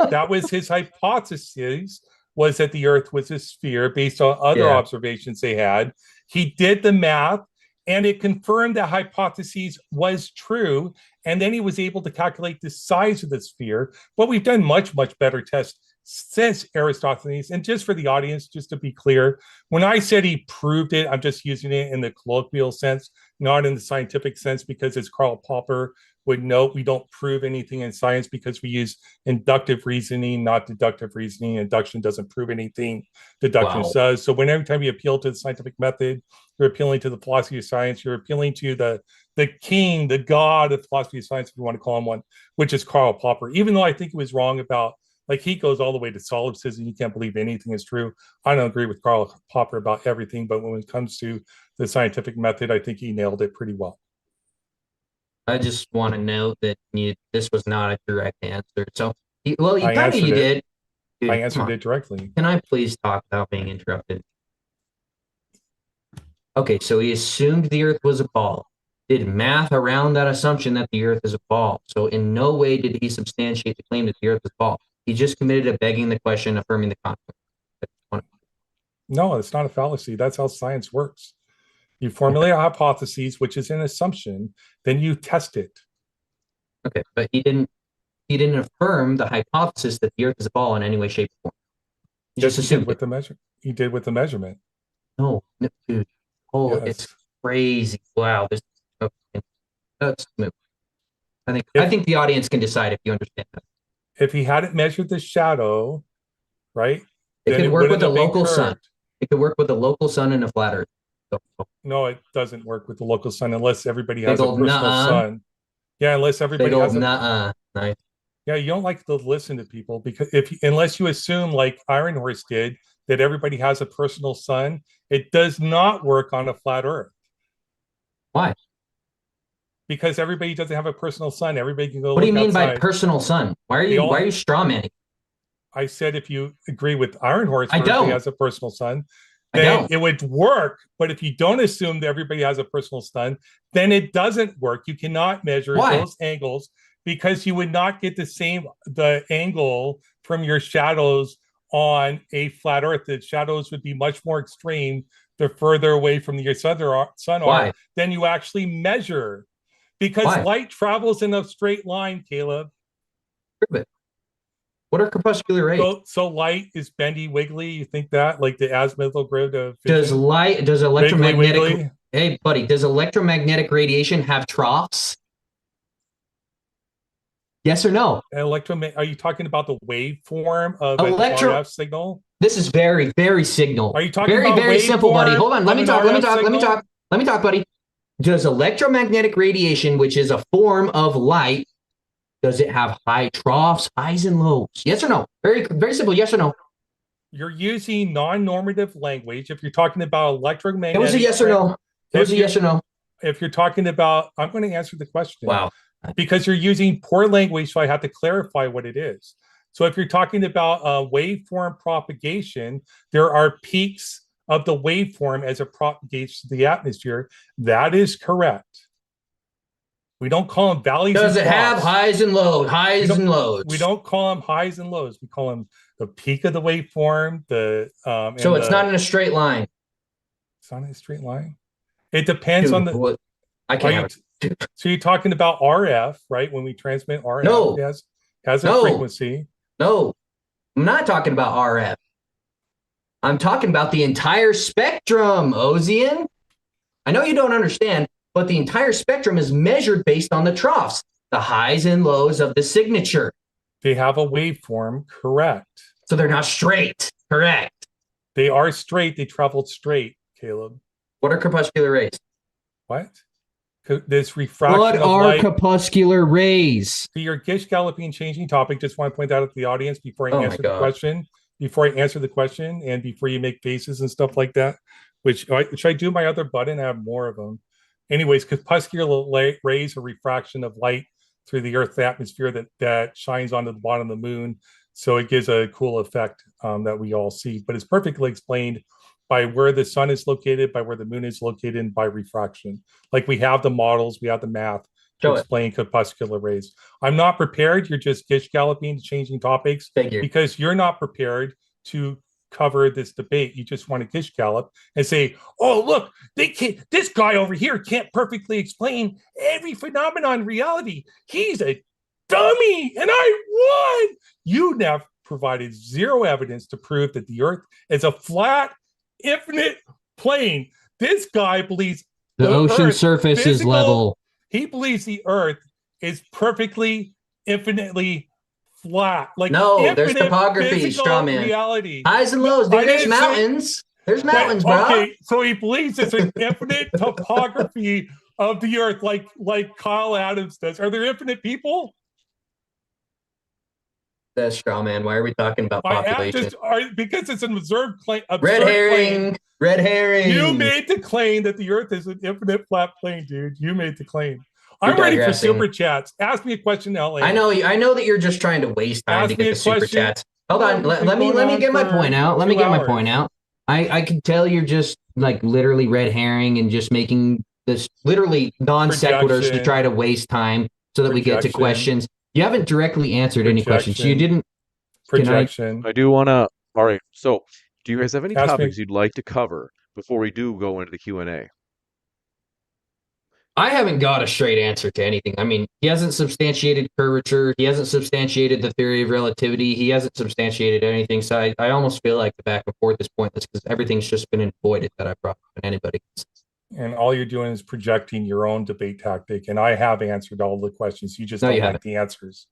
B: Was that the Earth was a sphere based on other observations they had. He did the math, and it confirmed that hypothesis was true. And then he was able to calculate the size of the sphere. But we've done much, much better tests since Aristophanes. And just for the audience, just to be clear, when I said he proved it, I'm just using it in the colloquial sense, not in the scientific sense, because as Karl Popper would note, we don't prove anything in science because we use inductive reasoning, not deductive reasoning. Induction doesn't prove anything, deduction does. So whenever time you appeal to the scientific method, you're appealing to the philosophy of science, you're appealing to the king, the god of philosophy of science, if you want to call him one, which is Karl Popper. Even though I think he was wrong about, like, he goes all the way to solipsism, you can't believe anything is true. I don't agree with Karl Popper about everything, but when it comes to the scientific method, I think he nailed it pretty well.
I: I just want to note that this was not a direct answer. So, you did. Dude,
B: I answered it directly.
I: Can I please talk without being interrupted? Okay, so he assumed the Earth was a ball. Did math around that assumption that the Earth is a ball. So in no way did he substantiate the claim that the Earth is a ball. He just committed to begging the question, affirming the concept.
B: No, it's not a fallacy. That's how science works. You formulate a hypothesis, which is an assumption, then you test it.
I: Okay, but he didn't affirm the hypothesis that the Earth is a ball in any way, shape, or form. He just assumed
B: with the measure. He did with the measurement.
I: No, dude. Oh, yes. It's crazy. Wow. Let's move. I think the audience can decide if you understand that.
B: If he hadn't measured the shadow, right?
I: It could work with a local sun. It could work with a local sun and a flat Earth.
B: No, it doesn't work with the local sun unless everybody has a personal sun. Yeah, unless everybody has a
I: nice.
B: Yeah, you don't like to listen to people because unless you assume, like Ironhorse did, that everybody has a personal sun, it does not work on a flat Earth.
I: Why?
B: Because everybody doesn't have a personal sun. Everybody can go.
I: What do you mean by personal sun? Why are you strawmanning?
B: I said if you agree with Ironhorse,
I: everybody
B: has a personal sun, then it would work. But if you don't assume that everybody has a personal sun, then it doesn't work. You cannot measure those angles because you would not get the angle from your shadows on a flat Earth. The shadows would be much more extreme the further away from your sun are than you actually measure. Because light travels in a straight line, Caleb.
I: What are crepuscular rays?
B: So light is bendy, wiggly. You think that, like the azimuthal grid of
I: vision? Does electromagnetic wiggly? Hey, buddy, does electromagnetic radiation have troughs? Yes or no?
B: Are you talking about the waveform of an RF signal?
I: This is very, very signal.
B: Are you talking about
I: very simple, buddy? Hold on. Let me talk, buddy. Does electromagnetic radiation, which is a form of light, does it have high troughs, highs and lows? Yes or no? Very, very simple. Yes or no?
B: You're using non-normative language. If you're talking about electromagnetic,
I: it was a yes or no. It was a yes or no.
B: If you're talking about, I'm going to answer the question.
I: Wow.
B: Because you're using poor language, so I have to clarify what it is. So if you're talking about waveform propagation, there are peaks of the waveform as it propagates to the atmosphere. That is correct. We don't call them valleys.
I: Does it have highs and lows? Highs and lows.
B: We don't call them highs and lows. We call them the peak of the waveform.
I: So it's not in a straight line.
B: It's not in a straight line. It depends on the.
I: I can't.
B: So you're talking about RF, right? When we transmit RF,
I: no,
B: it has a frequency.
I: No, I'm not talking about RF. I'm talking about the entire spectrum, Ozien. I know you don't understand, but the entire spectrum is measured based on the troughs, the highs and lows of the signature.
B: They have a waveform, correct.
I: So they're not straight, correct.
B: They are straight. They traveled straight, Caleb.
I: What are crepuscular rays?
B: What? This refraction
I: What
B: of
I: are
B: light.
I: Crepuscular rays?
B: So your Gish Galloping changing topic, just want to point that out to the audience before I answer the question. Before I answer the question and before you make faces and stuff like that, which should I do my other button? I have more of them. Anyways, crepuscular rays are refraction of light through the Earth's atmosphere that shines onto the bottom of the moon. So it gives a cool effect that we all see, but it's perfectly explained by where the sun is located, by where the moon is located, and by refraction. Like we have the models, we have the math to explain crepuscular rays. I'm not prepared. You're just gish galloping, changing topics, because you're not prepared to cover this debate. You just want to kiss Kaleb and say, "Oh, look, this guy over here can't perfectly explain every phenomenon in reality. He's a dummy, and I won." You have provided zero evidence to prove that the Earth is a flat, infinite plane. This guy believes
I: the ocean
B: Earth,
I: surface is level.
B: He believes the Earth is perfectly, infinitely flat. Like
I: no, there's topography, straw man.
B: Reality.
I: Highs and lows, dude. There's mountains. There's mountains, bro.
B: Okay, so he believes it's an infinite topography of the Earth, like Kyle Adams does. Are there infinite people?
I: That's straw man. Why are we talking about population?
B: Because it's an observed claim.
I: Red herring. Red herring.
B: You made the claim that the Earth is an infinite flat plane, dude. You made the claim. I'm ready for super chats. Ask me a question, LA.
I: I know that you're just trying to waste time to get the super chats. Hold on. Let me get my point out. Let me get my point out. I can tell you're just like literally red herring and just making this literally non sequiturs to try to waste time so that we get to questions. You haven't directly answered any questions. You didn't.
B: Projection.
A: I do want to. All right. So, do you guys have any topics you'd like to cover before we do go into the Q&A?
I: I haven't got a straight answer to anything. I mean, he hasn't substantiated curvature. He hasn't substantiated the theory of relativity. He hasn't substantiated anything. So I almost feel like the back and forth is pointless because everything's just been avoided that I brought up. Anybody.
B: And all you're doing is projecting your own debate tactic. And I have answered all the questions. You just don't like the answers.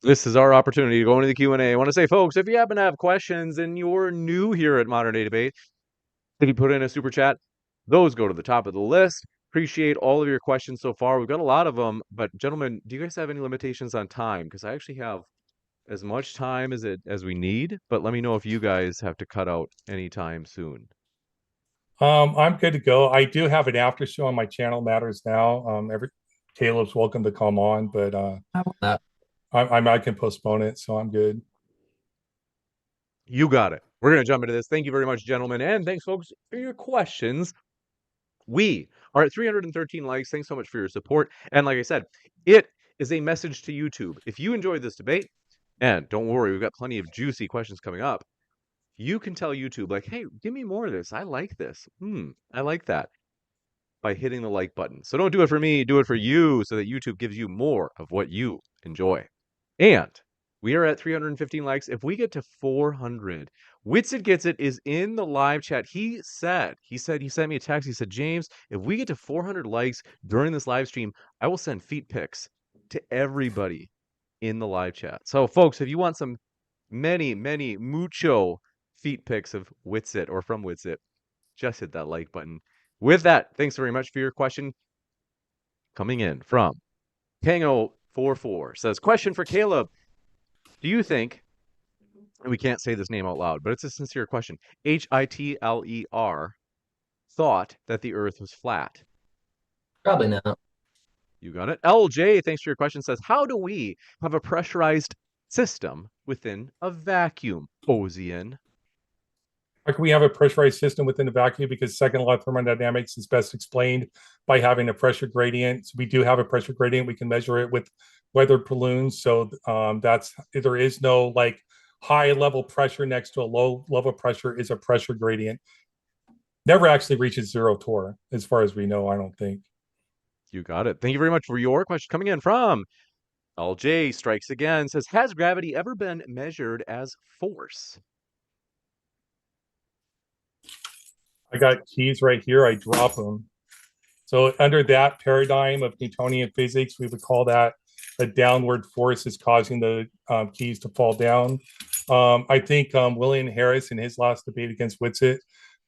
A: This is our opportunity to go into the Q&A. I want to say, folks, if you happen to have questions and you're new here at Modern Day Debate, if you put in a super chat, those go to the top of the list. Appreciate all of your questions so far. We've got a lot of them, but gentlemen, do you guys have any limitations on time? Because I actually have as much time as we need, but let me know if you guys have to cut out any time soon.
B: I'm good to go. I do have an after show on my channel, Matters Now. Caleb's welcome to come on, but I can postpone it, so I'm good.
A: You got it. We're going to jump into this. Thank you very much, gentlemen, and thanks, folks, for your questions. We are at 313 likes. Thanks so much for your support. And like I said, it is a message to YouTube. If you enjoyed this debate, and don't worry, we've got plenty of juicy questions coming up, you can tell YouTube, like, hey, give me more of this. I like this. I like that. By hitting the like button. So don't do it for me, do it for you so that YouTube gives you more of what you enjoy. And we are at 315 likes. If we get to 400, Witsit Gets It is in the live chat. He sent me a text. He said, James, if we get to 400 likes during this live stream, I will send feet pics to everybody in the live chat. So folks, if you want some many mucho feet pics of Witsit or from Witsit, just hit that like button. With that, thanks very much for your question. Coming in from Tango44 says, question for Kaleb. Do you think, and we can't say this name out loud, but it's a sincere question, Hitler thought that the Earth was flat?
I: Probably not.
A: You got it. LJ, thanks for your question, says, how do we have a pressurized system within a vacuum, Ozien?
B: How can we have a pressurized system within a vacuum? Because second law of thermodynamics is best explained by having a pressure gradient. So we do have a pressure gradient. We can measure it with weathered balloons. So there is no like high level pressure next to a low level pressure is a pressure gradient. Never actually reaches zero torr, as far as we know, I don't think.
A: You got it. Thank you very much for your question. Coming in from LJ strikes again, says, has gravity ever been measured as force?
B: I got keys right here. I drop them. So under that paradigm of Newtonian physics, we would call that a downward force is causing the keys to fall down. I think William Harris in his last debate against Witsit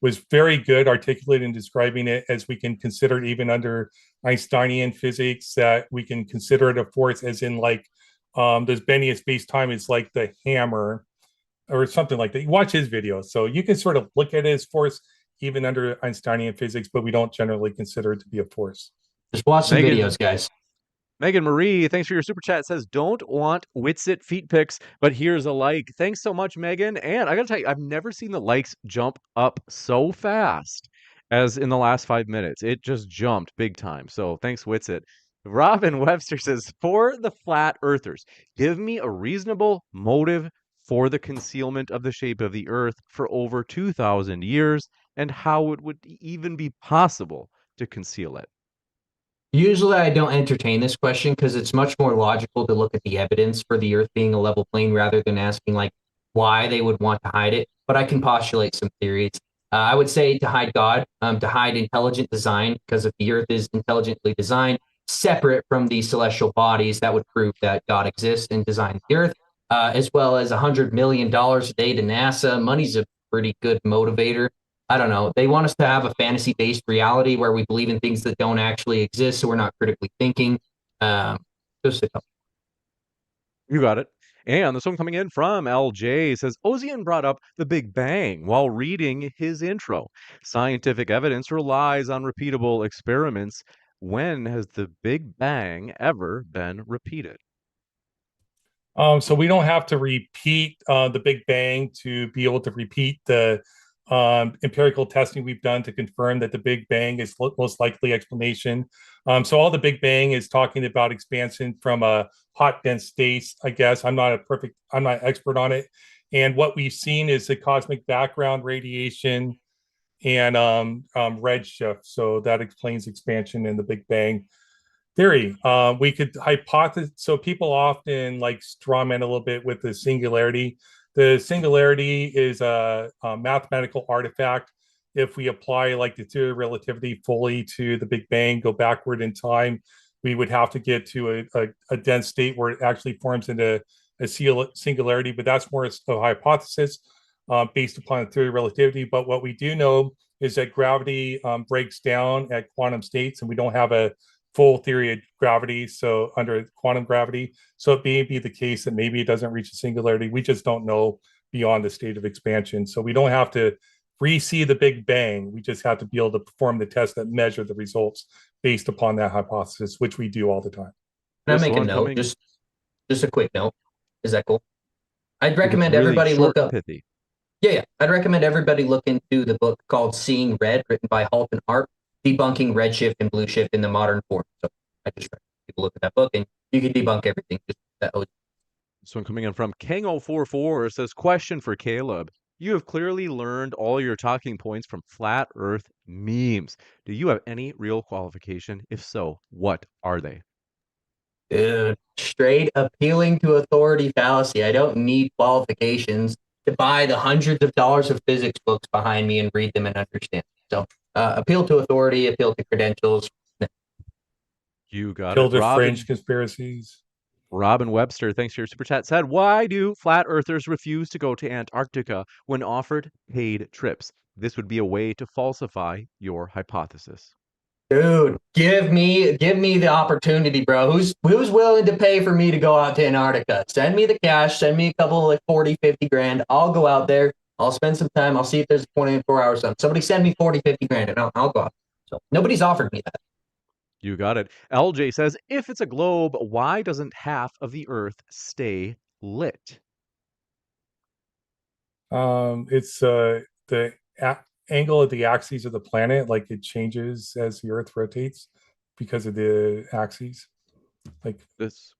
B: was very good articulating describing it as we can consider it even under Einsteinian physics, that we can consider it a force as in like this Benioff space-time is like the hammer or something like that. You watch his videos. So you can sort of look at it as force even under Einsteinian physics, but we don't generally consider it to be a force.
I: Just watch the videos, guys.
A: Megan Marie, thanks for your super chat. Says, don't want Witsit feet pics, but here's a like. Thanks so much, Megan. And I got to tell you, I've never seen the likes jump up so fast as in the last 5 minutes. It just jumped big time. So thanks, Witsit. Robin Webster says, for the flat earthers, give me a reasonable motive for the concealment of the shape of the Earth for over 2,000 years and how it would even be possible to conceal it?
I: Usually I don't entertain this question because it's much more logical to look at the evidence for the Earth being a level plane rather than asking like why they would want to hide it. But I can postulate some theories. I would say to hide God, to hide intelligent design, because if the Earth is intelligently designed, separate from the celestial bodies, that would prove that God exists and designed the Earth, as well as $100 million a day to NASA. Money's a pretty good motivator. I don't know. They want us to have a fantasy-based reality where we believe in things that don't actually exist, so we're not critically thinking. Just a couple.
A: You got it. And this one coming in from LJ says Ozien brought up the Big Bang while reading his intro. Scientific evidence relies on repeatable experiments. When has the Big Bang ever been repeated?
B: So we don't have to repeat the Big Bang to be able to repeat the empirical testing we've done to confirm that the Big Bang is most likely explanation. So all the Big Bang is talking about expansion from a hot dense states. I guess I'm not expert on it. And what we've seen is the cosmic background radiation and redshift. So that explains expansion in the Big Bang theory. We could hypothesize. So people often like strawman a little bit with the singularity. The singularity is a mathematical artifact. If we apply like the theory of relativity fully to the Big Bang, go backward in time, we would have to get to a dense state where it actually forms into a singularity. But that's more a hypothesis based upon the theory of relativity. But what we do know is that gravity breaks down at quantum states, and we don't have a full theory of gravity, so under quantum gravity. So it may be the case that maybe it doesn't reach a singularity. We just don't know beyond the state of expansion. So we don't have to re-see the Big Bang. We just have to be able to perform the tests that measure the results based upon that hypothesis, which we do all the time.
I: Can I make a note? Just a quick note. Is that cool? I'd recommend
A: really
I: everybody
A: short,
I: look up.
A: pithy.
I: Yeah. I'd recommend everybody look into the book called Seeing Red, written by Halt and Hart, debunking redshift and blue shift in the modern form. So I just recommend people look at that book, and you can debunk everything.
A: This one coming in from Kang044 says, question for Kaleb. You have clearly learned all your talking points from flat earth memes. Do you have any real qualification? If so, what are they?
I: Dude, straight appealing to authority fallacy. I don't need qualifications to buy the hundreds of dollars of physics books behind me and read them and understand. So appeal to authority, appeal to credentials.
A: You got
B: Appeal
A: it.
B: to fringe conspiracies.
A: Robin Webster, thanks for your super chat, said, why do flat earthers refuse to go to Antarctica when offered paid trips? This would be a way to falsify your hypothesis.
I: Dude, give me the opportunity, bro. Who's willing to pay for me to go out to Antarctica? Send me the cash, send me a couple of like 40, 50 grand. I'll go out there. I'll spend some time. I'll see if there's a 24-hour sun. Somebody send me 40, 50 grand and I'll go out. So nobody's offered me that.
A: You got it. LJ says, if it's a globe, why doesn't half of the Earth stay lit?
B: It's the angle of the axes of the planet, like it changes as the Earth rotates because of the axes. Like
A: this,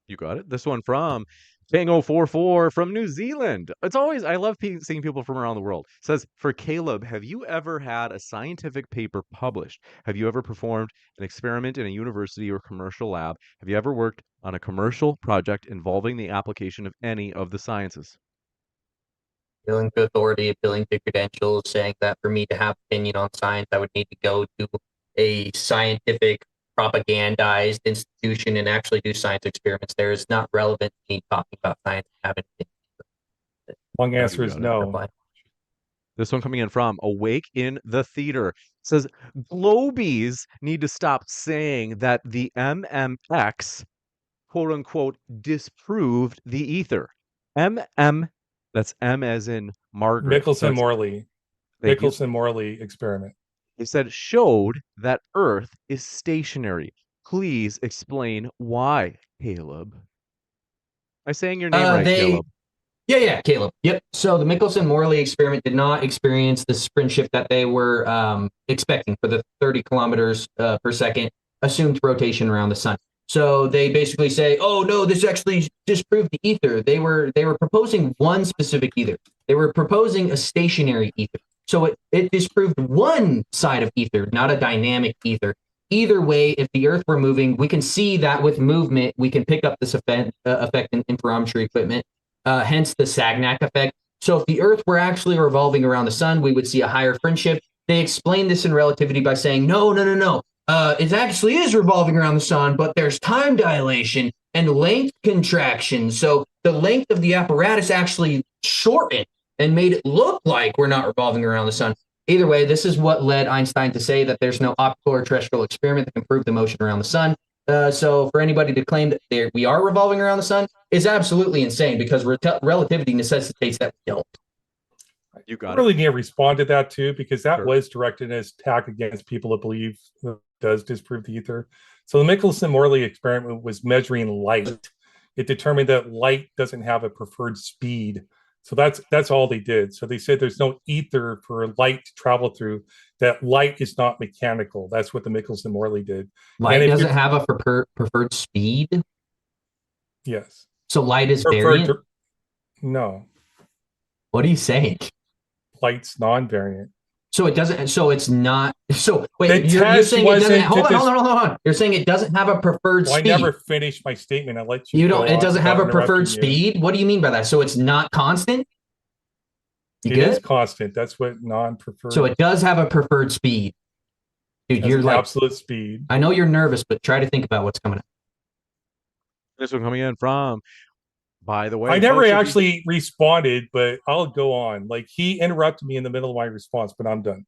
A: you got it. This one from Tango44 from New Zealand. It's always, I love seeing people from around the world. It says, for Kaleb, have you ever had a scientific paper published? Have you ever performed an experiment in a university or commercial lab? Have you ever worked on a commercial project involving the application of any of the sciences?
I: Appealing to authority, appealing to credentials, saying that for me to have opinion on science, I would need to go to a scientific propagandized institution and actually do science experiments there. It's not relevant to me talking about science and having opinions.
B: Long answer is no.
A: This one coming in from Awake in the Theater says, Globies need to stop saying that the MMX, quote unquote, disproved the ether. That's M as in Margaret.
B: Michelson-Morley. Michelson-Morley experiment.
A: He said showed that Earth is stationary. Please explain why, Kaleb. Am I saying your name right, Kaleb?
I: Yeah, Kaleb. Yep. So the Michelson-Morley experiment did not experience the sprint shift that they were expecting for the 30 kilometers per second assumed rotation around the sun. So they basically say, oh no, this actually disproved the ether. They were proposing one specific ether. They were proposing a stationary ether. So it disproved one side of ether, not a dynamic ether. Either way, if the Earth were moving, we can see that with movement, we can pick up this effect in interferometry equipment, hence the Sagnac effect. So if the Earth were actually revolving around the sun, we would see a higher friendship. They explain this in relativity by saying, no. It actually is revolving around the sun, but there's time dilation and length contraction. So the length of the apparatus actually shortened and made it look like we're not revolving around the sun. Either way, this is what led Einstein to say that there's no optical or terrestrial experiment that can prove the motion around the sun. So for anybody to claim that we are revolving around the sun is absolutely insane because relativity necessitates that we don't.
A: You got
B: really
A: it.
B: need to respond to that too, because that
A: Sure.
B: was directed as attack against people that believe that it does disprove the ether. So the Michelson-Morley experiment was measuring light. It determined that light doesn't have a preferred speed. So that's all they did. So they said there's no ether for light to travel through, that light is not mechanical. That's what the Michelson-Morley did.
I: Light doesn't have a preferred speed?
B: Yes.
I: So light is
B: Preferred
I: variant?
B: No.
I: What are you saying?
B: Light's non-variant.
I: So it doesn't, so it's not, so wait,
B: The
I: you're
B: test
I: saying it doesn't,
B: wasn't
I: hold
B: to
I: on. You're saying it doesn't have a preferred
B: Well, I
I: speed.
B: never finished my statement. I let you
I: You
B: go
I: don't, it
B: on
I: doesn't have a
B: without
I: preferred
B: interrupting you.
I: speed? What do you mean by that? So it's not constant? You
B: It
I: good?
B: is constant. That's what non-preferred.
I: So it does have a preferred speed. Dude,
B: has
I: you're
B: an
I: like,
B: absolute speed.
I: I know you're nervous, but try to think about what's coming up.
A: This one coming in from, by the way,
B: I never
A: folks, if you-
B: actually responded, but I'll go on. Like he interrupted me in the middle of my response, but I'm done.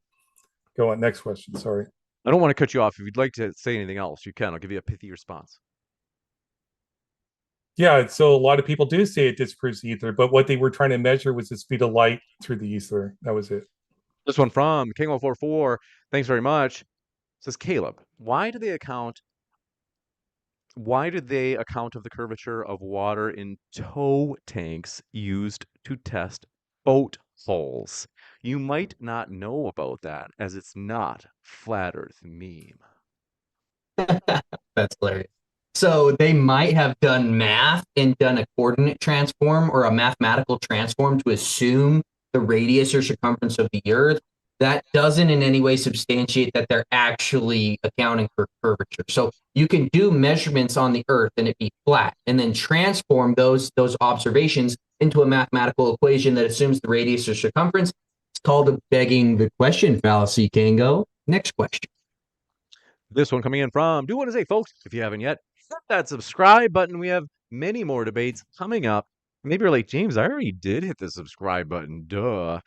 B: Go on. Next question. Sorry.
A: I don't want to cut you off. If you'd like to say anything else, you can. I'll give you a pithy response.
B: Yeah. So a lot of people do say it disproves the ether, but what they were trying to measure was the speed of light through the ether. That was it.
A: This one from King144. Thanks very much. Says Caleb, why did they account of the curvature of water in tow tanks used to test boat hulls? You might not know about that as it's not flat earth meme.
I: That's hilarious. So they might have done math and done a coordinate transform or a mathematical transform to assume the radius or circumference of the Earth. That doesn't in any way substantiate that they're actually accounting for curvature. So you can do measurements on the Earth and it be flat, and then transform those observations into a mathematical equation that assumes the radius or circumference. It's called a begging the question fallacy, Tango. Next question.
A: This one coming in from, do want to say, folks, if you haven't yet, hit that subscribe button. We have many more debates coming up. Maybe you're like, James, I already did hit the subscribe button. Duh.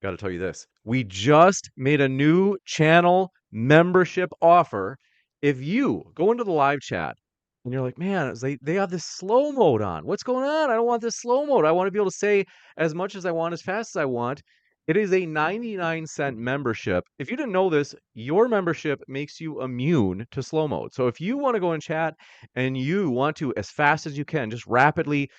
A: Got to tell you this. We just made a new channel membership offer. If you go into the live chat and you're like, man, they have this slow mode on. What's going on? I don't want this slow mode. I want to be able to say as much as I want, as fast as I want. It is a 99-cent membership. If you didn't know this, your membership makes you immune to slow mode. So if you want to go and chat and you want to, as fast as you can, just rapidly,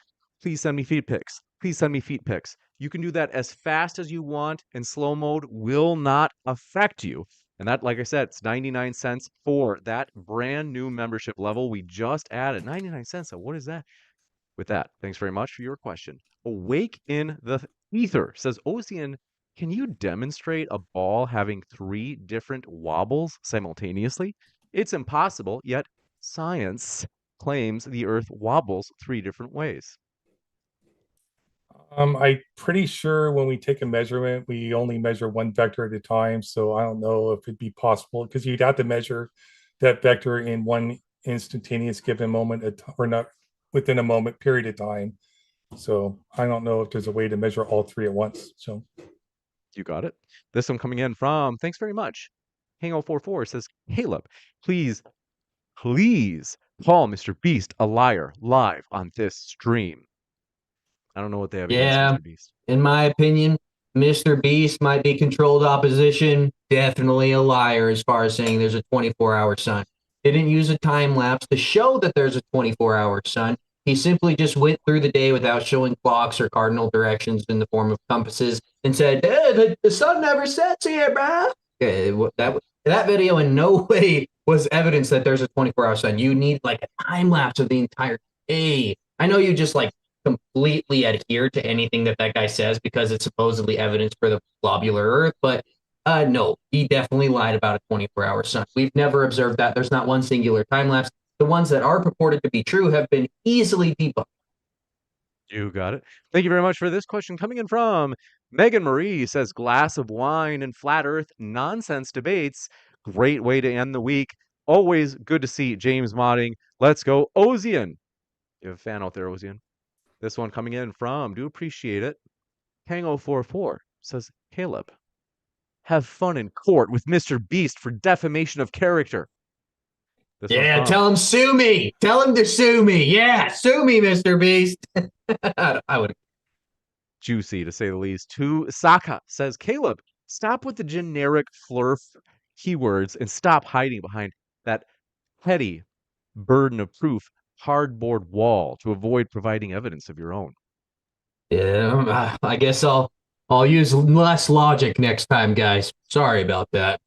A: please send me feed pics. Please send me feed pics. You can do that as fast as you want, and slow mode will not affect you. And that, like I said, it's 99 cents for that brand new membership level we just added. 99 cents. So what is that? With that, thanks very much for your question. Awake in the ether, says Ozien. Can you demonstrate a ball having 3 different wobbles simultaneously? It's impossible, yet science claims the Earth wobbles 3 different ways.
B: I'm pretty sure when we take a measurement, we only measure one vector at a time. So I don't know if it'd be possible because you'd have to measure that vector in one instantaneous given moment or not within a moment period of time. So I don't know if there's a way to measure all 3 at once. So
A: you got it. This one coming in from, thanks very much. Hang044 says, Caleb, please call Mr. Beast a liar live on this stream. I don't know what they have against Mr. Beast.
I: In my opinion, Mr. Beast might be controlled opposition. Definitely a liar as far as saying there's a 24-hour sun. Didn't use a time lapse to show that there's a 24-hour sun. He simply just went through the day without showing clocks or cardinal directions in the form of compasses and said, hey, the sun never sets here, bruh. Okay, that video in no way was evidence that there's a 24-hour sun. You need like a time lapse of the entire day. I know you just like completely adhere to anything that guy says because it's supposedly evidence for the globular Earth, but no, he definitely lied about a 24-hour sun. We've never observed that. There's not one singular time lapse. The ones that are purported to be true have been easily debunked.
A: You got it. Thank you very much for this question coming in from Megan Marie says glass of wine and flat earth nonsense debates. Great way to end the week. Always good to see James modding. Let's go. Ozien. You have a fan out there, Ozien. This one coming in from, do appreciate it. Tango44 says, Kaleb, have fun in court with Mr. Beast for defamation of character. This one
I: Yeah,
A: from,
I: tell him sue me. Tell him to sue me. Yeah, sue me, Mr. Beast. I would.
A: juicy to say the least. To Saka says, Kaleb, stop with the generic flurf keywords and stop hiding behind that petty burden of proof cardboard wall to avoid providing evidence of your own.
I: Yeah, I guess I'll use less logic next time, guys. Sorry about that.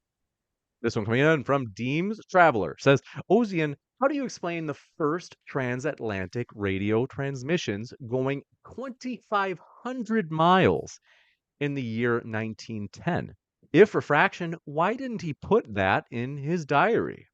A: This one coming in from Deems Traveler says, Ozien, how do you explain the first transatlantic radio transmissions going 2,500 miles in the year 1910? If refraction, why didn't he put that in his diary?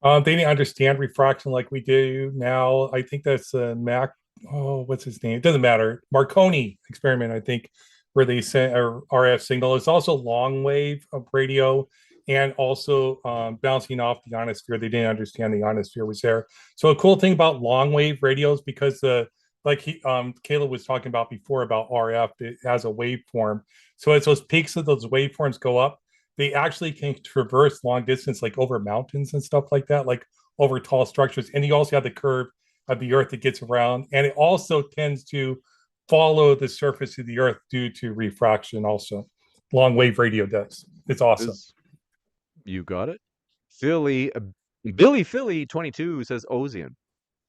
B: They didn't understand refraction like we do now. I think that's what's his name? It doesn't matter. Marconi experiment, I think, where they sent a RF signal. It's also long wave of radio and also bouncing off the ionosphere. They didn't understand the ionosphere was there. So a cool thing about long wave radios, because Kaleb was talking about before about RF, it has a waveform. So as those peaks of those waveforms go up, they actually can traverse long distance, like over mountains and stuff like that, like over tall structures. And you also have the curve of the Earth that gets around. And it also tends to follow the surface of the Earth due to refraction also. Long wave radio does. It's awesome.
A: You got it. Billy Philly 22 says, Ozien,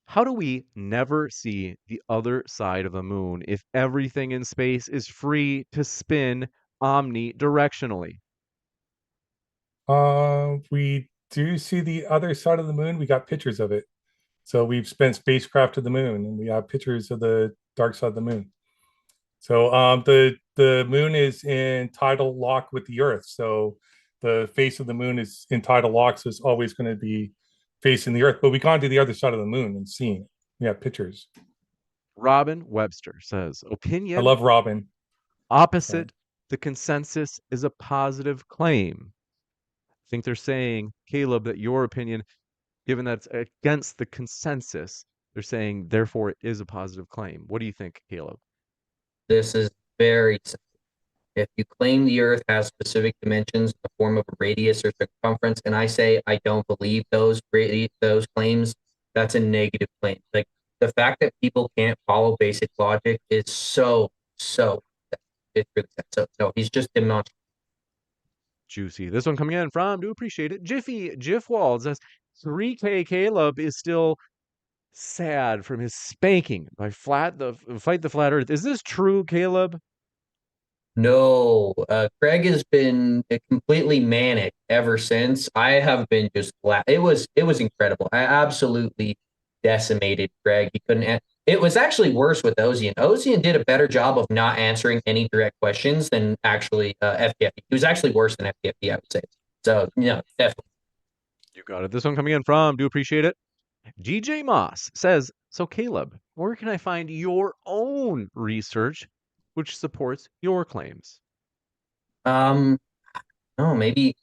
A: how do we never see the other side of the moon if everything in space is free to spin omnidirectionally?
B: We do see the other side of the moon. We got pictures of it. So we've spent spacecraft to the moon, and we have pictures of the dark side of the moon. So the moon is in tidal lock with the Earth. So the face of the moon is in tidal lock, so it's always going to be facing the Earth. But we gone to the other side of the moon and seen it. We have pictures.
A: Robin Webster says, opinion.
B: I love Robin.
A: Opposite the consensus is a positive claim. I think they're saying, Kaleb, that your opinion, given that it's against the consensus, they're saying, therefore, it is a positive claim. What do you think, Kaleb?
I: This is very simple. If you claim the Earth has specific dimensions in the form of a radius or circumference, and I say I don't believe those claims, that's a negative claim. Like the fact that people can't follow basic logic is so. It's really sad. So he's just demonstrating.
A: Juicy. This one coming in from, do appreciate it. Jiffwald says 3K Kaleb is still sad from his spanking by Fight the Flat Earth. Is this true, Kaleb?
I: No, Craig has been completely manic ever since. I have been just flat. It was incredible. I absolutely decimated Craig. He couldn't. It was actually worse with Ozien. Ozien did a better job of not answering any direct questions than actually FTFE. He was actually worse than FTFE, I would say. So, definitely.
A: You got it. This one coming in from, do appreciate it. GJ Moss says, so Kaleb, where can I find your own research which supports your claims?
I: Maybe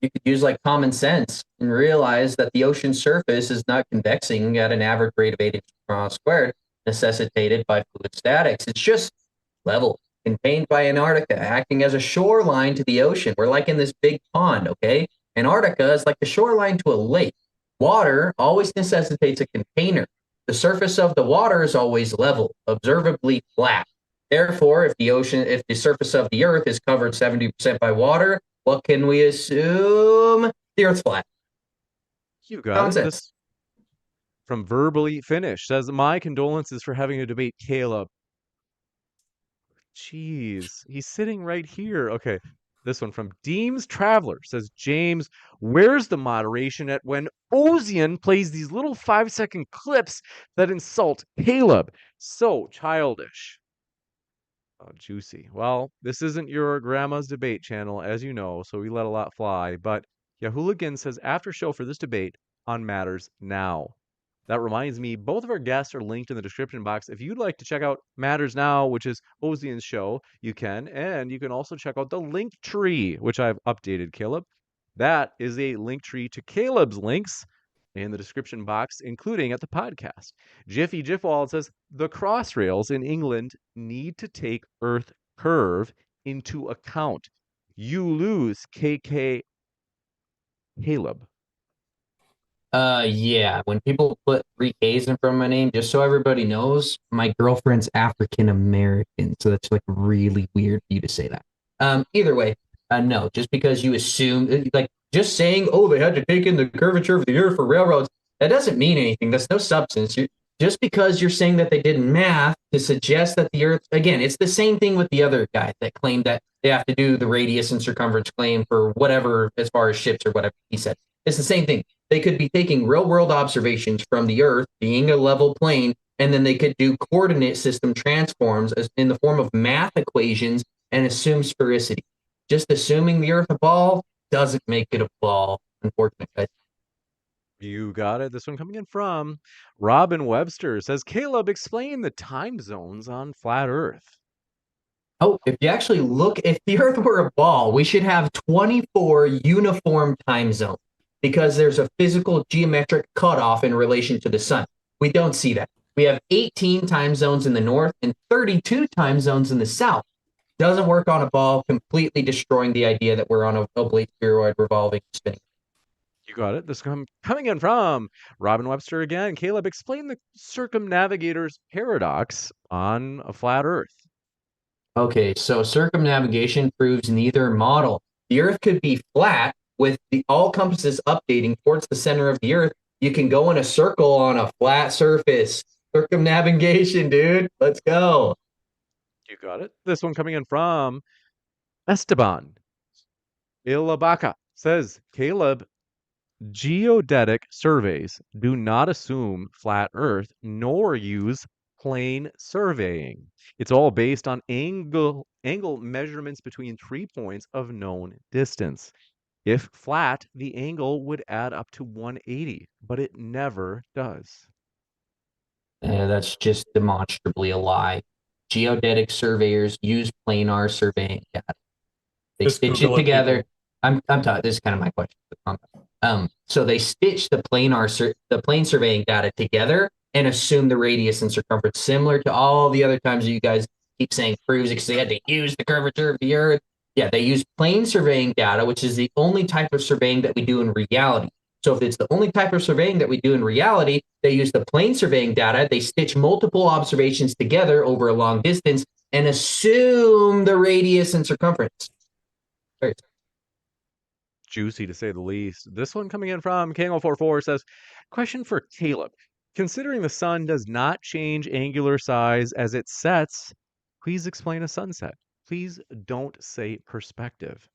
I: you could use like common sense and realize that the ocean surface is not convexing at an average rate of 8 inches per mile squared, necessitated by fluid statics. It's just level, contained by Antarctica, acting as a shoreline to the ocean. We're like in this big pond, okay? Antarctica is like the shoreline to a lake. Water always necessitates a container. The surface of the water is always level, observably flat. Therefore, if the surface of the Earth is covered 70% by water, what can we assume? The Earth's flat.
A: You got it. This from Verbally Finished says, my condolences for having to debate Kaleb. Jeez, he's sitting right here. Okay. This one from Deems Traveler says, James, where's the moderation at when Ozien plays these little 5-second clips that insult Kaleb? So childish. Oh, juicy. Well, this isn't your grandma's debate channel, as you know, so we let a lot fly. But Yahooligan says, after show for this debate on Matters Now. That reminds me, both of our guests are linked in the description box. If you'd like to check out Matters Now, which is Ozien's show, you can. And you can also check out the link tree, which I've updated, Kaleb. That is a link tree to Kaleb's links in the description box, including at the podcast. Jiffy Jiffwald says, the crossrails in England need to take Earth curve into account. You lose, KK Kaleb.
I: Yeah, when people put 3Ks in front of my name, just so everybody knows, my girlfriend's African American, so that's like really weird for you to say that. Either way, no, just because you assume, like, just saying, oh, they had to take in the curvature of the earth for railroads, that doesn't mean anything. That's no substance. Just because you're saying that they did math to suggest that the earth, again, it's the same thing with the other guy that claimed that they have to do the radius and circumference claim for whatever, as far as ships or whatever he said. It's the same thing. They could be taking real world observations from the earth being a level plane, and then they could do coordinate system transforms in the form of math equations and assume sphericity. Just assuming the earth a ball doesn't make it a ball, unfortunately.
A: You got it. This one coming in from Robin Webster says, Kaleb, explain the time zones on flat Earth.
I: Oh, if you actually look, if the Earth were a ball, we should have 24 uniform time zones because there's a physical geometric cutoff in relation to the sun. We don't see that. We have 18 time zones in the north and 32 time zones in the south. Doesn't work on a ball, completely destroying the idea that we're on a oblate spheroid revolving, spinning.
A: You got it. This coming in from Robin Webster again. Kaleb, explain the circumnavigator's paradox on a flat Earth.
I: Okay, so circumnavigation proves neither model. The Earth could be flat with all compasses updating towards the center of the Earth. You can go in a circle on a flat surface. Circumnavigation, dude. Let's go.
A: You got it. This one coming in from Esteban Ilabaca says, Kaleb, geodetic surveys do not assume flat Earth nor use plane surveying. It's all based on angle measurements between 3 points of known distance. If flat, the angle would add up to 180, but it never does.
I: That's just demonstrably a lie. Geodetic surveyors use planar surveying data. They
B: Just
I: stitch
B: Google
I: it
B: it,
I: together.
B: people.
I: I'm talking. This is kind of my question. So they stitch the plane surveying data together and assume the radius and circumference, similar to all the other times you guys keep saying proves it because they had to use the curvature of the Earth. Yeah, they use plane surveying data, which is the only type of surveying that we do in reality. So if it's the only type of surveying that we do in reality, they use the plane surveying data. They stitch multiple observations together over a long distance and assume the radius and circumference. Sorry.
A: Juicy to say the least. This one coming in from King044 says, question for Kaleb. Considering the sun does not change angular size as it sets, please explain a sunset. Please don't say perspective.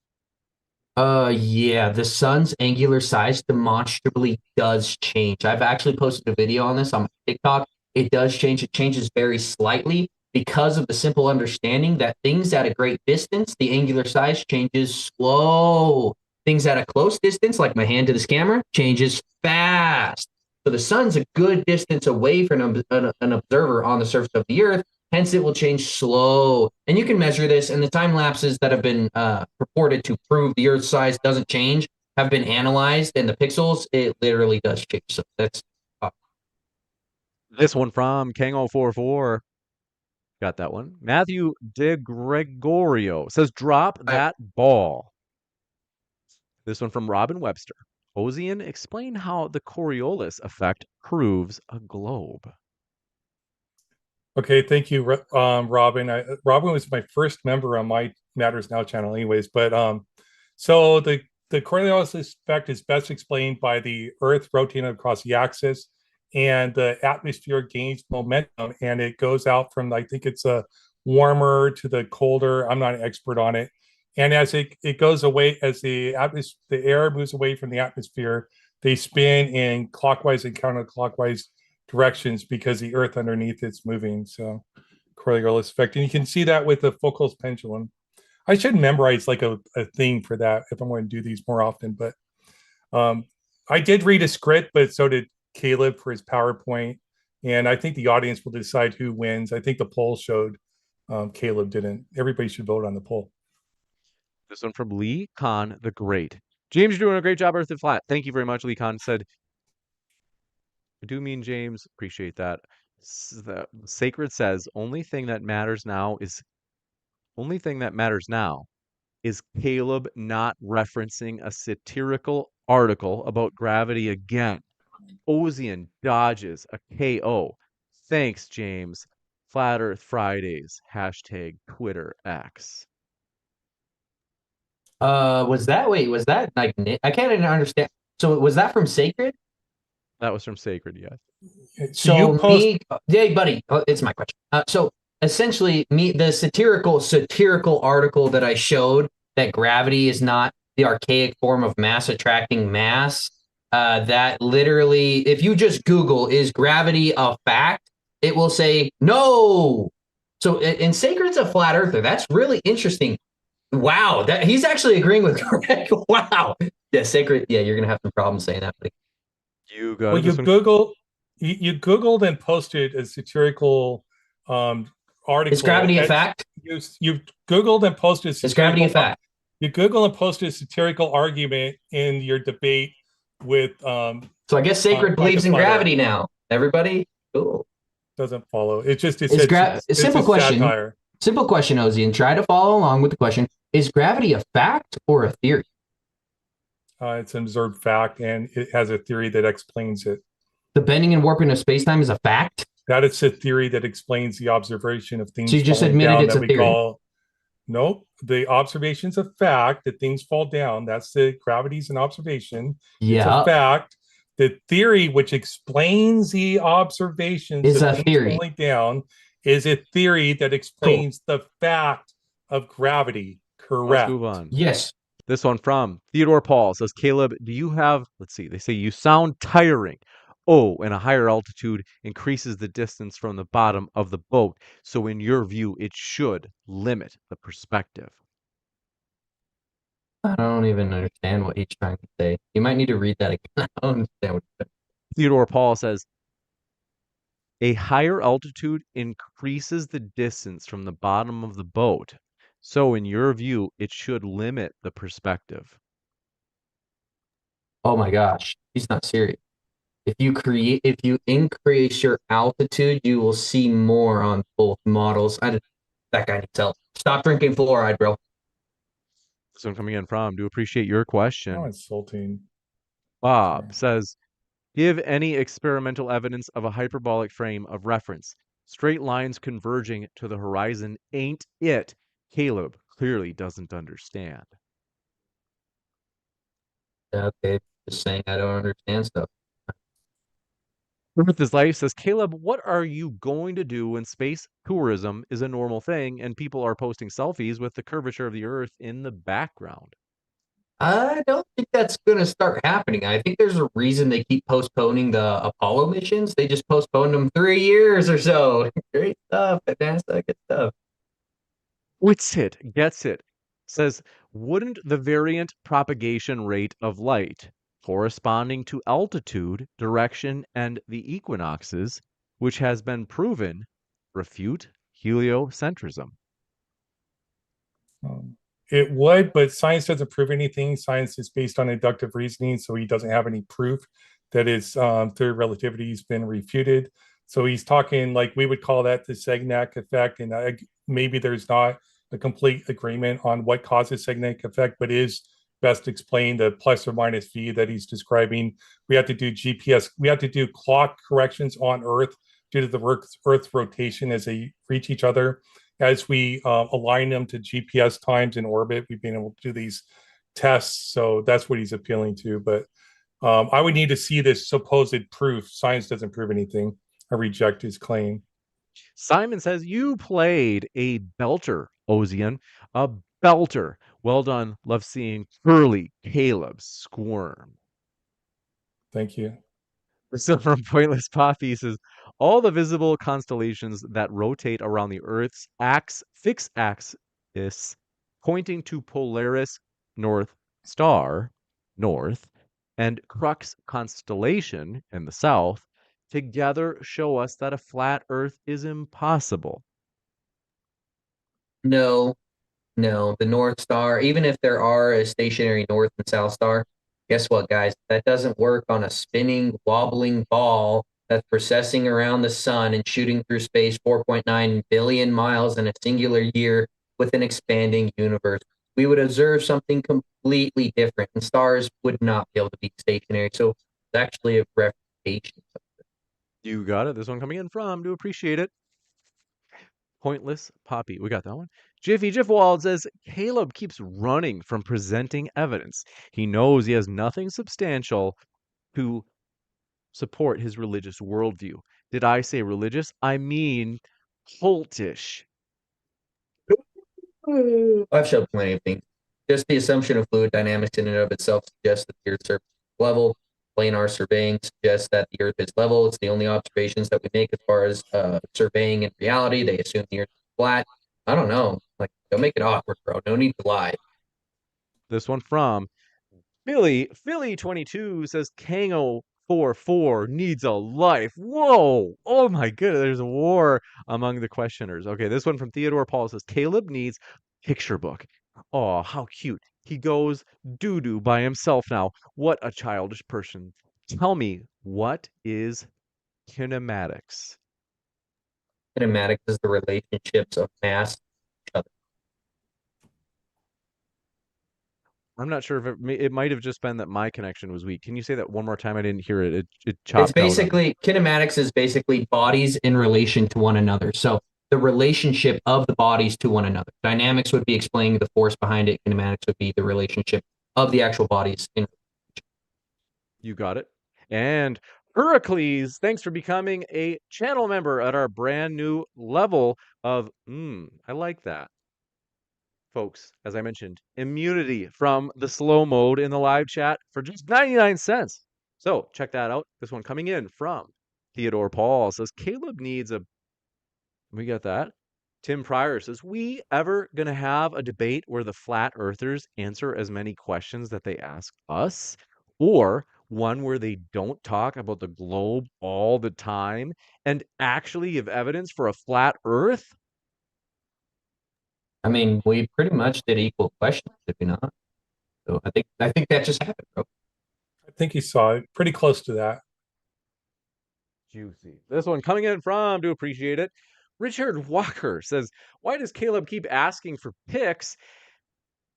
I: Yeah, the sun's angular size demonstrably does change. I've actually posted a video on this on TikTok. It does change. It changes very slightly because of the simple understanding that things at a great distance, the angular size changes slow. Things at a close distance, like my hand to this camera, changes fast. So the sun's a good distance away from an observer on the surface of the Earth. Hence, it will change slow. And you can measure this, and the time lapses that have been purported to prove the Earth's size doesn't change have been analyzed, and the pixels, it literally does change. So that's
A: This one from Kang044. Got that one. Matthew De Gregorio says, drop that ball. This one from Robin Webster. Ozien, explain how the Coriolis effect proves a globe.
B: Okay, thank you, Robin. Robin was my first member on my Matters Now channel, anyways. But so the Coriolis effect is best explained by the Earth rotating across the axis, and the atmosphere gains momentum, and it goes out from, I think it's a warmer to the colder. I'm not an expert on it, And as it goes away, as the air moves away from the atmosphere, they spin in clockwise and counterclockwise directions because the Earth underneath it's moving. So Coriolis effect. And you can see that with the Foucault's pendulum. I should memorize like a thing for that if I'm going to do these more often. But I did read a script, but so did Kaleb for his PowerPoint. And I think the audience will decide who wins. I think the poll showed Kaleb didn't. Everybody should vote on the poll.
A: This one from Lee Khan the Great. James, you're doing a great job, Earth and Flat. Thank you very much. Lee Khan said, I do mean James. Appreciate that. The Sacred says, only thing that matters now is Kaleb not referencing a satirical article about gravity again. Ozien dodges a KO. Thanks, James. Flat Earth Fridays. Hashtag Twitter X.
I: Was that like, I can't even understand. So was that from Sacred?
A: That was from Sacred, yes.
I: So hey, buddy, it's my question. So essentially, the satirical article that I showed that gravity is not the archaic form of mass attracting mass. That literally, if you just Google "is gravity a fact," it will say no. So in Sacred's a flat earther. That's really interesting. Wow, that he's actually agreeing with Greg. Wow. Yeah, Sacred. Yeah, you're gonna have some problems saying that.
A: You got
B: well, you Googled and posted a satirical article.
I: Is gravity a fact?
B: You Googled and posted.
I: Is gravity a fact?
B: You Google and posted a satirical argument in your debate with.
I: So I guess Sacred believes in gravity now. Everybody, cool.
B: Doesn't follow. It's just
I: simple question. Satire. Simple question, Ozien. Try to follow along with the question. Is gravity a fact or a theory?
B: It's an observed fact, and it has a theory that explains it.
I: The bending and warping of space-time is a fact?
B: That is a theory that explains the observation of things.
I: So you just admitted it's a theory?
B: Nope. The observation's a fact that things fall down. That's the gravity's an observation.
I: Yeah.
B: It's a fact. The theory which explains the observations
I: is a theory.
B: Falling down is a theory that explains the fact of gravity. Correct.
A: Let's move on.
I: Yes.
A: This one from Theodore Paul says, Kaleb, do you have, let's see, they say you sound tiring. Oh, and a higher altitude increases the distance from the bottom of the boat. So in your view, it should limit the perspective.
I: I don't even understand what he's trying to say. You might need to read that again. I don't understand what he's saying.
A: Theodore Paul says, a higher altitude increases the distance from the bottom of the boat. So in your view, it should limit the perspective.
I: Oh my gosh, he's not serious. If you increase your altitude, you will see more on both models. That guy needs help. Stop drinking fluoride, bro.
A: This one coming in from, do appreciate your question.
B: Oh, insulting.
A: Bob says, give any experimental evidence of a hyperbolic frame of reference. Straight lines converging to the horizon ain't it. Kaleb clearly doesn't understand.
I: Okay, just saying I don't understand stuff.
A: Earth is Life says, Kaleb, what are you going to do when space tourism is a normal thing and people are posting selfies with the curvature of the Earth in the background?
I: I don't think that's going to start happening. I think there's a reason they keep postponing the Apollo missions. They just postponed them 3 years or so. Great stuff at NASA. Good stuff.
A: Witsit gets it. Says, wouldn't the variant propagation rate of light corresponding to altitude, direction, and the equinoxes, which has been proven, refute heliocentrism?
B: It would, but science doesn't prove anything. Science is based on inductive reasoning, so he doesn't have any proof that his theory of relativity has been refuted. So he's talking like we would call that the Segnac effect, and maybe there's not a complete agreement on what causes Segnac effect, but is best explained the plus or minus v that he's describing. We have to do GPS. We have to do clock corrections on Earth due to the Earth's rotation as they reach each other. As we align them to GPS times in orbit, we've been able to do these tests. So that's what he's appealing to. But I would need to see this supposed proof. Science doesn't prove anything. I reject his claim.
A: Simon says, you played a belter, Ozien, a belter. Well done. Love seeing Curly Caleb squirm.
B: Thank you.
A: So from Pointless Poppy says, all the visible constellations that rotate around the Earth's fixed axis, pointing to Polaris North Star, north, and Crux constellation in the south, together show us that a flat Earth is impossible.
I: No, the North Star, even if there are a stationary North and South Star, guess what, guys? That doesn't work on a spinning, wobbling ball that's processing around the sun and shooting through space 4.9 billion miles in a singular year with an expanding universe. We would observe something completely different, and stars would not be able to be stationary. So it's actually a refutation.
A: You got it. This one coming in from, do appreciate it. Pointless Poppy. We got that one. Jiffy Jiffwald says Caleb keeps running from presenting evidence. He knows he has nothing substantial to support his religious worldview. Did I say religious? I mean cultish.
I: I've showed plenty of things. Just the assumption of fluid dynamics in and of itself suggests that the Earth's surface is level. Planar surveying suggests that the Earth is level. It's the only observations that we make as far as surveying in reality. They assume the Earth is flat. I don't know. Like, don't make it awkward, bro. No need to lie.
A: This one from Philly22 says Kango 44 needs a life. Whoa. Oh my goodness. There's a war among the questioners. Okay, this one from Theodore Paul says Caleb needs picture book. Oh, how cute. He goes doo-doo by himself now. What a childish person. Tell me, what is kinematics?
I: Kinematics is the relationships of mass to each other.
A: I'm not sure if it might have just been that my connection was weak. Can you say that one more time? I didn't hear it. It
I: It's
A: chopped out on me.
I: basically kinematics is basically bodies in relation to one another. So the relationship of the bodies to one another. Dynamics would be explaining the force behind it. Kinematics would be the relationship of the actual bodies in.
A: You got it. And Heracles, thanks for becoming a channel member at our brand new level of I like that. Folks, as I mentioned, immunity from the slow mode in the live chat for just 99 cents. So check that out. This one coming in from Theodore Paul says Caleb needs a. We got that. Tim Pryor says, we ever going to have a debate where the flat earthers answer as many questions that they ask us? Or one where they don't talk about the globe all the time and actually give evidence for a flat earth?
I: I mean, we pretty much did equal questions, did we not? So I think that just happened, bro.
B: I think you saw it pretty close to that.
A: Juicy. This one coming in from, do appreciate it. Richard Walker says, why does Caleb keep asking for pics,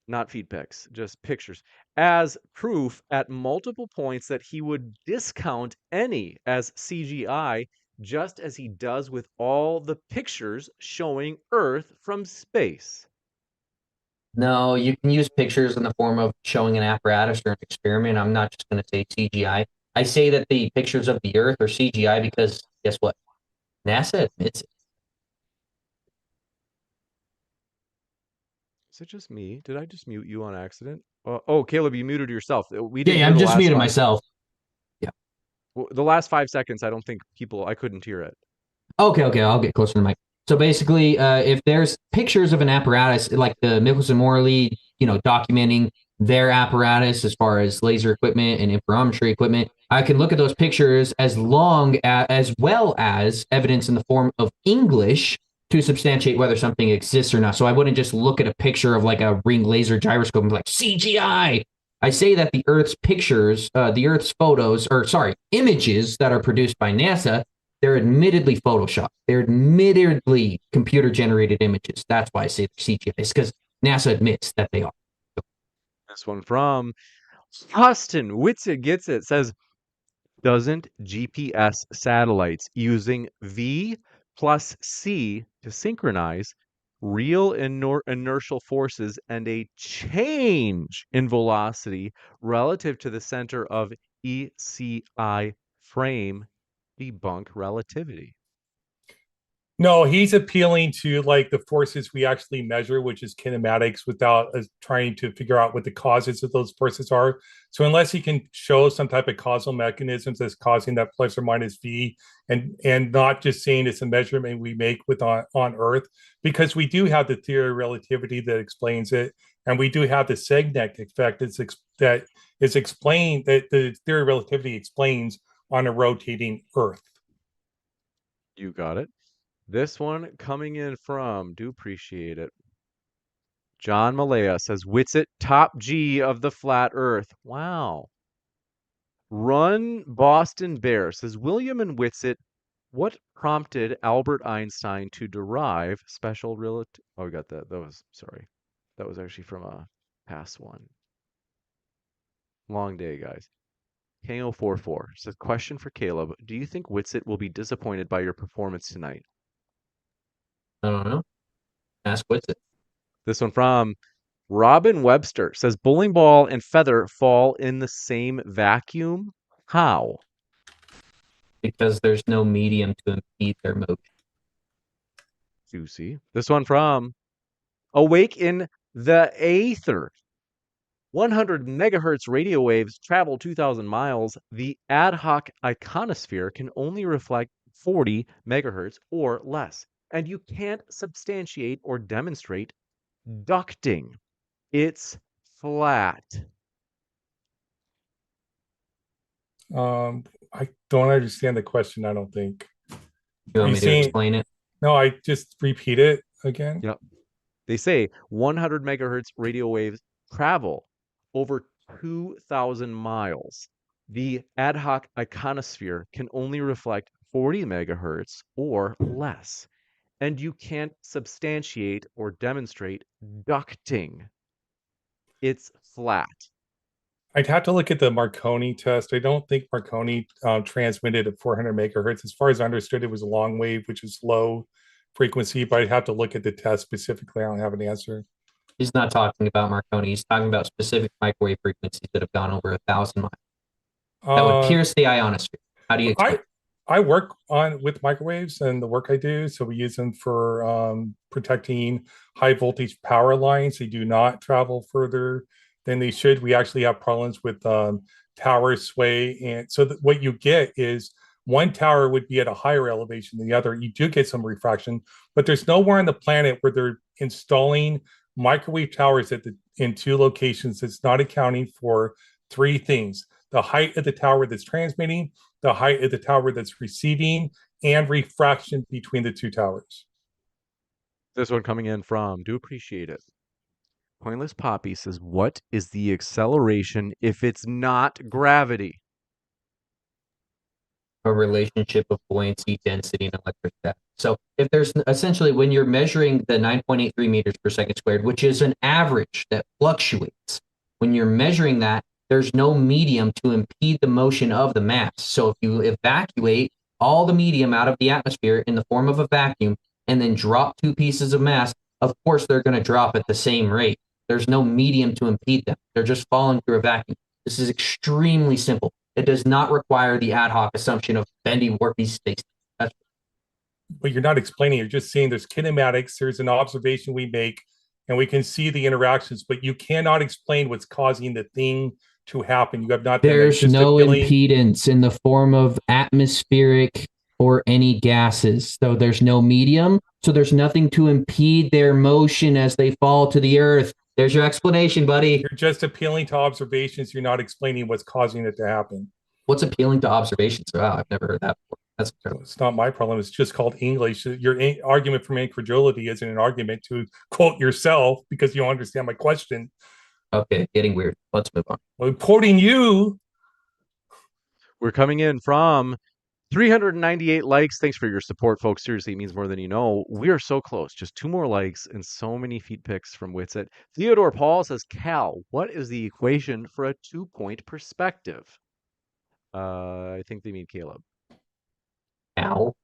A: not feed pics, just pictures, as proof at multiple points that he would discount any as CGI, just as he does with all the pictures showing Earth from space?
I: No, you can use pictures in the form of showing an apparatus or an experiment. I'm not just going to say CGI. I say that the pictures of the Earth are CGI because guess what? NASA admits it.
A: Is it just me? Did I just mute you on accident? Oh, Caleb, you muted yourself. We
I: Yeah,
A: didn't hear
I: I'm
A: the
I: just
A: last
I: muting
A: five.
I: myself. Yeah.
A: Well, the last 5 seconds, I don't think I couldn't hear it.
I: Okay, I'll get closer to the mic. So basically, if there's pictures of an apparatus like the Mickelson Morley, documenting their apparatus as far as laser equipment and interferometry equipment, I can look at those pictures as well as evidence in the form of English to substantiate whether something exists or not. So I wouldn't just look at a picture of like a ring laser gyroscope and be like CGI. I say that the Earth's pictures, the Earth's images that are produced by NASA, they're admittedly Photoshopped. They're admittedly computer-generated images. That's why I say they're CGI. It's because NASA admits that they are.
A: This one from Austin Witsit Gets It says, doesn't GPS satellites using V plus C to synchronize real inertial forces and a change in velocity relative to the center of ECI frame debunk relativity?
B: No, he's appealing to like the forces we actually measure, which is kinematics, without trying to figure out what the causes of those forces are. So unless he can show some type of causal mechanisms that's causing that plus or minus v, and not just saying it's a measurement we make with on Earth, because we do have the theory of relativity that explains it, and we do have the Segnet effect that is explained, that the theory of relativity explains on a rotating Earth.
A: You got it. This one coming in from, do appreciate it. John Malaya says, Witsit, top G of the flat earth. Wow. Run Boston Bear says, William and Witsit, what prompted Albert Einstein to derive special relativity? Oh, we got that. That was actually from a past one. Long day, guys. KO44 says, question for Caleb. Do you think Witsit will be disappointed by your performance tonight?
I: I don't know. Ask Witsit.
A: This one from Robin Webster says, bowling ball and feather fall in the same vacuum. How?
I: Because there's no medium to impede their motion.
A: Juicy. This one from Awake in the Aether. 100 megahertz radio waves travel 2,000 miles. The ad hoc iconosphere can only reflect 40 megahertz or less. And you can't substantiate or demonstrate ducting. It's flat.
B: I don't understand the question, I don't think.
I: You want me to explain it?
B: No, I just repeat it again.
A: Yep. They say 100 megahertz radio waves travel over 2,000 miles. The ad hoc iconosphere can only reflect 40 megahertz or less. And you can't substantiate or demonstrate ducting. It's flat.
B: I'd have to look at the Marconi test. I don't think Marconi transmitted at 400 megahertz. As far as I understood, it was a long wave, which is low frequency, but I'd have to look at the test specifically. I don't have an answer.
I: He's not talking about Marconi. He's talking about specific microwave frequencies that have gone over 1,000 miles. That would pierce the ionosphere. How do you explain?
B: I work with microwaves and the work I do. So we use them for protecting high voltage power lines. They do not travel further than they should. We actually have problems with tower sway. And so what you get is one tower would be at a higher elevation than the other. You do get some refraction, but there's nowhere on the planet where they're installing microwave towers in two locations that's not accounting for three things: the height of the tower that's transmitting, the height of the tower that's receiving, and refraction between the two towers.
A: This one coming in from, do appreciate it. Pointless Poppy says, what is the acceleration if it's not gravity?
I: A relationship of buoyancy, density, and electrostatic. So if there's essentially, when you're measuring the 9.83 meters per second squared, which is an average that fluctuates, when you're measuring that, there's no medium to impede the motion of the mass. So if you evacuate all the medium out of the atmosphere in the form of a vacuum and then drop two pieces of mass, of course they're going to drop at the same rate. There's no medium to impede them. They're just falling through a vacuum. This is extremely simple. It does not require the ad hoc assumption of bendy, warpy space.
B: But you're not explaining. You're just saying there's kinematics. There's an observation we make, and we can see the interactions, but you cannot explain what's causing the thing to happen. You have not.
I: There's no impedance in the form of atmospheric or any gases. So there's no medium. So there's nothing to impede their motion as they fall to the earth. There's your explanation, buddy.
B: You're just appealing to observations. You're not explaining what's causing it to happen.
I: What's appealing to observations? Wow, I've never heard that before. That's incredible.
B: It's not my problem. It's just called English. Your argument from incredulity isn't an argument to quote yourself because you don't understand my question.
I: Okay, getting weird. Let's move on.
B: Well, quoting you.
A: We're coming in from 398 likes. Thanks for your support, folks. Seriously, it means more than you know. We are so close. Just 2 more likes and so many feed pics from Witsit. Theodore Paul says, Cal, what is the equation for a 2-point perspective? I think they mean Caleb.
I: Cal?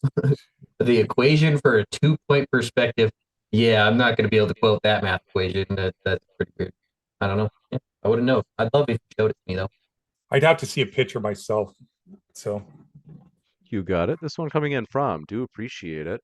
I: The equation for a 2-point perspective. Yeah, I'm not going to be able to quote that math equation. That's pretty weird. I don't know. Yeah, I wouldn't know. I'd love if you showed it to me, though.
B: I'd have to see a picture myself. So
A: you got it. This one coming in from, do appreciate it.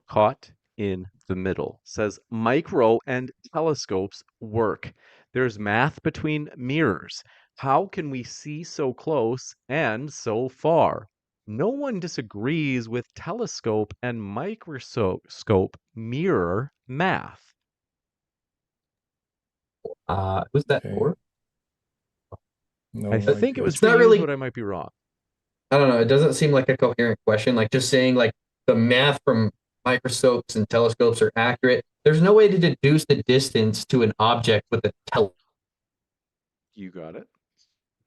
A: caught in the middle. Says micro and telescopes work. There's math between mirrors. How can we see so close and so far? No one disagrees with telescope and microscope mirror math.
I: Who's that
B: Okay.
I: for?
B: No
A: I think it was
I: It's
A: for
I: not
A: you,
I: really-
A: but I might be wrong.
I: I don't know. It doesn't seem like a coherent question. Like just saying like the math from microscopes and telescopes are accurate. There's no way to deduce the distance to an object with a
A: You got it.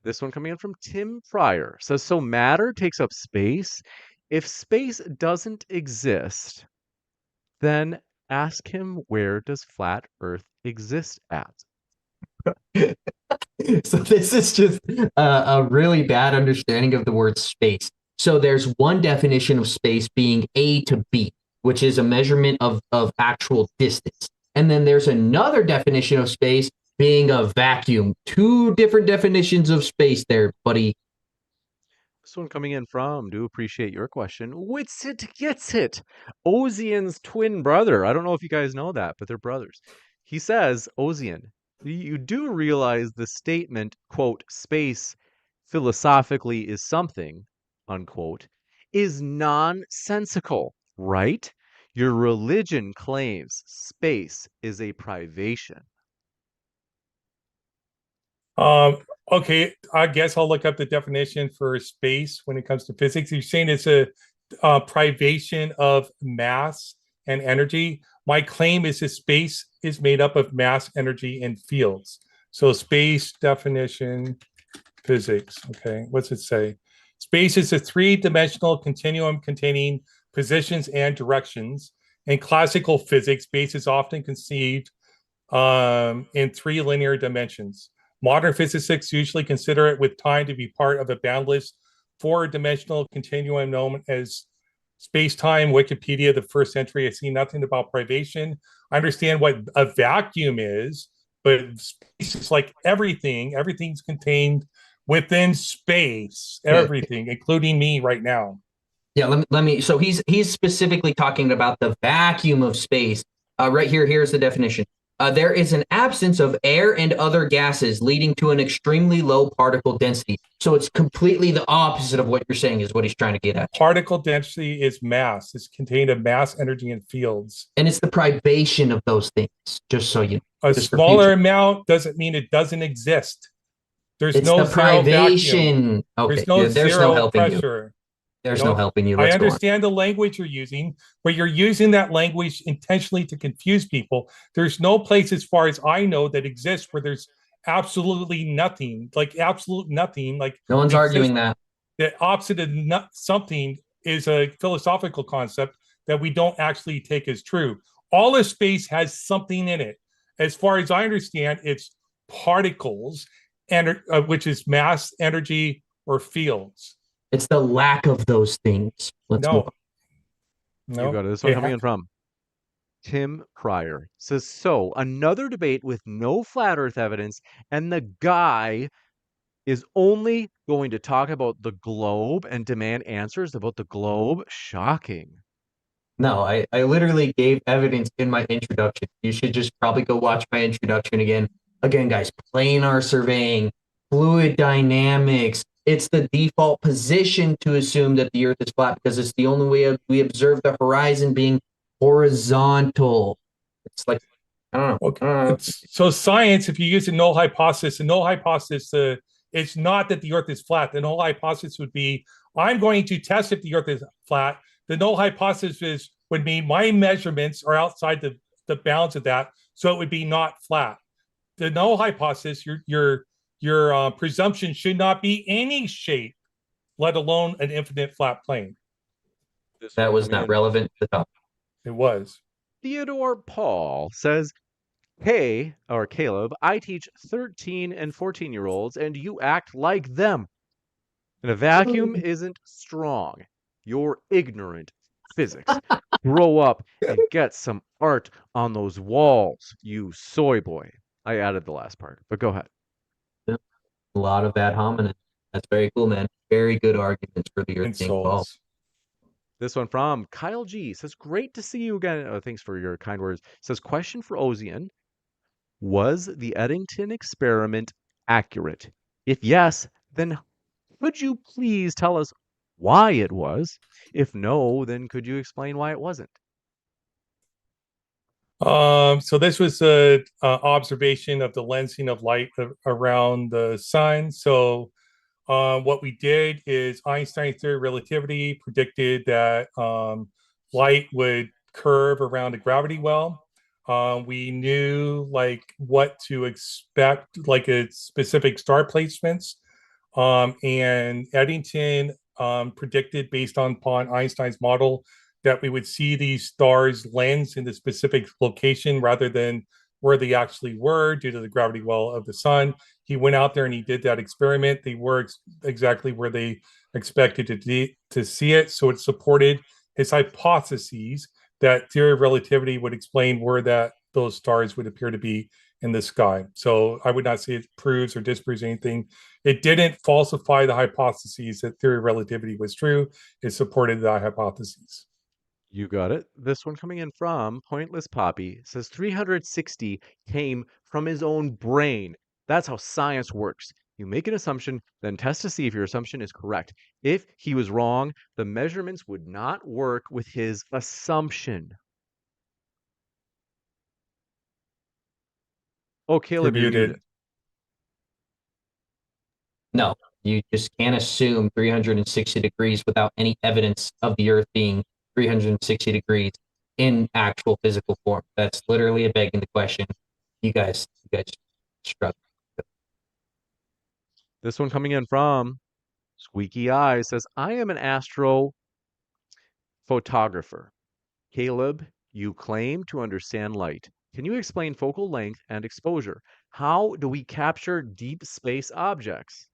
A: This one coming in from Tim Pryor says, so matter takes up space. If space doesn't exist, then ask him, where does flat Earth exist at?
I: So this is just a really bad understanding of the word space. So there's one definition of space being A to B, which is a measurement of actual distance. And then there's another definition of space being a vacuum. Two different definitions of space there, buddy.
A: This one coming in from, do appreciate your question. Witsit gets it. Ozien's twin brother. I don't know if you guys know that, but they're brothers. He says, Ozien, you do realize the statement, quote, space philosophically is something, unquote, is nonsensical, right? Your religion claims space is a privation.
B: Okay, I guess I'll look up the definition for space when it comes to physics. You're saying it's a privation of mass and energy. My claim is that space is made up of mass, energy, and fields. So space definition, physics. Okay, what's it say? Space is a three-dimensional continuum containing positions and directions. In classical physics, space is often conceived in three linear dimensions. Modern physicists usually consider it with time to be part of a boundless four-dimensional continuum known as space-time. Wikipedia, the first century, I see nothing about privation. I understand what a vacuum is, but space is like everything. Everything's contained within space, everything, including me right now.
I: Yeah, let me. So he's specifically talking about the vacuum of space. Right here, here's the definition. There is an absence of air and other gases leading to an extremely low particle density. So it's completely the opposite of what you're saying is what he's trying to get at.
B: Particle density is mass. It's contained of mass, energy, and fields.
I: And it's the privation of those things, just so you know.
B: A smaller amount doesn't mean it doesn't exist. There's no zero vacuum.
I: Okay,
B: There's no zero pressure.
I: There's no helping you.
B: I understand the language you're using, but you're using that language intentionally to confuse people. There's no place, as far as I know, that exists where there's absolutely nothing, like absolute nothing. Like
I: no one's arguing that.
B: The opposite of something is a philosophical concept that we don't actually take as true. All of space has something in it. As far as I understand, it's particles, and which is mass, energy, or fields.
I: It's the lack of those things.
B: No.
A: You got it. This one coming in from Tim Pryor. Says, so another debate with no flat earth evidence, and the guy is only going to talk about the globe and demand answers about the globe. Shocking.
I: No, I literally gave evidence in my introduction. You should just probably go watch my introduction again. Again, guys, planar surveying, fluid dynamics. It's the default position to assume that the Earth is flat because it's the only way we observe the horizon being horizontal. It's like, I don't know.
B: Okay. So science, if you use a null hypothesis, it's not that the Earth is flat. The null hypothesis would be, I'm going to test if the Earth is flat. The null hypothesis would mean my measurements are outside the bounds of that, so it would be not flat. The null hypothesis, your presumption should not be any shape, let alone an infinite flat plane.
I: That was not relevant to the topic.
B: It was.
A: Theodore Paul says, hey, or Caleb, I teach 13 and 14-year-olds, and you act like them. And a vacuum isn't strong. You're ignorant. Physics. Grow up and get some art on those walls, you soy boy. I added the last part, but go ahead.
I: A lot of ad hominem. That's very cool, man. Very good arguments for the Earth being false.
A: This one from Kyle G says, great to see you again. Oh, thanks for your kind words. Says, question for Ozien. Was the Eddington experiment accurate? If yes, then could you please tell us why it was? If no, then could you explain why it wasn't?
B: So this was a observation of the lensing of light around the sun. So what we did is Einstein's theory of relativity predicted that light would curve around a gravity well. We knew like what to expect, like a specific star placements. And Eddington predicted based upon Einstein's model that we would see these stars lens in the specific location rather than where they actually were due to the gravity well of the sun. He went out there and he did that experiment. They were exactly where they expected to see it. So it supported his hypotheses that theory of relativity would explain where those stars would appear to be in the sky. So I would not say it proves or disproves anything. It didn't falsify the hypotheses that theory of relativity was true. It supported the hypotheses.
A: You got it. This one coming in from Pointless Poppy says 360 came from his own brain. That's how science works. You make an assumption, then test to see if your assumption is correct. If he was wrong, the measurements would not work with his assumption. Oh, Caleb, you're muted.
I: No, you just can't assume 360 degrees without any evidence of the Earth being 360 degrees in actual physical form. That's literally a begging the question. You guys struggle.
A: This one coming in from Squeaky Eye says, I am an astrophotographer. Caleb, you claim to understand light. Can you explain focal length and exposure? How do we capture deep space objects?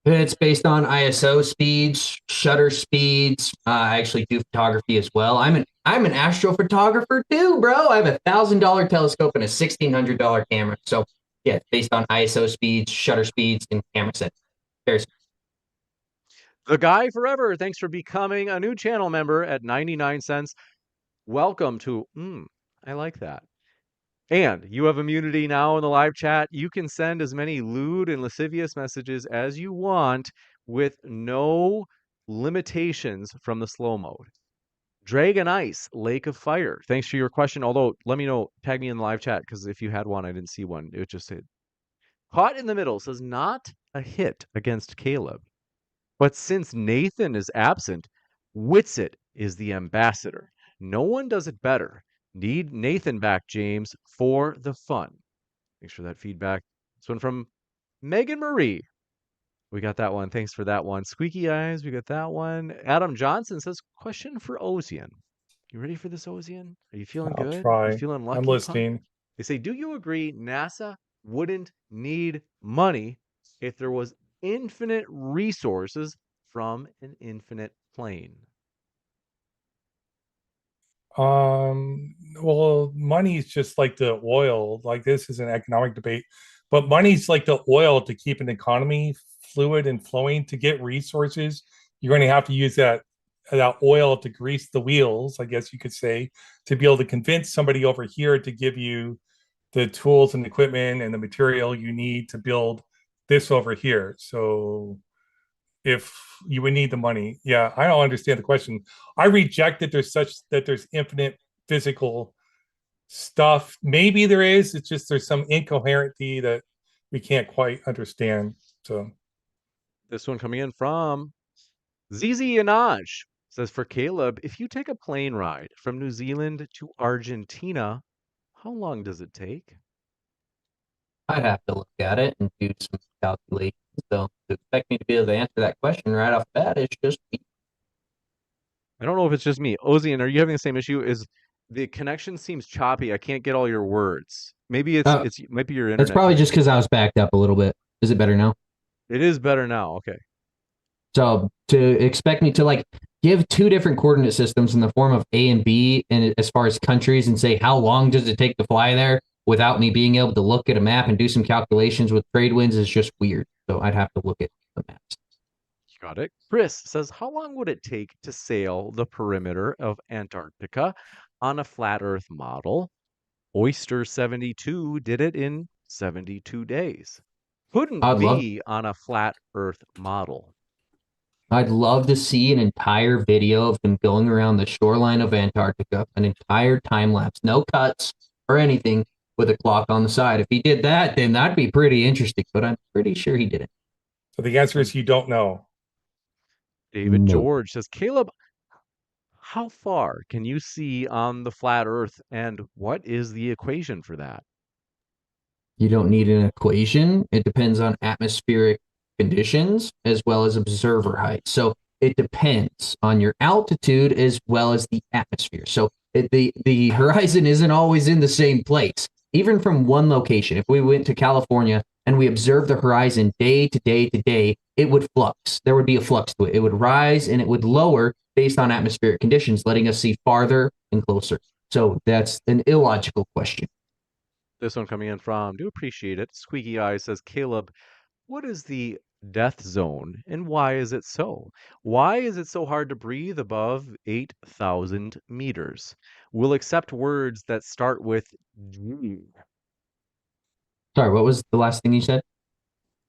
I: It's based on ISO speeds, shutter speeds. I actually do photography as well. I'm an astrophotographer too, bro. I have $1,000 telescope and a $1,600 camera. So yeah, it's based on ISO speeds, shutter speeds, and camera settings.
A: The Guy Forever, thanks for becoming a new channel member at 99 cents. Welcome to, I like that. And you have immunity now in the live chat. You can send as many lewd and lascivious messages as you want with no limitations from the slow mode. Dragon Ice, Lake of Fire. Thanks for your question. Although, let me know, tag me in the live chat, because if you had one, I didn't see one. It just said, Caught in the Middle says, not a hit against Caleb. But since Nathan is absent, Witsit is the ambassador. No one does it better. Need Nathan back, James, for the fun. Thanks for that feedback. This one from Megan Marie. We got that one. Thanks for that one. Squeaky Eyes, we got that one. Adam Johnson says, question for Ozien. You ready for this, Ozien? Are you feeling good?
B: I'll try.
A: You feeling lucky?
B: I'm listening.
A: Punk? They say, do you agree NASA wouldn't need money if there was infinite resources from an infinite plane?
B: Well, money is just like the oil. Like, this is an economic debate, but money's like the oil to keep an economy fluid and flowing. To get resources, you're going to have to use that oil to grease the wheels, I guess you could say, to be able to convince somebody over here to give you the tools and equipment and the material you need to build this over here. So if you would need the money. Yeah, I don't understand the question. I reject that there's infinite physical stuff. Maybe there is. It's just there's some incoherency that we can't quite understand. So
A: this one coming in from Zizi Yanaj says, for Caleb, if you take a plane ride from New Zealand to Argentina, how long does it take?
I: I'd have to look at it and do some calculations. So to expect me to be able to answer that question right off the bat is just me.
A: I don't know if it's just me. Ozien, are you having the same issue? Is the connection seems choppy? I can't get all your words. Maybe it might be your internet.
I: It's probably just because I was backed up a little bit. Is it better now?
A: It is better now. Okay.
I: So to expect me to like give two different coordinate systems in the form of A and B, and as far as countries, and say how long does it take to fly there without me being able to look at a map and do some calculations with trade winds is just weird. So I'd have to look at the maps.
A: Got it. Chris says, how long would it take to sail the perimeter of Antarctica on a flat Earth model? Oyster 72 did it in 72 days. Couldn't
I: I'd love
A: be on a flat Earth model.
I: I'd love to see an entire video of them going around the shoreline of Antarctica, an entire time lapse, no cuts or anything, with a clock on the side. If he did that, then that'd be pretty interesting, but I'm pretty sure he didn't.
B: So the answer is you don't know.
A: David
I: No.
A: George says, Caleb, how far can you see on the flat Earth, and what is the equation for that?
I: You don't need an equation. It depends on atmospheric conditions as well as observer height. So it depends on your altitude as well as the atmosphere. So the horizon isn't always in the same place. Even from one location, if we went to California and we observed the horizon day to day to day, it would flux. There would be a flux to it. It would rise and it would lower based on atmospheric conditions, letting us see farther and closer. So that's an illogical question.
A: This one coming in from, do appreciate it. Squeaky Eye says, Caleb, what is the death zone and why is it so? Why is it so hard to breathe above 8,000 meters? We'll accept words that start with G.
I: Sorry, what was the last thing you said?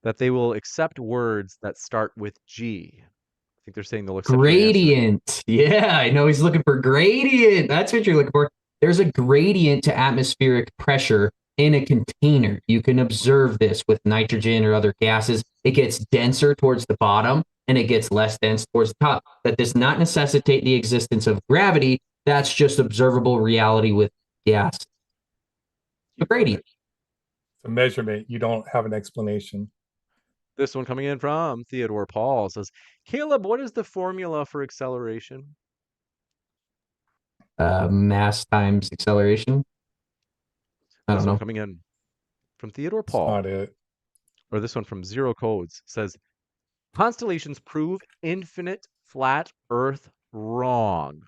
A: That they will accept words that start with G. I think they're saying they'll accept your answer.
I: Gradient. Yeah, I know he's looking for gradient. That's what you're looking for. There's a gradient to atmospheric pressure in a container. You can observe this with nitrogen or other gases. It gets denser towards the bottom and it gets less dense towards the top. That does not necessitate the existence of gravity. That's just observable reality with gas. A gradient.
B: It's a measurement. You don't have an explanation.
A: This one coming in from Theodore Paul says, Caleb, what is the formula for acceleration?
I: Mass times acceleration. I
A: This
I: don't
A: one
I: know.
A: coming in from Theodore
B: It's
A: Paul,
B: not it.
A: or this one from Zero Codes says, constellations prove infinite flat Earth wrong.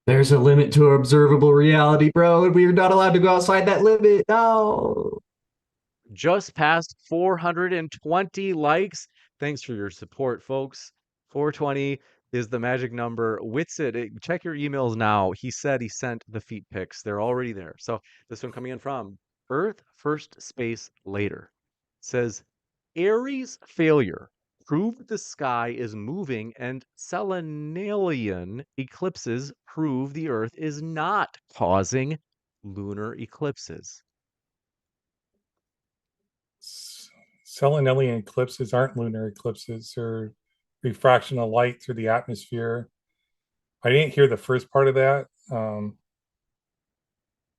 I: There's a limit to observable reality, bro, and we're not allowed to go outside that limit. No.
A: Just past 420 likes. Thanks for your support, folks. 420 is the magic number. Witsit, check your emails now. He said he sent the feet pics. They're already there. So this one coming in from Earth First Space Later says, Aries failure proved the sky is moving and selenalian eclipses prove the Earth is not causing lunar eclipses.
B: Selenalian eclipses aren't lunar eclipses. They're refraction of light through the atmosphere. I didn't hear the first part of that.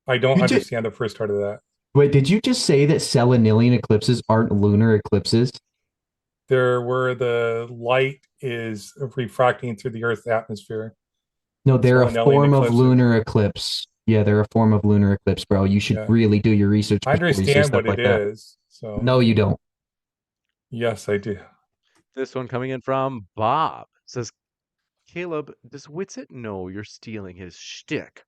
B: I don't understand the first part of that.
I: Wait, did you just say that selenalian eclipses aren't lunar eclipses?
B: They're where the light is refracting through the Earth's atmosphere.
I: No, they're a
B: Selenalian
I: form of
B: eclipses.
I: lunar eclipse. Yeah, they're a form of lunar eclipse, bro. You should really do your research.
B: I
I: before you say
B: understand
I: stuff
B: what
I: like
B: it
I: that.
B: is. So
I: No, you don't.
B: yes, I do.
A: This one coming in from Bob says, Caleb, does Witsit know you're stealing his shtick?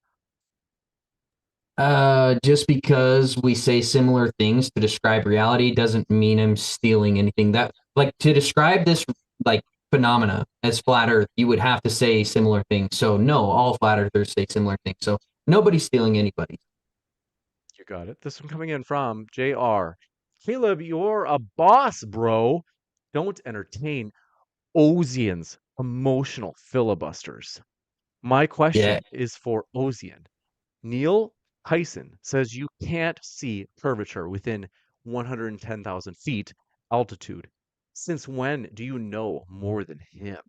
I: Just because we say similar things to describe reality doesn't mean I'm stealing anything. That, like, to describe this like phenomena as flat Earth, you would have to say similar things. So no, all flat earthers say similar things. So nobody's stealing anybody.
A: You got it. This one coming in from JR. Caleb, you're a boss, bro. Don't entertain Ozien's emotional filibusters. My question is for Ozien. Neil Tyson says you can't see curvature within 110,000 feet altitude. Since when do you know more than him?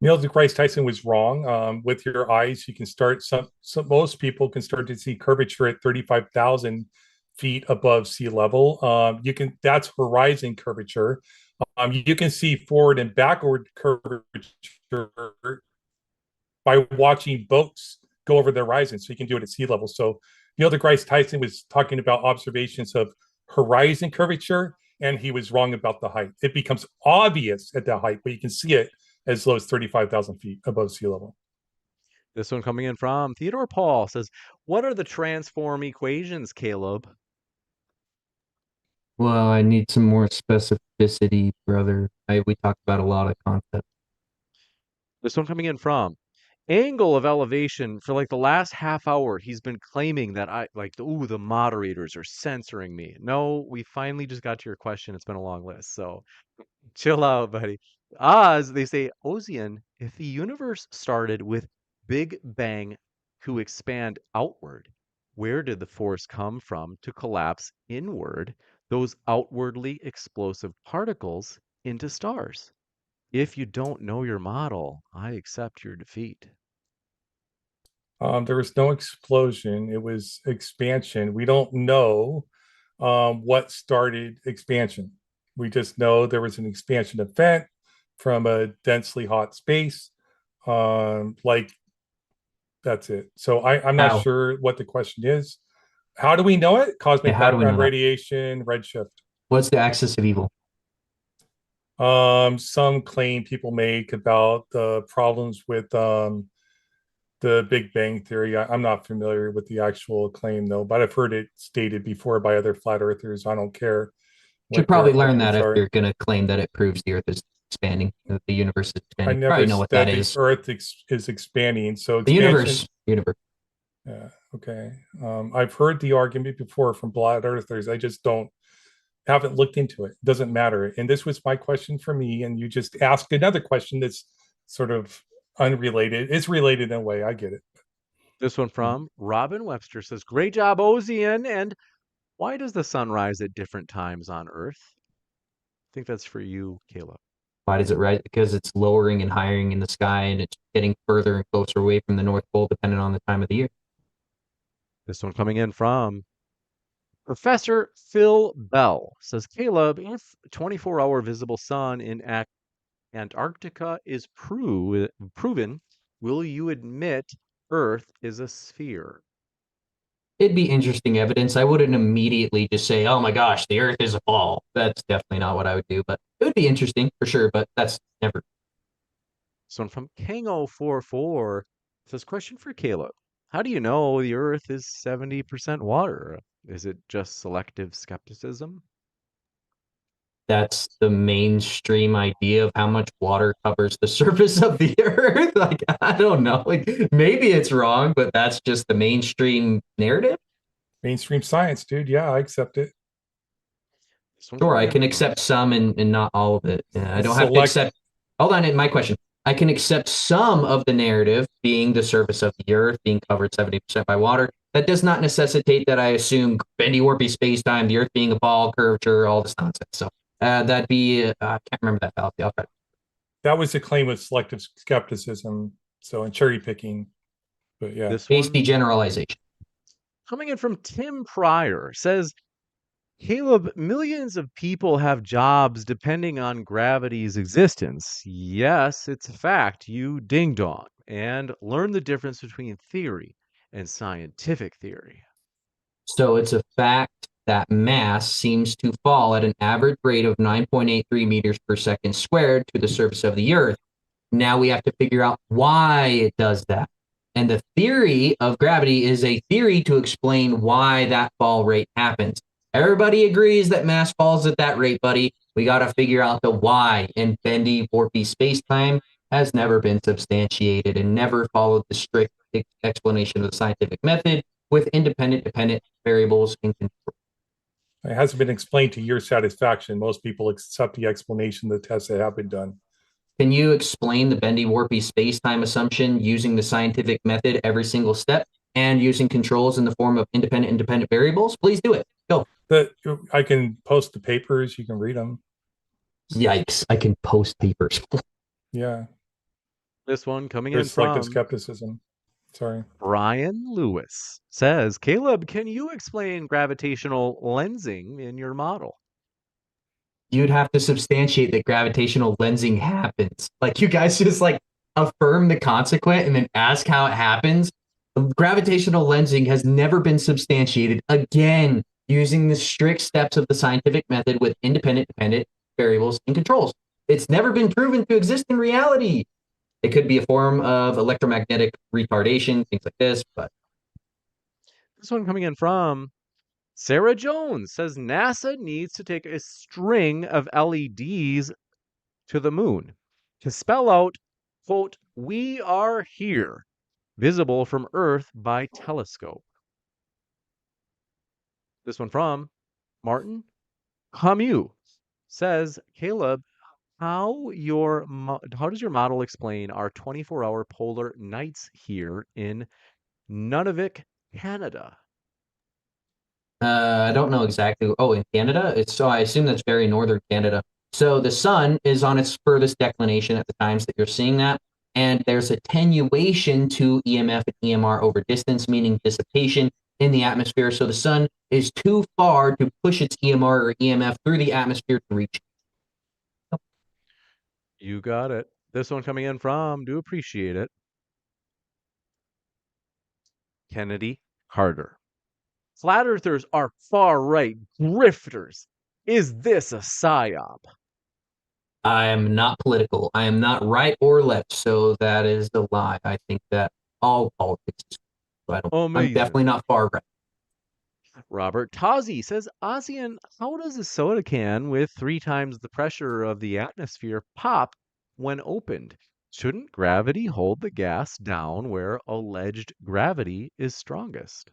B: Neil deGrasse Tyson was wrong. With your eyes, you can start. Most people can start to see curvature at 35,000 feet above sea level. That's horizon curvature. You can see forward and backward curvature by watching boats go over the horizon. So you can do it at sea level. So Neil deGrasse Tyson was talking about observations of horizon curvature, and he was wrong about the height. It becomes obvious at that height, but you can see it as low as 35,000 feet above sea level.
A: This one coming in from Theodore Paul says, what are the transform equations, Caleb?
I: Well, I need some more specificity, brother. We talked about a lot of concepts.
A: This one coming in from angle of elevation. For like the last half hour, he's been claiming that the moderators are censoring me. No, we finally just got to your question. It's been a long list, so chill out, buddy. Oz, they say, Ozien, if the universe started with Big Bang to expand outward, where did the force come from to collapse inward, those outwardly explosive particles into stars? If you don't know your model, I accept your defeat.
B: There was no explosion. It was expansion. We don't know what started expansion. We just know there was an expansion event from a densely hot space. Like that's it. So I'm not
I: How?
B: sure what the question is. How do we know it? Cosmic
I: how do we know
B: background
I: that?
B: radiation, redshift.
I: What's the axis of evil?
B: Some claim people make about the problems with the Big Bang Theory. I'm not familiar with the actual claim though, but I've heard it stated before by other flat earthers. I don't care.
I: Should probably learn that
B: arguments
I: if
B: are.
I: you're going to claim that it proves the Earth is expanding, that the universe is
B: I
I: expanding.
B: never
I: Probably know what that
B: said the
I: is.
B: Earth is expanding. So
I: The
B: expansion.
I: universe.
B: Yeah. Okay. I've heard the argument before from flat earthers. I just haven't looked into it. It doesn't matter. And this was my question for me, and you just asked another question that's sort of unrelated. It's related in a way. I get it.
A: This one from Robin Webster says, great job, Ozien. And why does the sun rise at different times on Earth? I think that's for you, Caleb.
I: Why does it rise? Because it's lowering and higher in the sky, and it's getting further and closer away from the North Pole, depending on the time of the year.
A: This one coming in from Professor Phil Bell says, Caleb, if 24-hour visible sun in Antarctica is proven, will you admit Earth is a sphere?
I: It'd be interesting evidence. I wouldn't immediately just say, oh my gosh, the Earth is a ball. That's definitely not what I would do, but it would be interesting for sure, but that's never.
A: This one from Kango44 says, question for Caleb. How do you know the Earth is 70% water? Is it just selective skepticism?
I: That's the mainstream idea of how much water covers the surface of the Earth. Like, I don't know. Like, maybe it's wrong, but that's just the mainstream narrative.
B: Mainstream science, dude. Yeah, I accept it.
I: Sure, I can accept some and not all of it. I don't have to accept. Hold on, my question. I can accept some of the narrative being the surface of the Earth being covered 70% by water. That does not necessitate that I assume bendy warpy space-time, the Earth being a ball, curvature, all this nonsense. So that'd be, I can't remember that fallacy. I'll try.
B: That was a claim of selective skepticism. So, and cherry picking. But yeah.
A: This
I: hasty generalization.
A: Coming in from Tim Pryor says, Caleb, millions of people have jobs depending on gravity's existence. Yes, it's a fact, you ding dong. And learn the difference between theory and scientific theory.
I: So it's a fact that mass seems to fall at an average rate of 9.83 meters per second squared to the surface of the Earth. Now we have to figure out why it does that. And the theory of gravity is a theory to explain why that fall rate happens. Everybody agrees that mass falls at that rate, buddy. We got to figure out the why. And bendy, warpy space-time has never been substantiated and never followed the strict explanation of the scientific method with independent, dependent variables in control.
B: It hasn't been explained to your satisfaction. Most people accept the explanation of the tests that have been done.
I: Can you explain the bendy, warpy space-time assumption using the scientific method every single step and using controls in the form of independent and dependent variables? Please do it. Go.
B: I can post the papers. You can read them.
I: Yikes. I can post papers.
B: Yeah.
A: This one coming
B: There's
A: in from
B: selective skepticism. Sorry.
A: Brian Lewis says, Caleb, can you explain gravitational lensing in your model?
I: You'd have to substantiate that gravitational lensing happens. Like, you guys just like affirm the consequent and then ask how it happens. Gravitational lensing has never been substantiated again using the strict steps of the scientific method with independent, dependent variables and controls. It's never been proven to exist in reality. It could be a form of electromagnetic retardation, things like this, but
A: this one coming in from Sarah Jones says NASA needs to take a string of LEDs to the moon to spell out, quote, "We are here," visible from Earth by telescope. This one from Martin Camus says, Caleb, how does your model explain our 24-hour polar nights here in Nunavik, Canada?
I: I don't know exactly. Oh, in Canada? I assume that's very northern Canada. So the sun is on its furthest declination at the times that you're seeing that. And there's attenuation to EMF and EMR over distance, meaning dissipation in the atmosphere. So the sun is too far to push its EMR or EMF through the atmosphere to reach.
A: You got it. This one coming in from, do appreciate it, Kennedy Carter. Flat earthers are far right grifters. Is this a psyop?
I: I am not political. I am not right or left. So that is a lie. I think that all politics is. So I'm definitely not far right.
A: Robert Tozzi says, Ozien, how does a soda can with 3 times the pressure of the atmosphere pop when opened? Shouldn't gravity hold the gas down where alleged gravity is strongest?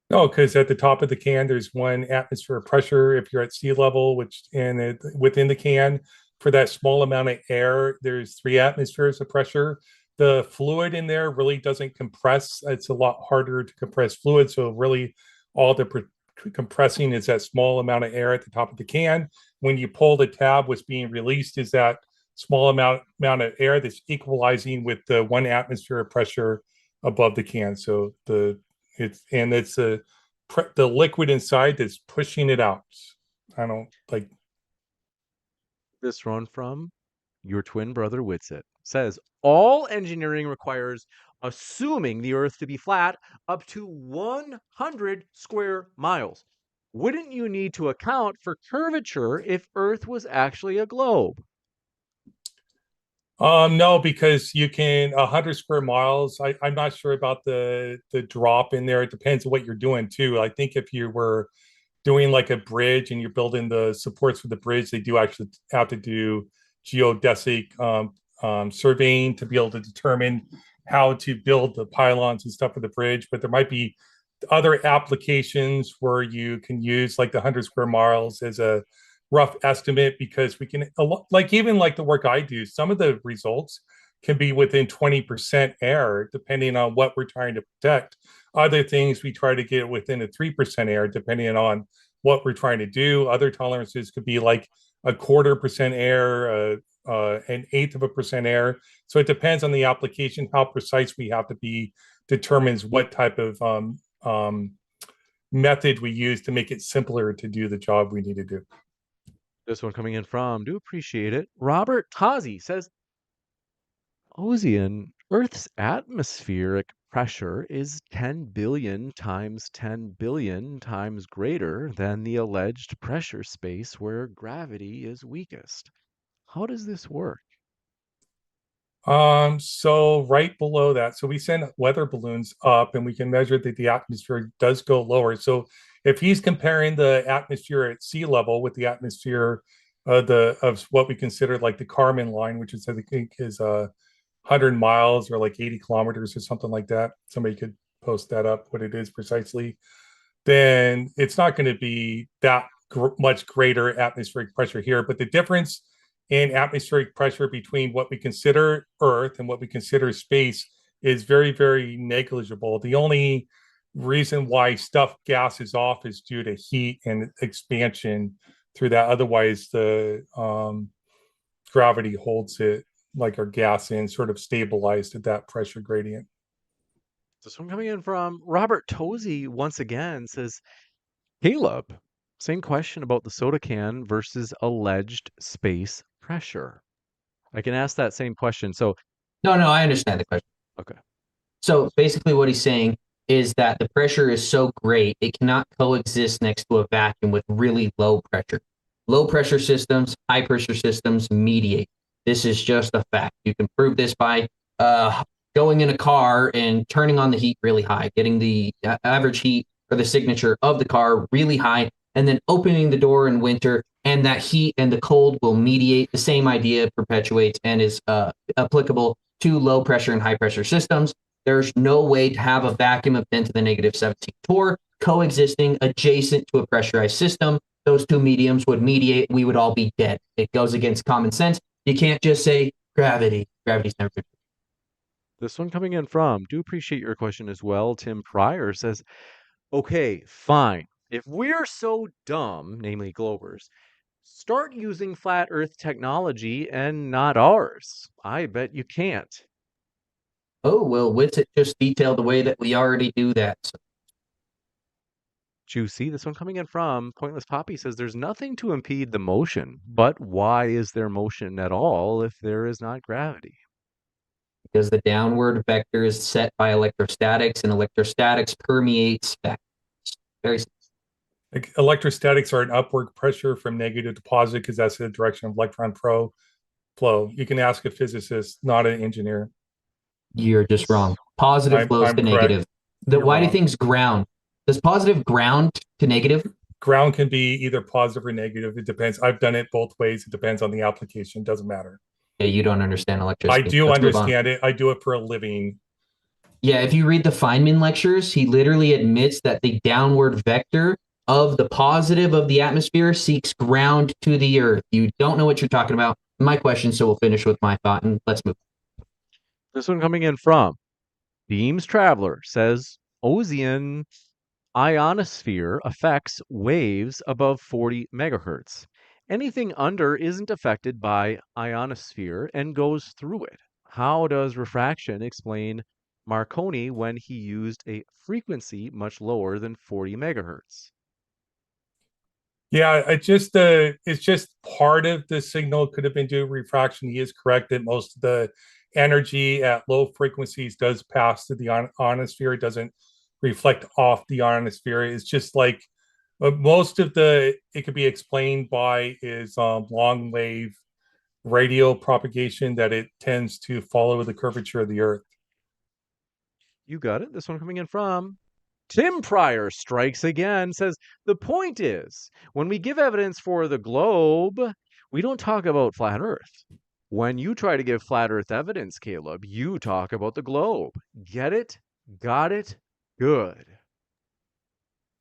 B: No, because at the top of the can, there's 1 atmosphere of pressure. If you're at sea level, within the can, for that small amount of air, there's 3 atmospheres of pressure. The fluid in there really doesn't compress. It's a lot harder to compress fluid. So really, all the compressing is that small amount of air at the top of the can. When you pull the tab, what's being released is that small amount of air that's equalizing with the 1 atmosphere of pressure above the can. So it's the liquid inside that's pushing it out. I don't like
A: this one from your twin brother Witsit says all engineering requires assuming the earth to be flat up to 100 square miles. Wouldn't you need to account for curvature if earth was actually a globe?
B: No, because you can 100 square miles. I'm not sure about the drop in there. It depends on what you're doing too. I think if you were doing like a bridge and you're building the supports for the bridge, they do actually have to do geodesic surveying to be able to determine how to build the pylons and stuff for the bridge. But there might be other applications where you can use like the 100 square miles as a rough estimate, because we can, like, even like the work I do, some of the results can be within 20% error depending on what we're trying to protect. Other things we try to get within a 3% error depending on what we're trying to do. Other tolerances could be like a 1/4% error, an 1/8% error. So it depends on the application. How precise we have to be determines what type of method we use to make it simpler to do the job we need to do.
A: This one coming in from, do appreciate it, Robert Tozzi says, Ozien, Earth's atmospheric pressure is 10 billion times 10 billion times greater than the alleged pressure space where gravity is weakest. How does this work?
B: So right below that, so we send weather balloons up and we can measure that the atmosphere does go lower. So if he's comparing the atmosphere at sea level with the atmosphere of what we consider like the Kármán line, which is I think is 100 miles or like 80 kilometers or something like that. Somebody could post that up, what it is precisely. Then it's not going to be that much greater atmospheric pressure here. But the difference in atmospheric pressure between what we consider Earth and what we consider space is very, very negligible. The only reason why stuff gases off is due to heat and expansion through that. Otherwise, the gravity holds it like our gas in, sort of stabilized at that pressure gradient.
A: This one coming in from Robert Tozzi once again says, Caleb, same question about the soda can versus alleged space pressure. I can ask that same question. So,
I: no, I understand the question.
A: Okay.
I: So basically what he's saying is that the pressure is so great, it cannot coexist next to a vacuum with really low pressure. Low pressure systems, high pressure systems mediate. This is just a fact. You can prove this by going in a car and turning on the heat really high, getting the average heat or the signature of the car really high, and then opening the door in winter, and that heat and the cold will mediate. The same idea perpetuates and is applicable to low pressure and high pressure systems. There's no way to have a vacuum of 10 to the negative 17 torr coexisting adjacent to a pressurized system. Those two mediums would mediate. We would all be dead. It goes against common sense. You can't just say gravity. Gravity's never been.
A: This one coming in from, do appreciate your question as well. Tim Pryor says, okay, fine. If we're so dumb, namely Globers, start using flat earth technology and not ours. I bet you can't.
I: Oh, well, Witsit just detailed the way that we already do that. So.
A: Juicy, this one coming in from Pointless Poppy says there's nothing to impede the motion, but why is there motion at all if there is not gravity?
I: Because the downward vector is set by electrostatics, and electrostatics permeates vectors. Very simple.
B: Like electrostatics are an upward pressure from negative to positive because that's the direction of electron flow. You can ask a physicist, not an engineer.
I: You're just wrong. Positive flows to negative. Why do things ground? Does positive ground to negative?
B: Ground can be either positive or negative. It depends. I've done it both ways. It depends on the application. It doesn't matter.
I: Yeah, you don't understand electricity.
B: I do understand it. I do it for a living.
I: Yeah, if you read the Feynman lectures, he literally admits that the downward vector of the positive of the atmosphere seeks ground to the earth. You don't know what you're talking about. My question, so we'll finish with my thought, and let's move.
A: This one coming in from Beams Traveler says, Ozien ionosphere affects waves above 40 megahertz. Anything under isn't affected by ionosphere and goes through it. How does refraction explain Marconi when he used a frequency much lower than 40 megahertz?
B: Yeah, it's just part of the signal could have been due to refraction. He is correct that most of the energy at low frequencies does pass to the ionosphere. It doesn't reflect off the ionosphere. It's just like most of it could be explained by is long wave radio propagation, that it tends to follow the curvature of the earth.
A: You got it. This one coming in from Tim Pryor strikes again, says, the point is, when we give evidence for the globe, we don't talk about flat earth. When you try to give flat earth evidence, Caleb, you talk about the globe. Get it? Got it? Good.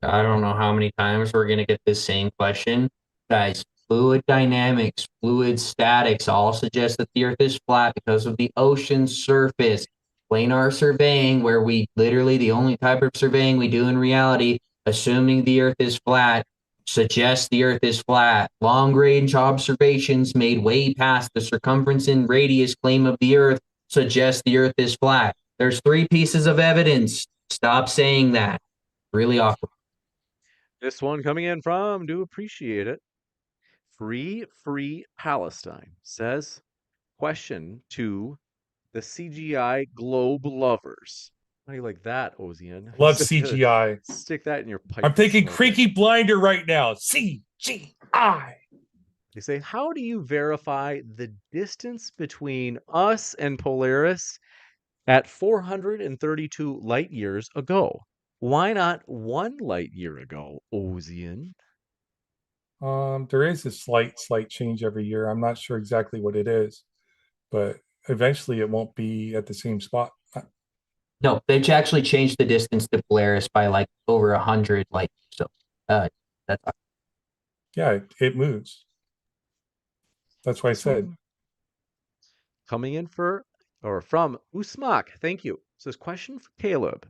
I: I don't know how many times we're going to get this same question. Guys, fluid dynamics, fluid statics all suggest that the earth is flat because of the ocean's surface. Planar surveying, where we literally, the only type of surveying we do in reality, assuming the earth is flat, suggests the earth is flat. Long range observations made way past the circumference and radius claim of the earth suggest the earth is flat. There's 3 pieces of evidence. Stop saying that. Really awkward.
A: This one coming in from, do appreciate it. Free Palestine says, question to the CGI globe lovers. How do you like that, Ozien?
B: Love CGI.
A: Stick that in your pipe.
B: I'm thinking Creaky Blinder right now. CGI.
A: They say, how do you verify the distance between us and Polaris at 432 light years ago? Why not 1 light year ago, Ozien?
B: There is a slight change every year. I'm not sure exactly what it is, but eventually it won't be at the same spot.
I: No, they've actually changed the distance to Polaris by like over 100 light years. So that's
B: yeah, it moves. That's why I said.
A: Coming in from Usmak, thank you. Says, question for Caleb.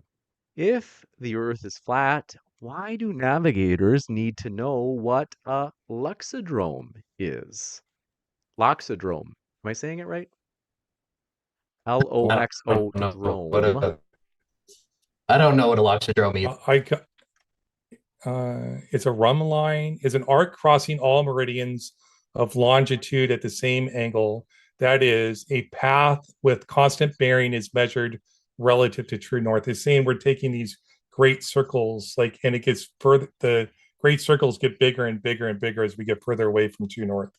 A: If the Earth is flat, why do navigators need to know what a loxodrome is? Loxodrome. Am I saying it right? Loxodrome.
I: I don't know what a loxodrome is.
B: It's a rhumb line. It's an arc crossing all meridians of longitude at the same angle. That is, a path with constant bearing is measured relative to true north. It's saying we're taking these great circles, and it gets further. The great circles get bigger and bigger and bigger as we get further away from true north.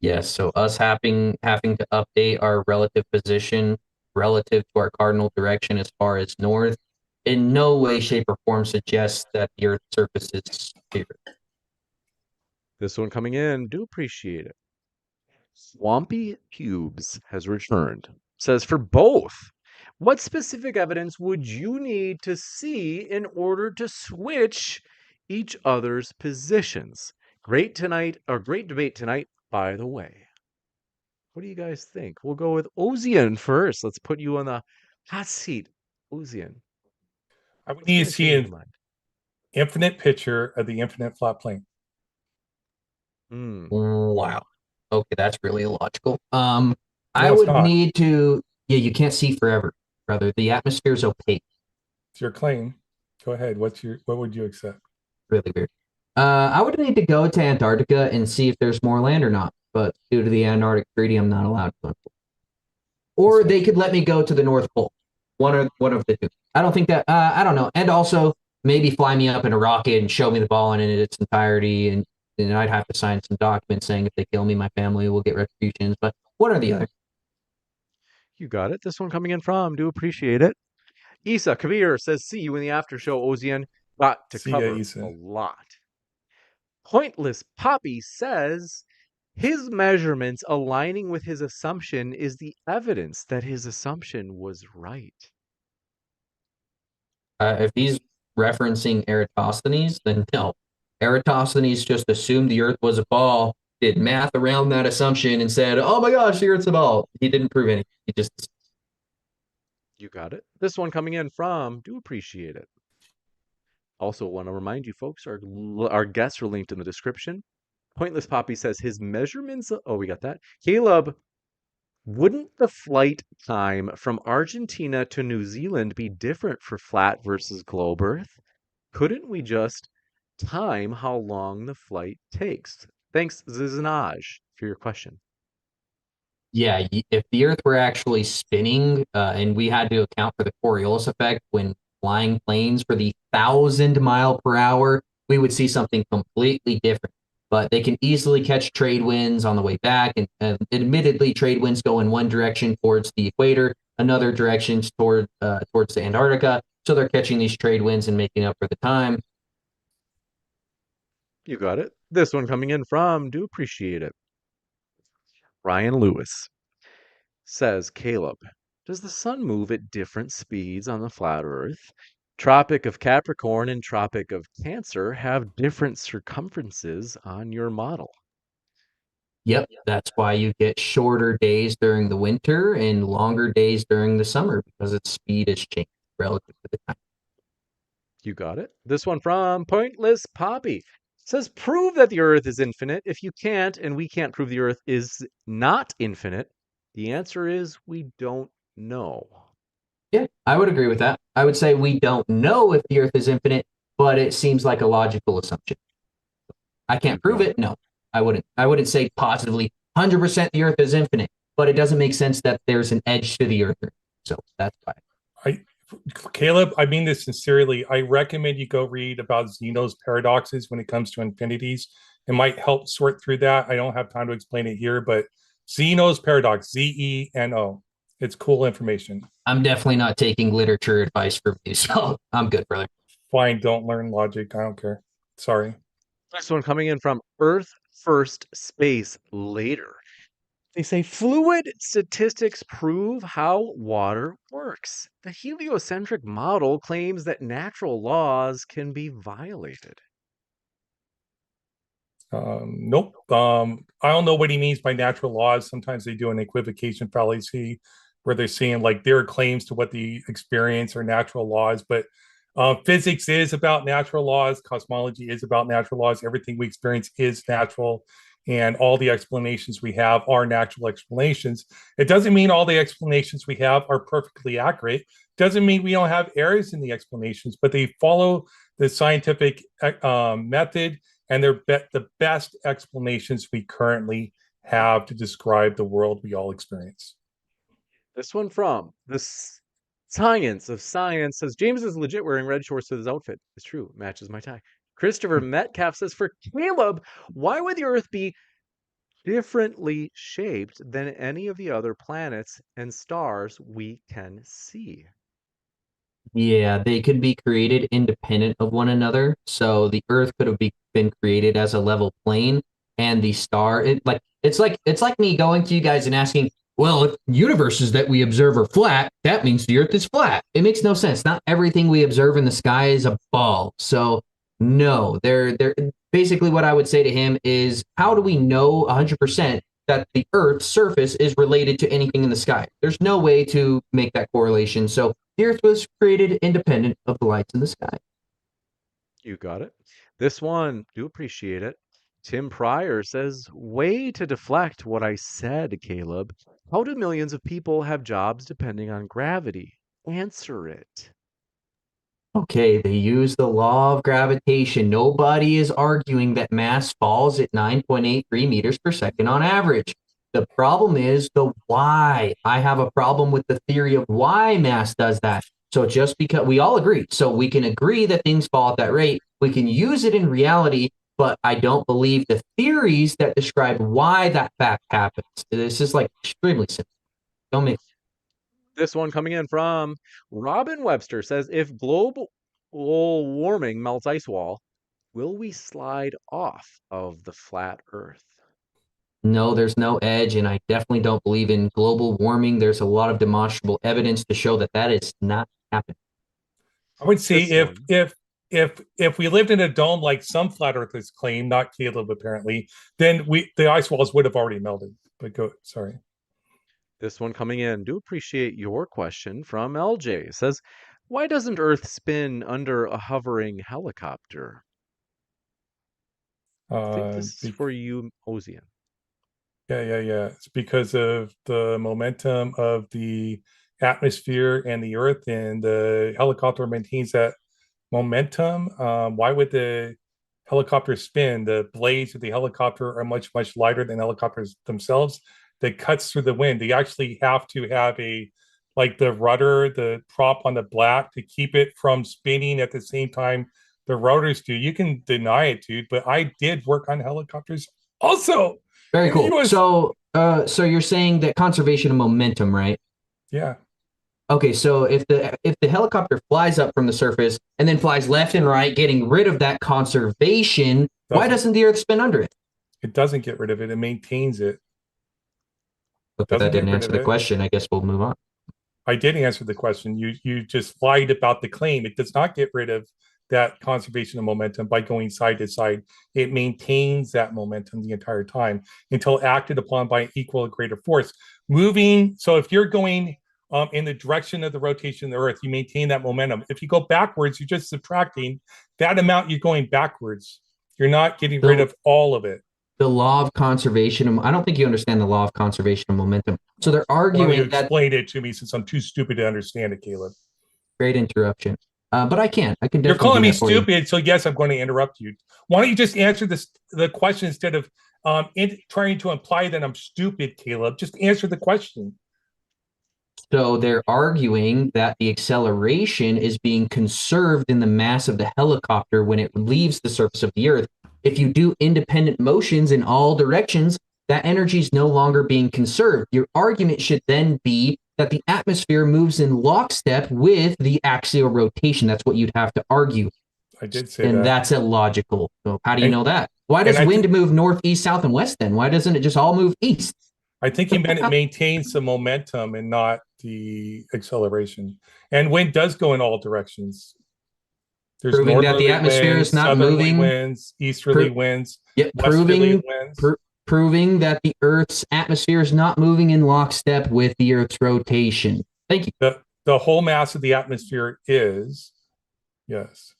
I: Yes, so us having to update our relative position relative to our cardinal direction as far as north in no way, shape, or form suggests that the Earth's surface is bigger.
A: This one coming in, do appreciate it. Swampy Pubes has returned. Says for both, what specific evidence would you need to see in order to switch each other's positions? Great debate tonight, by the way. What do you guys think? We'll go with Ozien first. Let's put you on the hot seat. Ozien.
B: I would need to see an infinite picture of the infinite flat plane.
I: Wow. Okay, that's really illogical.
B: No,
I: I
B: it's
I: would
B: not.
I: need to. Yeah, you can't see forever, brother. The atmosphere is opaque.
B: It's your claim. Go ahead. What would you accept?
I: Really weird. I would need to go to Antarctica and see if there's more land or not. But due to the Antarctic Treaty, I'm not allowed to. Or they could let me go to the North Pole. One of the two. I don't think that. I don't know. And also maybe fly me up in a rocket and show me the ball in its entirety, and I'd have to sign some documents saying if they kill me, my family will get retributions. But one or the other.
A: You got it. This one coming in from. Do appreciate it. Isa Kabir says, see you in the after show, Ozien. Got to cover a lot. Pointless Poppy says, his measurements aligning with his assumption is the evidence that his assumption was right.
I: If he's referencing Eratosthenes, then no. Eratosthenes just assumed the Earth was a ball, did math around that assumption, and said, oh my gosh, the Earth's a ball. He didn't prove anything. He just...
A: You got it. This one coming in from, do appreciate it. Also want to remind you folks, our guests are linked in the description. Pointless Poppy says his measurements, oh, we got that. Kaleb, wouldn't the flight time from Argentina to New Zealand be different for flat versus globe Earth? Couldn't we just time how long the flight takes? Thanks, Ziznaj, for your question.
I: Yeah, if the Earth were actually spinning and we had to account for the Coriolis effect when flying planes for the 1,000-mile-per-hour, we would see something completely different. But they can easily catch trade winds on the way back. And admittedly, trade winds go in one direction towards the equator, another direction towards the Antarctica. So they're catching these trade winds and making up for the time.
A: You got it. This one coming in from, do appreciate it. Ryan Lewis says, Kaleb, does the sun move at different speeds on the flat Earth? Tropic of Capricorn and Tropic of Cancer have different circumferences on your model.
I: Yep, that's why you get shorter days during the winter and longer days during the summer because its speed is changed relative to the time.
A: You got it. This one from Pointless Poppy says, prove that the Earth is infinite. If you can't, and we can't prove the Earth is not infinite, the answer is we don't know.
I: Yeah, I would agree with that. I would say we don't know if the Earth is infinite, but it seems like a logical assumption. I can't prove it. No, I wouldn't. I wouldn't say positively 100% the Earth is infinite, but it doesn't make sense that there's an edge to the Earth. So that's why.
B: Kaleb, I mean this sincerely. I recommend you go read about Zeno's paradoxes when it comes to infinities. It might help sort through that. I don't have time to explain it here, but Zeno's paradox, Zeno. It's cool information.
I: I'm definitely not taking literature advice from you, so I'm good, brother.
B: Fine, don't learn logic. I don't care. Sorry.
A: Next one coming in from Earth First, Space Later. They say fluid statistics prove how water works. The heliocentric model claims that natural laws can be violated.
B: Nope. I don't know what he means by natural laws. Sometimes they do an equivocation fallacy where they're saying like there are claims to what the experience or natural laws, but physics is about natural laws. Cosmology is about natural laws. Everything we experience is natural. And all the explanations we have are natural explanations. It doesn't mean all the explanations we have are perfectly accurate. Doesn't mean we don't have errors in the explanations, but they follow the scientific method, and they're the best explanations we currently have to describe the world we all experience.
A: This one from the Science of Science says, James is legit wearing red shorts with his outfit. It's true. Matches my tie. Christopher Metcalf says, for Kaleb, why would the Earth be differently shaped than any of the other planets and stars we can see?
I: Yeah, they could be created independent of one another. So the Earth could have been created as a level plane, and the star, it's like me going to you guys and asking, well, if universes that we observe are flat, that means the Earth is flat. It makes no sense. Not everything we observe in the sky is a ball. So no, they're basically what I would say to him is, how do we know 100% that the Earth's surface is related to anything in the sky? There's no way to make that correlation. So the Earth was created independent of the lights in the sky.
A: You got it. This one, do appreciate it. Tim Pryor says, way to deflect what I said, Caleb. How do millions of people have jobs depending on gravity? Answer it.
I: Okay, they use the law of gravitation. Nobody is arguing that mass falls at 9.83 meters per second on average. The problem is the why. I have a problem with the theory of why mass does that. So just because we all agree, so we can agree that things fall at that rate, we can use it in reality, but I don't believe the theories that describe why that fact happens. This is like extremely simple. Don't make
A: This one coming in from Robin Webster says, if global warming melts ice wall, will we slide off of the flat Earth?
I: No, there's no edge, and I definitely don't believe in global warming. There's a lot of demonstrable evidence to show that that is not happening.
B: I would say
A: This one.
B: if we lived in a dome like some flat earthers claim, not Caleb apparently, then the ice walls would have already melted. But sorry.
A: This one coming in. Do appreciate your question from LJ. It says, why doesn't Earth spin under a hovering helicopter? I think this is for you, Ozien.
B: Yeah. It's because of the momentum of the atmosphere and the Earth, and the helicopter maintains that momentum. Why would the helicopter spin? The blades of the helicopter are much, much lighter than helicopters themselves. That cuts through the wind. They actually have to have like the rudder, the prop on the back to keep it from spinning at the same time the rotors do. You can deny it, dude, but I did work on helicopters also.
I: Very cool. So you're saying that conservation of momentum, right?
B: Yeah.
I: Okay, so if the helicopter flies up from the surface and then flies left and right, getting rid of that conservation, why doesn't the Earth spin under it?
B: It doesn't get rid of it. It maintains it.
I: But that didn't answer the question. I guess we'll move on.
B: I did answer the question. You just lied about the claim. It does not get rid of that conservation of momentum by going side to side. It maintains that momentum the entire time until acted upon by an equal or greater force. Moving, so if you're going in the direction of the rotation of the Earth, you maintain that momentum. If you go backwards, you're just subtracting that amount you're going backwards. You're not getting rid of all of it.
I: The law of conservation. I don't think you understand the law of conservation of momentum. So they're arguing
B: you explain it to me, since I'm too stupid to understand it, Caleb.
I: Great interruption. But I can. I can definitely.
B: You're calling me stupid, so yes, I'm going to interrupt you. Why don't you just answer the question instead of trying to imply that I'm stupid, Caleb? Just answer the question.
I: So they're arguing that the acceleration is being conserved in the mass of the helicopter when it leaves the surface of the Earth. If you do independent motions in all directions, that energy is no longer being conserved. Your argument should then be that the atmosphere moves in lockstep with the axial rotation. That's what you'd have to argue.
B: I did say that.
I: And that's illogical. So how do you know that? Why does wind move north, east, south, and west then? Why doesn't it just all move east?
B: I think he meant it maintains the momentum and not the acceleration. And wind does go in all directions. There's
I: proving that the atmosphere
B: winds,
I: is not moving.
B: Winds, easterly winds.
I: Yep, proving that the Earth's atmosphere is not moving in lockstep with the Earth's rotation. Thank you.
B: The whole mass of the atmosphere is, yes.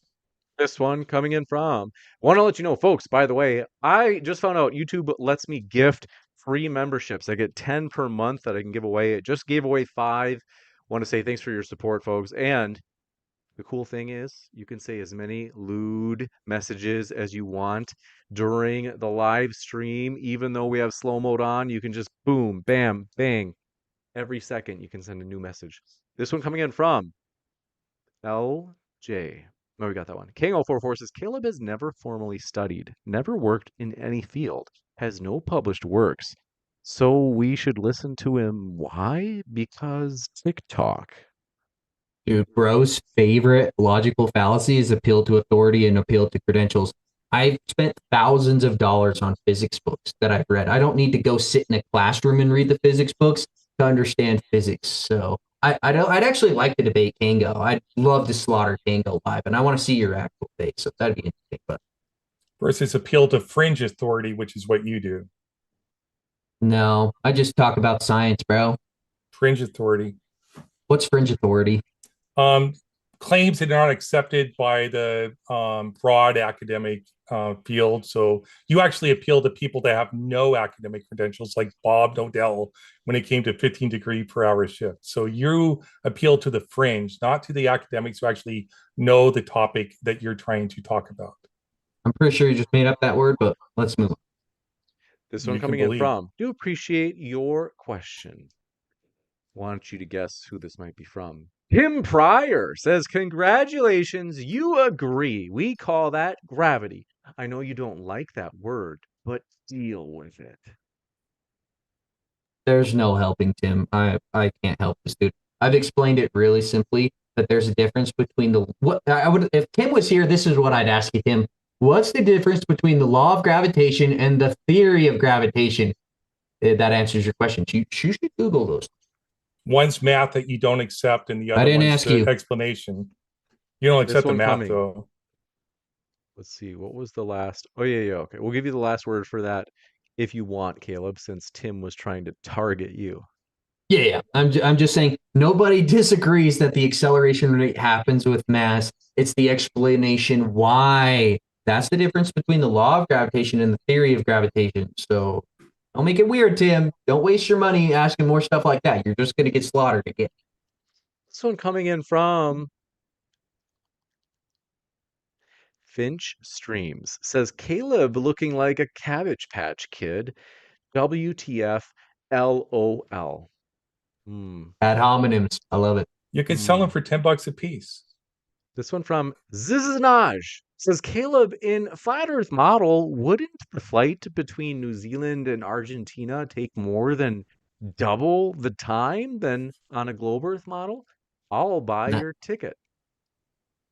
A: This one coming in from, want to let you know, folks, by the way, I just found out YouTube lets me gift free memberships. I get 10 per month that I can give away. It just gave away 5. Want to say thanks for your support, folks. And the cool thing is you can say as many lewd messages as you want during the live stream. Even though we have slow mode on, you can just boom, bam, bang. Every second you can send a new message. This one coming in from LJ. Oh, we got that one. King044 says, Caleb has never formally studied, never worked in any field, has no published works. So we should listen to him. Why? Because TikTok.
I: Dude, bro's favorite logical fallacy is appeal to authority and appeal to credentials. I've spent thousands of dollars on physics books that I've read. I don't need to go sit in a classroom and read the physics books to understand physics. So I'd actually like to debate Kango. I'd love to slaughter Kango live, and I want to see your actual face. So that'd be interesting. But
B: Versus appeal to fringe authority, which is what you do.
I: no, I just talk about science, bro.
B: Fringe authority.
I: What's fringe authority?
B: Claims that are not accepted by the broad academic field. So you actually appeal to people that have no academic credentials, like Bob Nodell, when it came to 15 degree per hour shift. So you appeal to the fringe, not to the academics who actually know the topic that you're trying to talk about.
I: I'm pretty sure you just made up that word, but let's move on.
A: This one coming in from, do appreciate your question. Want you to guess who this might be from. Tim Pryor says, congratulations, you agree. We call that gravity. I know you don't like that word, but deal with it.
I: There's no helping Tim. I can't help this dude. I've explained it really simply that there's a difference between the what I would if Tim was here, this is what I'd ask you, Tim. What's the difference between the law of gravitation and the theory of gravitation? That answers your question. You should Google those.
B: One's math that you don't accept, and the other one's the explanation. You don't accept the math, though.
A: Let's see. What was the last? Oh, yeah. Okay. We'll give you the last word for that if you want, Caleb, since Tim was trying to target you.
I: Yeah. I'm just saying nobody disagrees that the acceleration rate happens with mass. It's the explanation why. That's the difference between the law of gravitation and the theory of gravitation. So don't make it weird, Tim. Don't waste your money asking more stuff like that. You're just going to get slaughtered again.
A: This one coming in from Finch Streams says, Caleb looking like a Cabbage Patch Kid. WTF LOL.
I: Ad hominems. I love it.
B: You can sell them for $10 a piece.
A: This one from Ziznaj says, Caleb, in Flat Earth model, wouldn't the flight between New Zealand and Argentina take more than double the time than on a Globe Earth model? I'll buy your ticket.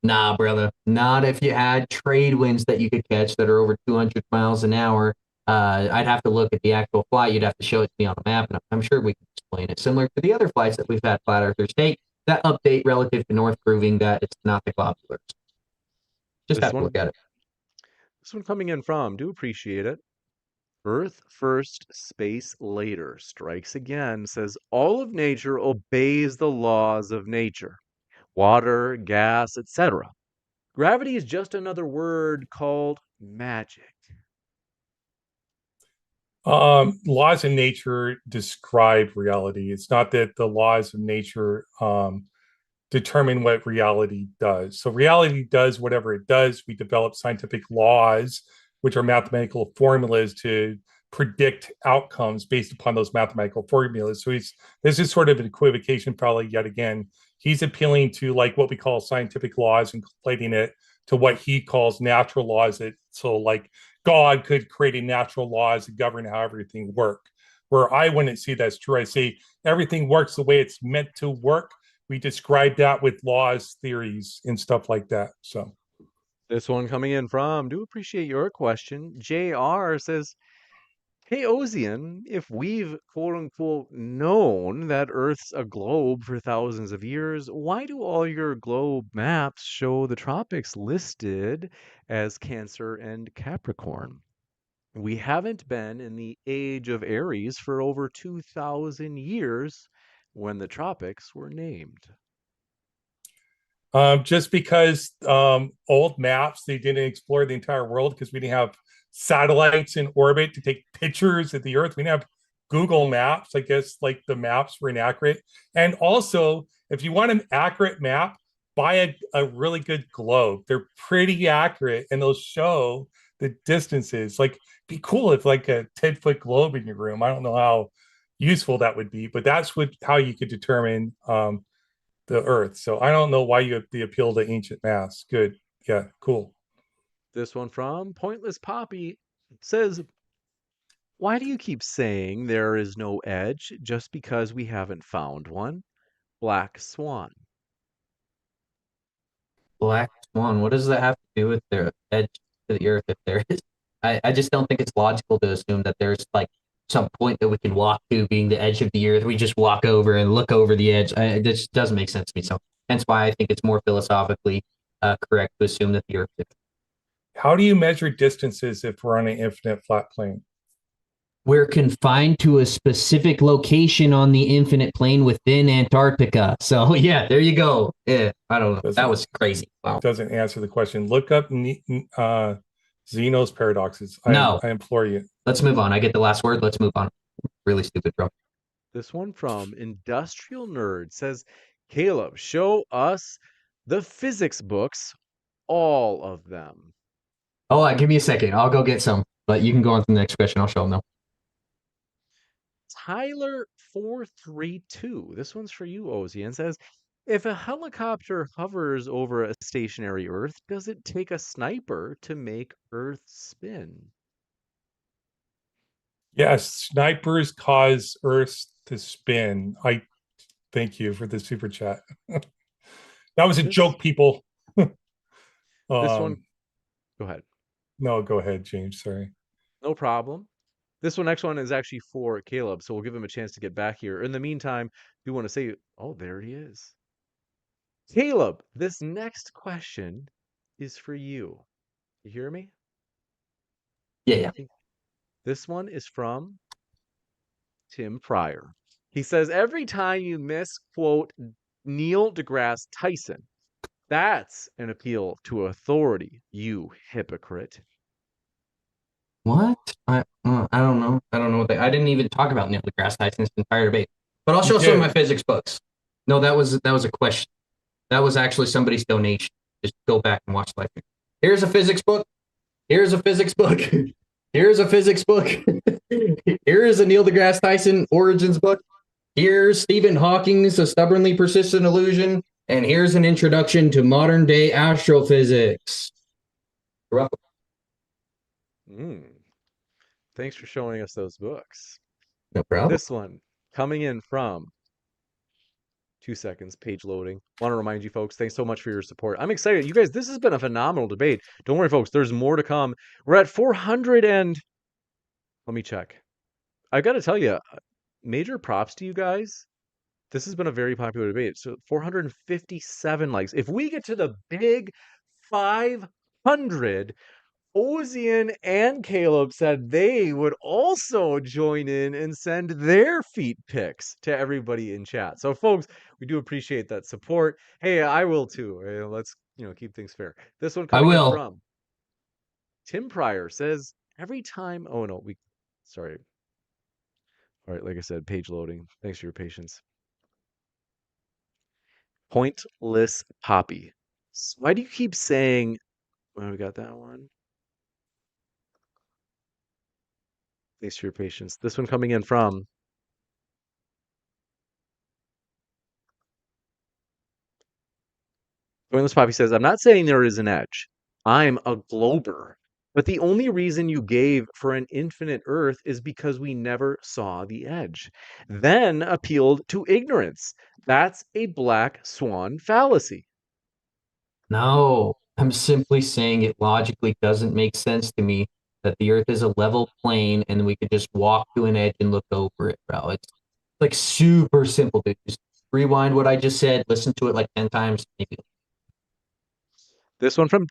I: Nah, brother. Not if you had trade winds that you could catch that are over 200 miles an hour. I'd have to look at the actual flight. You'd have to show it to me on a map, and I'm sure we can explain it. Similar to the other flights that we've had Flat Earthers take, that update relative to North proving that it's not the globulars. Just have to look at it.
A: This one coming in from, do appreciate it. Earth first, space later, strikes again, says all of nature obeys the laws of nature. Water, gas, etc. Gravity is just another word called magic.
B: Laws of nature describe reality. It's not that the laws of nature determine what reality does. So reality does whatever it does. We develop scientific laws, which are mathematical formulas to predict outcomes based upon those mathematical formulas. So this is sort of an equivocation, probably yet again. He's appealing to like what we call scientific laws and conflating it to what he calls natural laws. So like God could create a natural laws that govern how everything work. Where I wouldn't see that's true. I say everything works the way it's meant to work. We describe that with laws, theories, and stuff like that. So
A: this one coming in from, do appreciate your question. JR says, hey, Ozien, if we've quote unquote known that Earth's a globe for thousands of years, why do all your globe maps show the tropics listed as Cancer and Capricorn? We haven't been in the age of Aries for over 2,000 years when the tropics were named.
B: Just because old maps, they didn't explore the entire world because we didn't have satellites in orbit to take pictures of the Earth. We didn't have Google Maps. I guess like the maps were inaccurate. And also, if you want an accurate map, buy a really good globe. They're pretty accurate and they'll show the distances. Like, be cool if like a 10-foot globe in your room. I don't know how useful that would be, but that's how you could determine the Earth. So I don't know why you have the appeal to ancient maths. Good. Yeah, cool.
A: This one from Pointless Poppy says, why do you keep saying there is no edge just because we haven't found one? Black Swan.
I: Black swan. What does that have to do with the edge to the earth if there is? I just don't think it's logical to assume that there's like some point that we can walk to being the edge of the earth. We just walk over and look over the edge. It just doesn't make sense to me. So hence why I think it's more philosophically correct to assume that the earth is.
B: How do you measure distances if we're on an infinite flat plane?
I: We're confined to a specific location on the infinite plane within Antarctica. So yeah, there you go. Yeah, I don't know. That was crazy. Wow.
B: Doesn't answer the question. Look up Zeno's paradoxes.
I: No.
B: I implore you.
I: Let's move on. I get the last word. Let's move on. Really stupid, bro.
A: This one from Industrial Nerd says, Caleb, show us the physics books, all of them.
I: Oh, give me a second. I'll go get some. But you can go on to the next question. I'll show them now.
A: Tyler432, this one's for you, Ozien, says, if a helicopter hovers over a stationary Earth, does it take a sniper to make Earth spin?
B: Yes, snipers cause Earth to spin. I thank you for the super chat. That was a joke, people.
A: This one, go ahead.
B: No, go ahead, James. Sorry.
A: No problem. This next one is actually for Caleb, so we'll give him a chance to get back here. In the meantime, we want to say, oh, there he is. Caleb, this next question is for you. You hear me?
I: Yeah.
A: This one is from Tim Pryor. He says, every time you misquote Neil deGrasse Tyson, that's an appeal to authority, you hypocrite.
I: What? I don't know. I don't know what I didn't even talk about Neil deGrasse Tyson's entire debate. But I'll show some of my physics books. No, that was a question. That was actually somebody's donation. Just go back and watch live. Here's a physics book. Here's a physics book. Here's a physics book. Here is a Neil deGrasse Tyson origins book. Here's Stephen Hawking's A Stubbornly Persistent Illusion. And here's an introduction to modern day astrophysics. You're welcome.
A: Thanks for showing us those books.
I: No problem.
A: This one coming in from 2 seconds, page loading. Want to remind you folks, thanks so much for your support. I'm excited. You guys, this has been a phenomenal debate. Don't worry, folks. There's more to come. We're at 400 and let me check. I got to tell you, major props to you guys. This has been a very popular debate. So 457 likes. If we get to the big 500, Ozien and Caleb said they would also join in and send their feet pics to everybody in chat. So, folks, we do appreciate that support. Hey, I will too. Let's keep things fair. This one coming in from Tim Pryor says every time. Oh no, sorry. All right, like I said, page loading. Thanks for your patience. Pointless Poppy. Why do you keep saying? Well, we got that one. Thanks for your patience. This one coming in from Pointless Poppy says, I'm not saying there is an edge. I'm a glober. But the only reason you gave for an infinite Earth is because we never saw the edge. Then appealed to ignorance. That's a black swan fallacy.
I: No, I'm simply saying it logically doesn't make sense to me that the Earth is a level plane and we could just walk to an edge and look over it, bro. It's like super simple, dude. Just rewind what I just said, listen to it like 10 times. Maybe.
A: This one from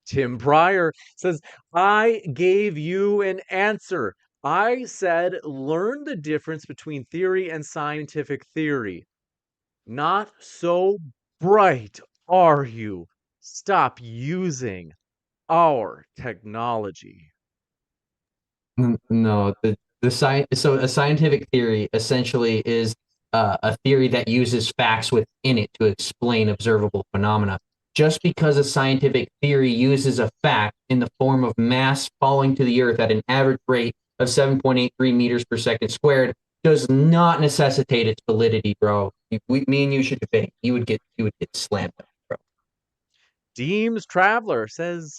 A: Tim Pryor says, I gave you an answer. I said, learn the difference between theory and scientific theory. Not so bright, are you? Stop using our technology.
I: No, so a scientific theory essentially is a theory that uses facts within it to explain observable phenomena. Just because a scientific theory uses a fact in the form of mass falling to the Earth at an average rate of 7.83 meters per second squared does not necessitate its validity, bro. Me and you should debate. You would get slammed up, bro.
A: Deems Traveler says,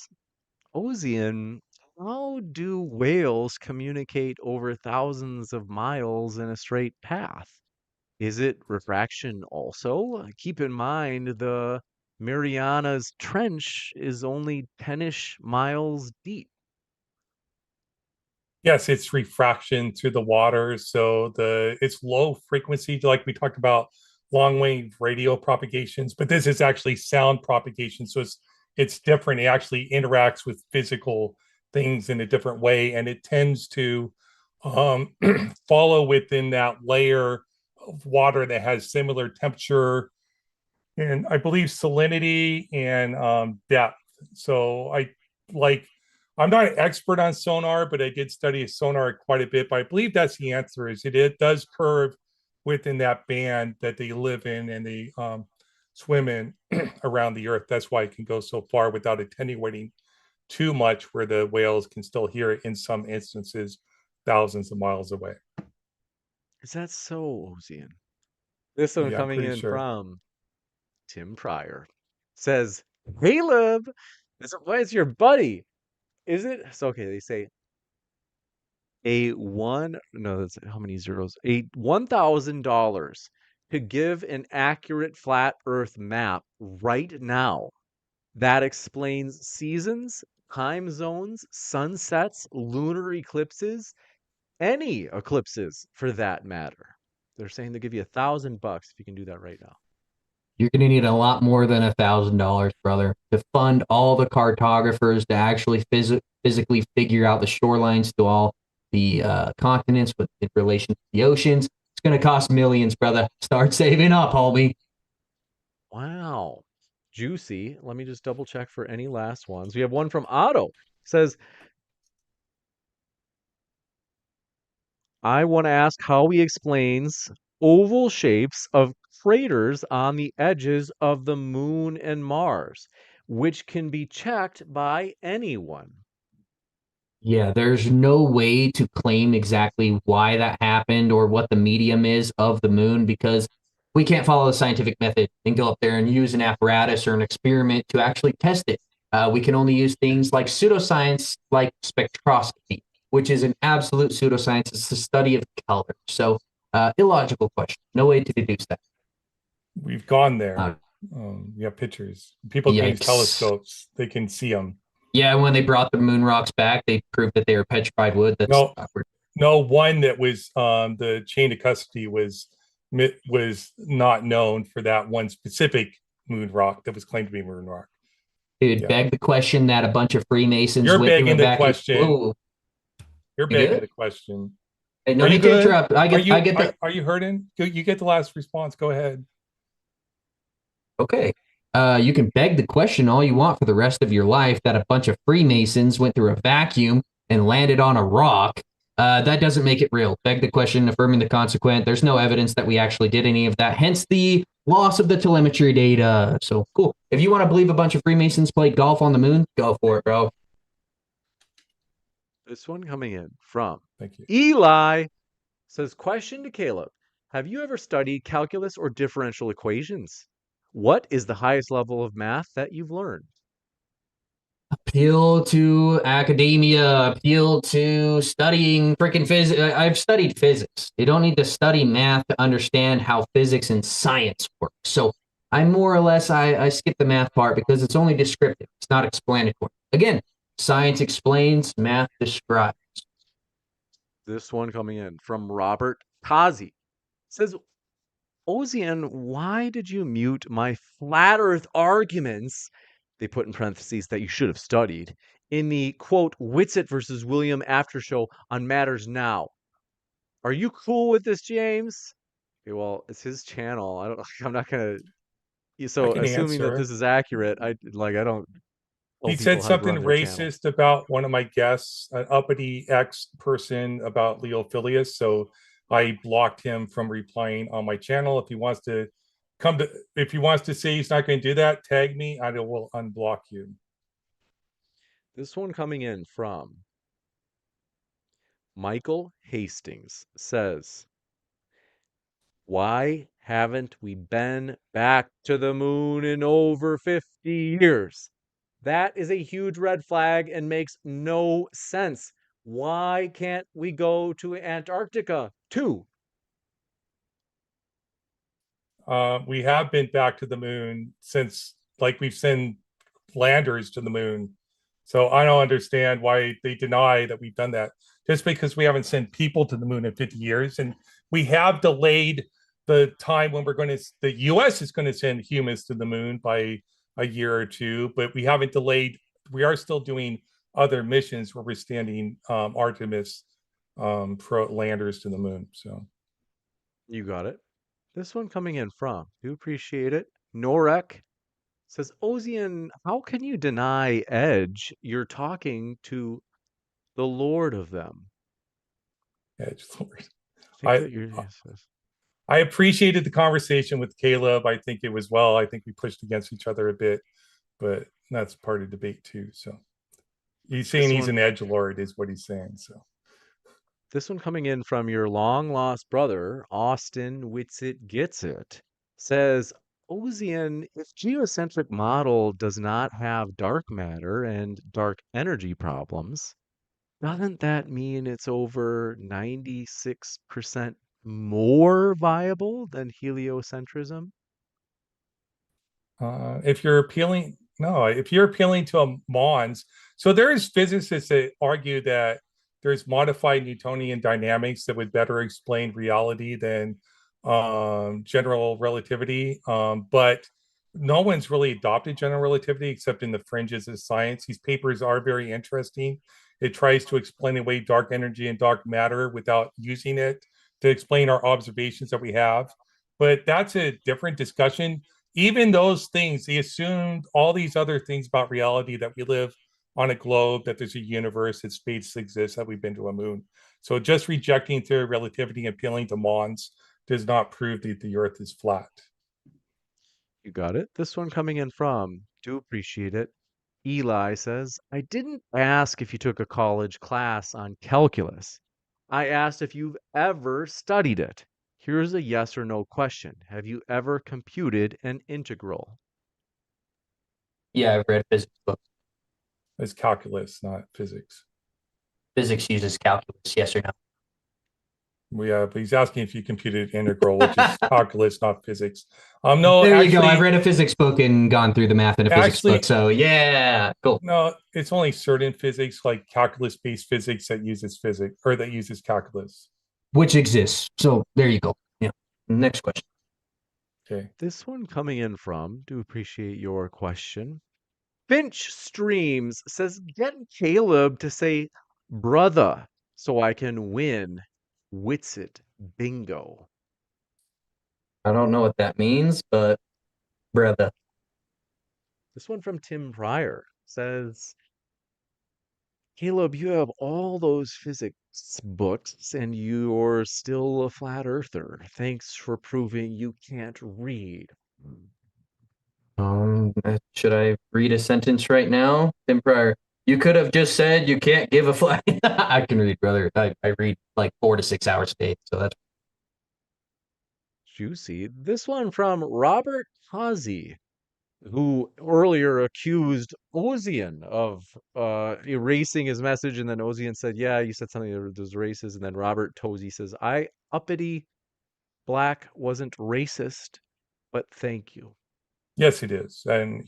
A: Ozien, how do whales communicate over thousands of miles in a straight path? Is it refraction also? Keep in mind the Mariana's Trench is only 10-ish miles deep.
B: Yes, it's refraction through the water. So it's low frequency, like we talked about long wave radio propagations, but this is actually sound propagation. So it's different. It actually interacts with physical things in a different way, and it tends to follow within that layer of water that has similar temperature and I believe salinity and depth. So I'm not an expert on sonar, but I did study sonar quite a bit. But I believe that's the answer. Is it does curve within that band that they live in and they swim in around the Earth. That's why it can go so far without attenuating too much, where the whales can still hear it in some instances, thousands of miles away.
A: Is that so, Ozien? This one
B: Yeah, I'm
A: coming
B: pretty
A: in
B: sure.
A: from Tim Pryor says, Caleb, why is your buddy? Is it? So, okay, they say that's how many zeros? $1,000 to give an accurate flat Earth map right now that explains seasons, time zones, sunsets, lunar eclipses, any eclipses for that matter. They're saying they'll give you $1,000 if you can do that right now.
I: You're going to need a lot more than $1,000, brother, to fund all the cartographers to actually physically figure out the shorelines to all the continents with in relation to the oceans. It's going to cost millions, brother. Start saving up, homie.
A: Wow. Juicy. Let me just double check for any last ones. We have one from Otto. It says, I want to ask how he explains oval shapes of craters on the edges of the moon and Mars, which can be checked by anyone.
I: Yeah, there's no way to claim exactly why that happened or what the medium is of the moon because we can't follow the scientific method and go up there and use an apparatus or an experiment to actually test it. We can only use things like pseudoscience, like spectroscopy, which is an absolute pseudoscience. It's the study of color. So, illogical question. No way to deduce that.
B: We've gone there. We have pictures. People can use
I: Yikes.
B: telescopes. They can see them.
I: Yeah, when they brought the moon rocks back, they proved that they were petrified wood. That's awkward.
B: No, one that was the chain of custody was not known for that one specific moon rock that was claimed to be moon rock.
I: Dude, beg the question that a bunch of Freemasons
B: You're
I: went through
B: begging
I: and
B: the
I: back.
B: question.
I: Whoa.
B: You're begging the question.
I: Hey, no need to interrupt. I get the.
B: Are you hurting? You get the last response. Go ahead.
I: Okay. You can beg the question all you want for the rest of your life that a bunch of Freemasons went through a vacuum and landed on a rock. That doesn't make it real. Beg the question, affirming the consequent. There's no evidence that we actually did any of that. Hence the loss of the telemetry data. So cool. If you want to believe a bunch of Freemasons played golf on the moon, go for it, bro.
A: This one coming in from
B: Thank you.
A: Eli says, question to Caleb. Have you ever studied calculus or differential equations? What is the highest level of math that you've learned?
I: Appeal to academia, appeal to studying freaking physics. I've studied physics. You don't need to study math to understand how physics and science work. So I more or less, I skip the math part because it's only descriptive. It's not explanatory. Again, science explains, math describes.
A: This one coming in from Robert Kazi says, Ozien, why did you mute my flat earth arguments? They put in parentheses that you should have studied in the quote, Whitsitt versus William after show on Matters Now. Are you cool with this, James? Okay, well, it's his channel. I'm not gonna. So assuming that this is accurate, I don't.
B: He said something racist about one of my guests, an uppity ex person about Leo Phileas. So I blocked him from replying on my channel. If he wants to say he's not going to do that, tag me. I will unblock you.
A: This one coming in from Michael Hastings says, why haven't we been back to the moon in over 50 years? That is a huge red flag and makes no sense. Why can't we go to Antarctica too?
B: We have been back to the moon since like we've sent landers to the moon. So I don't understand why they deny that we've done that. Just because we haven't sent people to the moon in 50 years, and we have delayed the time when the US is going to send humans to the moon by a year or two, but we haven't delayed. We are still doing other missions where we're standing Artemis landers to the moon. So
A: You got it. This one coming in from, do appreciate it. Norek says, Ozien, how can you deny Edge? You're talking to the Lord of them.
B: Edge Lord.
A: I think that you're, yes, yes.
B: I appreciated the conversation with Kaleb. I think it was well. I think we pushed against each other a bit, but that's part of debate too. So he's saying he's an edge lord, is what he's saying. So
A: this one coming in from your long lost brother, Austin Witsit Gets It, says, Ozien, if geocentric model does not have dark matter and dark energy problems, doesn't that mean it's over 96% more viable than heliocentrism?
B: if you're appealing to a Mons, so there's physicists that argue that there's modified Newtonian dynamics that would better explain reality than general relativity, but no one's really adopted general relativity except in the fringes of science. These papers are very interesting. It tries to explain away dark energy and dark matter without using it to explain our observations that we have, but that's a different discussion. Even those things, they assumed all these other things about reality, that we live on a globe, that there's a universe, that space exists, that we've been to a moon. So just rejecting theory of relativity and appealing to Mons does not prove that the Earth is flat.
A: You got it. This one coming in from, do appreciate it. Eli says, I didn't ask if you took a college class on calculus. I asked if you've ever studied it. Here's a yes or no question. Have you ever computed an integral?
I: Yeah, I've read physics books.
B: It's calculus, not physics.
I: Physics uses calculus, yes or no?
B: Yeah, but he's asking if you computed integral, which is calculus, not physics. No,
I: there
B: actually,
I: you go. I've read a physics book and gone through the math in a physics book. So yeah, cool.
B: No, it's only certain physics, like calculus-based physics, that uses physics or that uses calculus,
I: which exists. So there you go. Yeah. Next question.
B: Okay.
A: This one coming in from, do appreciate your question. Finch Streams says, get Kaleb to say brother so I can win Witsit bingo.
I: I don't know what that means, but brother.
A: This one from Tim Pryor says, Kaleb, you have all those physics books and you're still a flat earther. Thanks for proving you can't read.
I: Should I read a sentence right now? Tim Pryor, you could have just said you can't give a flag. I can read, brother. I read like 4 to 6 hours a day, so that's
A: juicy. This one from Robert Hazy, who earlier accused Ozien of erasing his message, and then Ozien said, yeah, you said something that was racist, and then Robert Tozy says, I uppity black wasn't racist, but thank you.
B: Yes, it is. And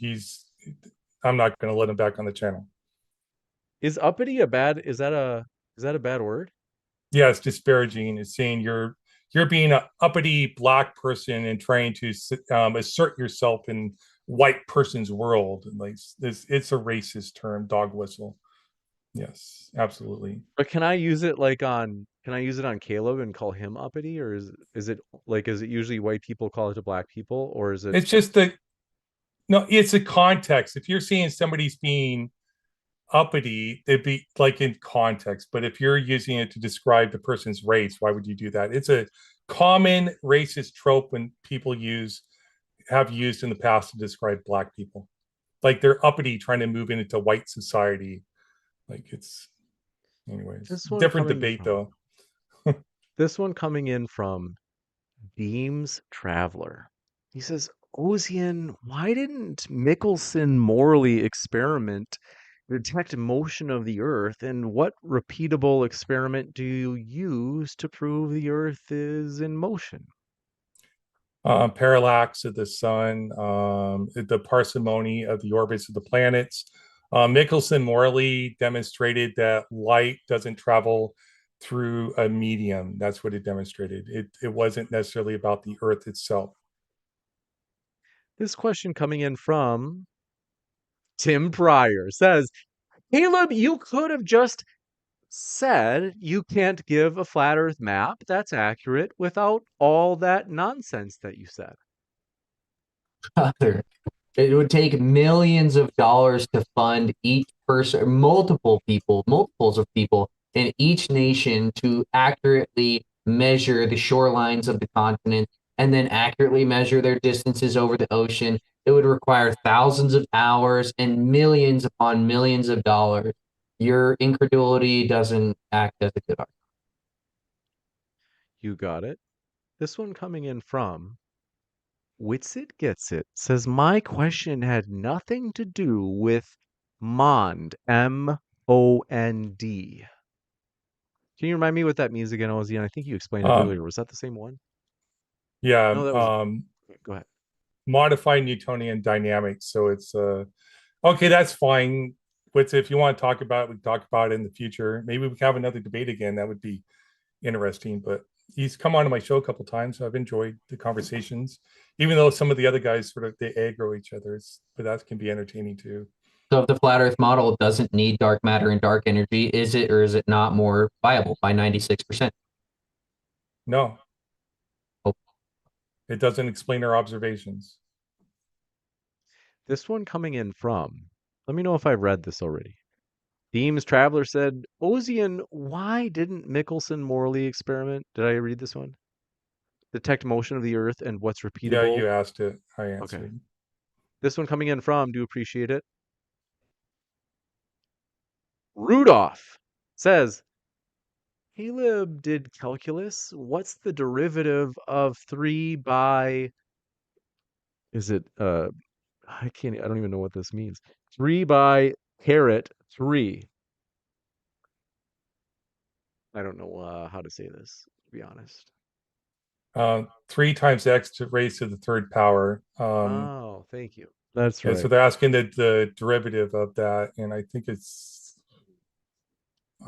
B: I'm not going to let him back on the channel.
A: Is uppity is that a bad word?
B: Yeah, it's disparaging. It's saying you're being an uppity black person and trying to assert yourself in white person's world. Like it's a racist term, dog whistle. Yes, absolutely.
A: But can I use it on Kaleb and call him uppity, or is it usually white people call it to black people, or is it?
B: It's just it's a context. If you're seeing somebody's being uppity, it'd be like in context. But if you're using it to describe the person's race, why would you do that? It's a common racist trope when people have used in the past to describe black people. Like they're uppity trying to move into white society. Like it's anyways. Different debate though.
A: This one coming in from Beams Traveler. He says, Ozien, why didn't Michelson Morley experiment detect motion of the Earth, and what repeatable experiment do you use to prove the Earth is in motion?
B: Parallax of the sun, the parsimony of the orbits of the planets. Michelson-Morley demonstrated that light doesn't travel through a medium. That's what it demonstrated. It wasn't necessarily about the Earth itself.
A: This question coming in from Tim Pryor says, Caleb, you could have just said you can't give a flat Earth map that's accurate without all that nonsense that you said.
I: Other. It would take millions of dollars to fund each person, multiples of people in each nation to accurately measure the shorelines of the continent and then accurately measure their distances over the ocean. It would require thousands of hours and millions upon millions of dollars. Your incredulity doesn't act as a good argument.
A: You got it. This one coming in from Witsit Gets It says, my question had nothing to do with MOND, M-O-N-D. Can you remind me what that means again, Ozien? I think you explained it earlier. Was that the same one?
B: Yeah.
A: No, that was... Go ahead.
B: Modified Newtonian dynamics. So it's okay, that's fine. But if you want to talk about it, we can talk about it in the future. Maybe we can have another debate again. That would be interesting. But he's come on to my show a couple times, so I've enjoyed the conversations, even though some of the other guys sort of they aggro each other. But that can be entertaining too.
I: So if the flat Earth model doesn't need dark matter and dark energy, is it or is it not more viable by 96%?
B: No.
I: Oh.
B: It doesn't explain our observations.
A: This one coming in from, let me know if I've read this already. Deems Traveler said, Ozien, why didn't Michelson-Morley experiment? Did I read this one? Detect motion of the Earth and what's repeatable.
B: Yeah, you asked it. I answered.
A: Okay. This one coming in from, do appreciate it. Rudolph says, Caleb did calculus. What's the derivative of 3 by, is it, I don't even know what this means. 3 by caret 3. I don't know how to say this, to be honest.
B: 3 times x to raise to the third power.
A: Oh, thank you. That's right.
B: So they're asking the derivative of that, and I think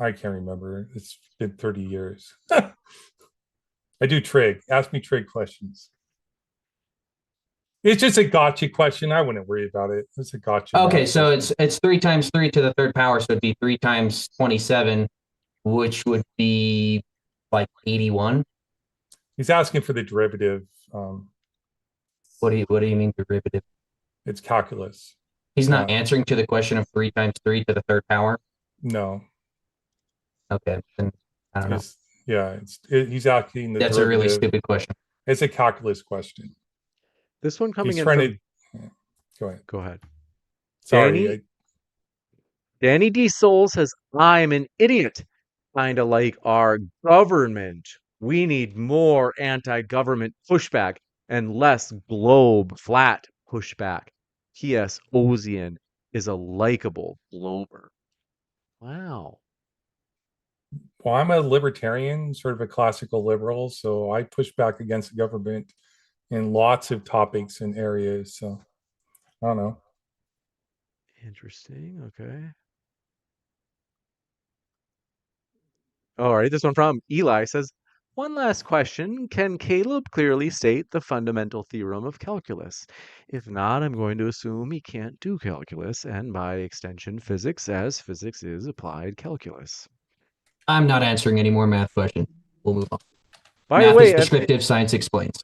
B: I can't remember. It's been 30 years. I do trig. Ask me trig questions. It's just a gotcha question. I wouldn't worry about it. It's a gotcha.
I: Okay, so question. it's 3 times 3 to the third power, so it'd be 3 times 27, which would be like 81.
B: He's asking for the derivative.
I: What do you mean derivative?
B: It's calculus.
I: He's not answering to the question of 3 times 3 to the third power?
B: No.
I: Okay, then I don't know.
B: Yeah, he's asking the
I: That's
B: derivative.
I: A really stupid question.
B: It's a calculus question.
A: This one coming in from...
B: Go ahead.
A: Go ahead.
B: Sorry.
A: Danny D. Soul says, I'm an idiot. Kind of like our government. We need more anti-government pushback and less globe flat pushback. P.S. Ozien is a likable glober. Wow.
B: Well, I'm a libertarian, sort of a classical liberal, so I push back against the government in lots of topics and areas. So I don't know.
A: Interesting. Okay. All right. This one from Eli says, one last question. Can Caleb clearly state the fundamental theorem of calculus? If not, I'm going to assume he can't do calculus and by extension physics, as physics is applied calculus.
I: I'm not answering any more math questions. We'll move on.
A: By the way,
I: is descriptive, science explains.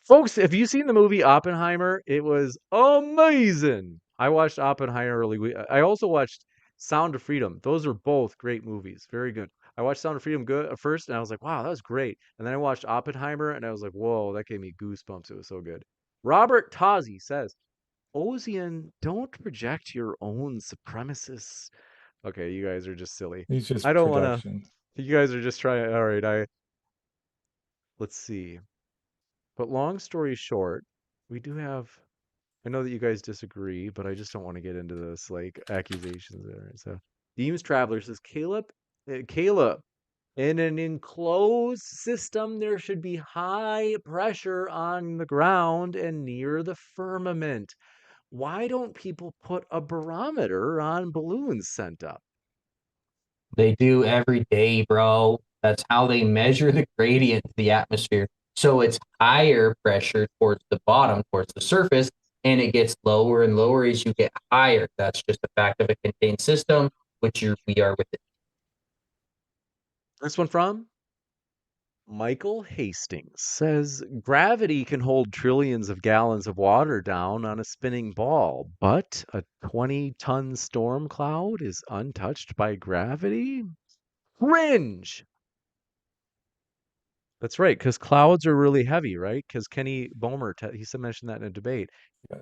A: Folks, have you seen the movie Oppenheimer? It was amazing. I watched Oppenheimer early. I also watched Sound of Freedom. Those are both great movies. Very good. I watched Sound of Freedom first, and I was like, wow, that was great. And then I watched Oppenheimer, and I was like, whoa, that gave me goosebumps. It was so good. Robert Tozzi says, Ozien, don't project your own supremacists. Okay, you guys are just silly.
B: He's just
A: I don't want to. You guys are just trying. All right, let's see. But long story short, we do have, I know that you guys disagree, but I just don't want to get into this, like, accusations there. So, Deems Traveler says, Caleb, In an enclosed system, there should be high pressure on the ground and near the firmament. Why don't people put a barometer on balloons sent up?
I: They do every day, bro. That's how they measure the gradient of the atmosphere. So it's higher pressure towards the bottom, towards the surface, and it gets lower and lower as you get higher. That's just a fact of a contained system, we are within.
A: This one from Michael Hastings says gravity can hold trillions of gallons of water down on a spinning ball, but a 20-ton storm cloud is untouched by gravity? Cringe! That's right, because clouds are really heavy, right? Because Kenny Bomer, mentioned that in a debate.
B: Yes.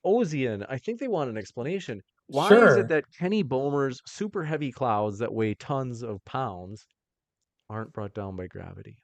A: Ozien, I think they want an explanation. Why is it
B: Sure.
A: that Kenny Bomer's super heavy clouds that weigh tons of pounds aren't brought down by gravity?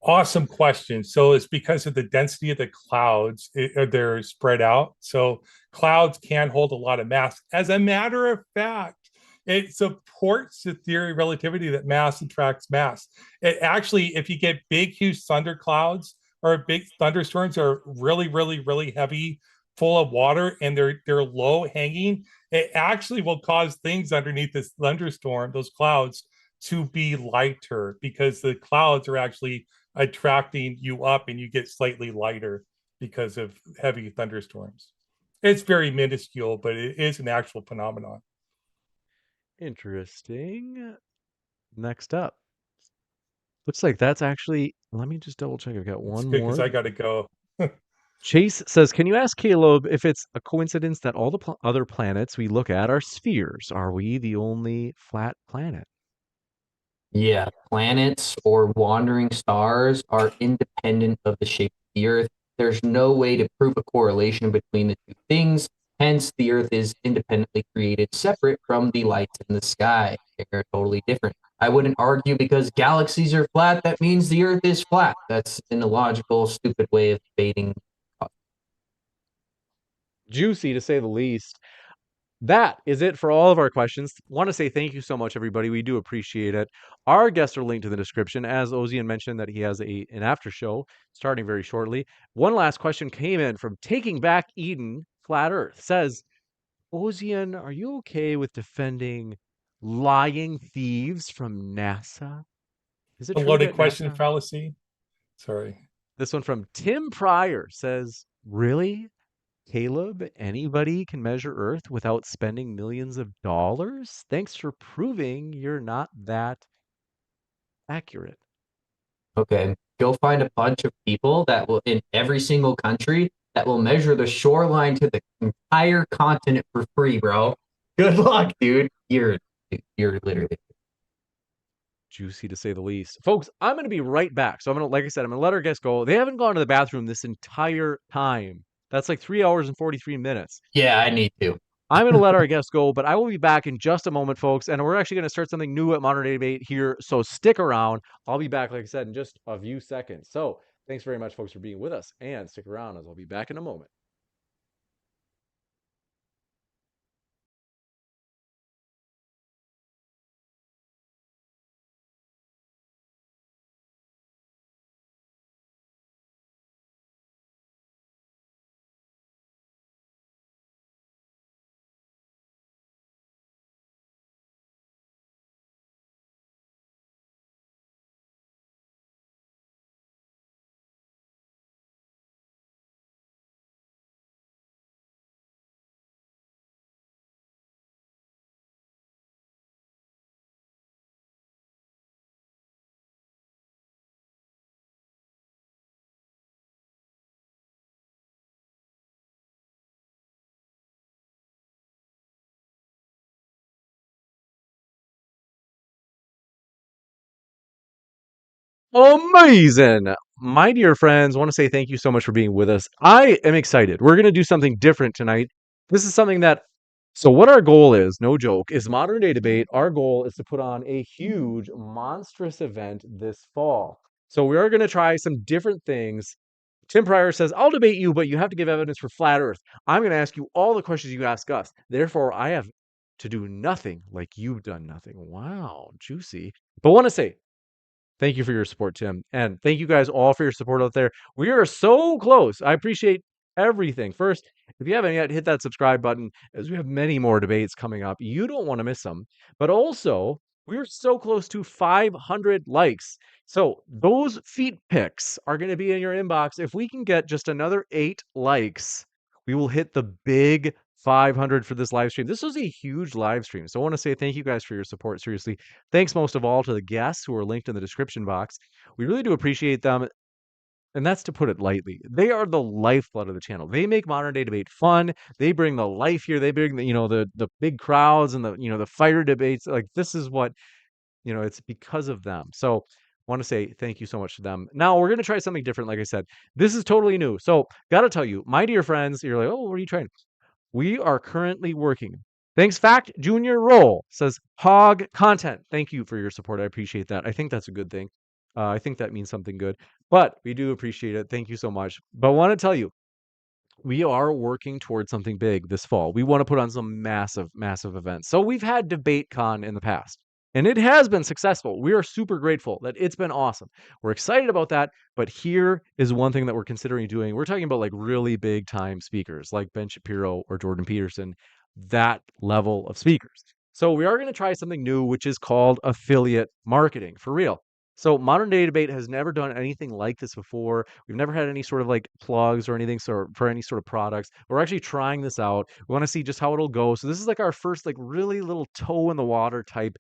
B: Awesome question. So it's because of the density of the clouds, they're spread out. So clouds can hold a lot of mass. As a matter of fact, it supports the theory of relativity that mass attracts mass. It actually, if you get big, huge thunder clouds or big thunderstorms are really, really, really heavy, full of water, and they're low hanging, it actually will cause things underneath this thunderstorm, those clouds, to be lighter because the clouds are actually attracting you up and you get slightly lighter because of heavy thunderstorms. It's very minuscule, but it is an actual phenomenon.
A: Interesting. Next up. Looks like that's actually, let me just double check. I've got
B: It's
A: one
B: good because
A: more.
B: I got to go.
A: Chase says, can you ask Kaleb if it's a coincidence that all the other planets we look at are spheres? Are we the only flat planet?
I: Yeah, planets or wandering stars are independent of the shape of the Earth. There's no way to prove a correlation between the two things. Hence, the Earth is independently created, separate from the lights in the sky. They're totally different. I wouldn't argue because galaxies are flat, that means the Earth is flat. That's an illogical, stupid way of debating.
A: Juicy, to say the least. That is it for all of our questions. Want to say thank you so much, everybody. We do appreciate it. Our guests are linked in the description. As Ozien mentioned, that he has an after show starting very shortly. One last question came in from Taking Back Eden, Flat Earth. Says, Ozien, are you okay with defending lying thieves from NASA? Is it
B: A
A: true
B: loaded
A: that
B: question
A: NASA?
B: fallacy. Sorry.
A: This one from Tim Pryor says, really? Kaleb, anybody can measure Earth without spending millions of dollars? Thanks for proving you're not that accurate.
I: Okay, go find a bunch of people that will, in every single country, that will measure the shoreline to the entire continent for free, bro. Good luck, dude. You're literally.
A: Juicy, to say the least. Folks, I'm going to be right back. So like I said, I'm going to let our guests go. They haven't gone to the bathroom this entire time. That's like 3 hours and 43 minutes.
I: Yeah, I need to.
A: I'm going to let our guests go, but I will be back in just a moment, folks. And we're actually going to start something new at Modern Day Debate here. So stick around. I'll be back, like I said, in just a few seconds. So thanks very much, folks, for being with us. And stick around as I'll be back in a moment. Amazing. My dear friends, want to say thank you so much for being with us. I am excited. We're going to do something different tonight. This is something that, so what our goal is, no joke, is Modern Day Debate. Our goal is to put on a huge, monstrous event this fall. So we are going to try some different things. Tim Pryor says, I'll debate you, but you have to give evidence for flat Earth. I'm going to ask you all the questions you ask us. Therefore, I have to do nothing like you've done nothing. Wow, juicy. But want to say thank you for your support, Tim. And thank you guys all for your support out there. We are so close. I appreciate everything. First, if you haven't yet, hit that subscribe button as we have many more debates coming up. You don't want to miss them. But also, we're so close to 500 likes. So those feet pics are going to be in your inbox. If we can get just another 8 likes, we will hit the big 500 for this live stream. This was a huge live stream. So I want to say thank you guys for your support. Seriously. Thanks most of all to the guests who are linked in the description box. We really do appreciate them. And that's to put it lightly. They are the lifeblood of the channel. They make modern day debate fun. They bring the life here. They bring the, the big crowds and the fire debates. Like this is what, it's because of them. So I want to say thank you so much to them. Now we're going to try something different. Like I said, this is totally new. So got to tell you, my dear friends, you're like, oh, what are you trying? We are currently working. Thanks, Fact Junior Roll says hog content. Thank you for your support. I appreciate that. I think that's a good thing. I think that means something good, but we do appreciate it. Thank you so much. But I want to tell you, we are working towards something big this fall. We want to put on some massive, massive events. So we've had DebateCon in the past, and it has been successful. We are super grateful that it's been awesome. We're excited about that. But here is one thing that we're considering doing. We're talking about like really big time speakers like Ben Shapiro or Jordan Peterson, that level of speakers. So we are going to try something new, which is called affiliate marketing for real. So modern day debate has never done anything like this before. We've never had any sort of like plugs or anything for any sort of products. We're actually trying this out. We want to see just how it'll go. So this is like our first like really little toe in the water type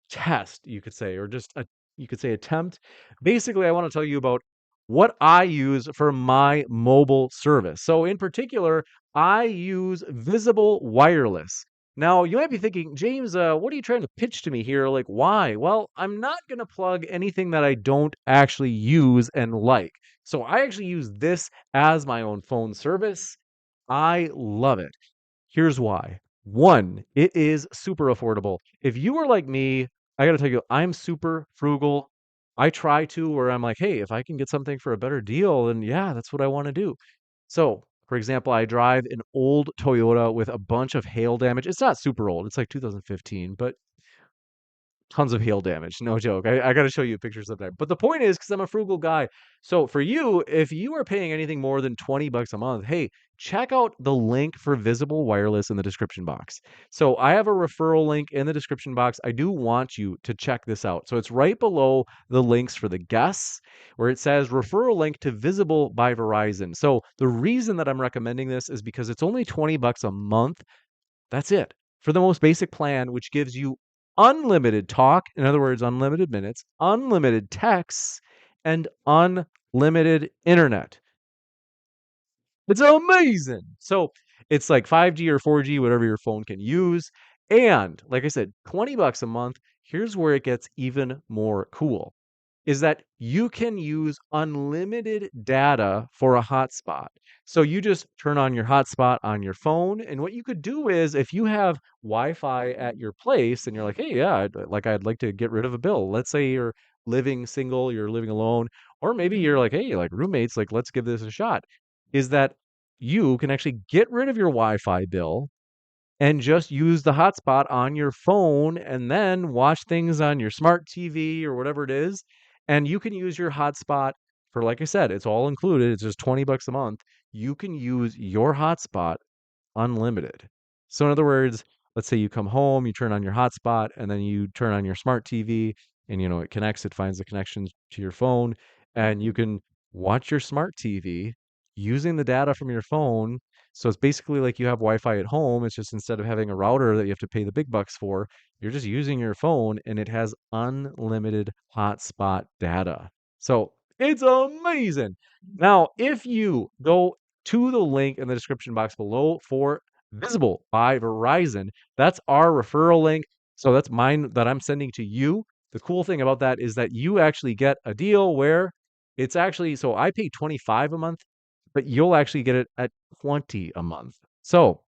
A: test, you could say, or just you could say attempt. Basically, I want to tell you about what I use for my mobile service. So in particular, I use Visible Wireless. Now, you might be thinking, James, what are you trying to pitch to me here? Like, why? Well, I'm not going to plug anything that I don't actually use and like. So I actually use this as my own phone service. I love it. Here's why. One, it is super affordable. If you are like me, I got to tell you, I'm super frugal. I try to, where I'm like, hey, if I can get something for a better deal, then yeah, that's what I want to do. So, for example, I drive an old Toyota with a bunch of hail damage. It's not super old, it's like 2015, but tons of hail damage. No joke. I got to show you pictures sometime. But the point is, because I'm a frugal guy. So for you, if you are paying anything more than $20 a month, hey, check out the link for Visible Wireless in the description box. So I have a referral link in the description box. I do want you to check this out. So it's right below the links for the guests where it says referral link to Visible by Verizon. So the reason that I'm recommending this is because it's only $20 a month. That's it. For the most basic plan, which gives you unlimited talk, in other words, unlimited minutes, unlimited texts, and unlimited internet. It's amazing. So it's like 5G or 4G, whatever your phone can use. And like I said, $20 a month. Here's where it gets even more cool is that you can use unlimited data for a hotspot. So you just turn on your hotspot on your phone. And what you could do is if you have Wi-Fi at your place and you're like, hey, yeah, I'd like to get rid of a bill. Let's say you're living single, you're living alone, or maybe you're like, hey, like roommates, like let's give this a shot. Is that you can actually get rid of your Wi-Fi bill and just use the hotspot on your phone and then watch things on your smart TV or whatever it is. And you can use your hotspot for, like I said, it's all included. It's just $20 a month. You can use your hotspot unlimited. So in other words, let's say you come home, you turn on your hotspot, and then you turn on your smart TV, and it connects, it finds the connection to your phone, and you can watch your smart TV using the data from your phone. So it's basically like you have Wi-Fi at home. It's just instead of having a router that you have to pay the big bucks for, you're just using your phone and it has unlimited hotspot data. So it's amazing. Now, if you go to the link in the description box below for Visible by Verizon, that's our referral link. So that's mine that I'm sending to you. The cool thing about that is that you actually get a deal where it's actually, so I pay 25 a month, but you'll actually get it at 20 a month. So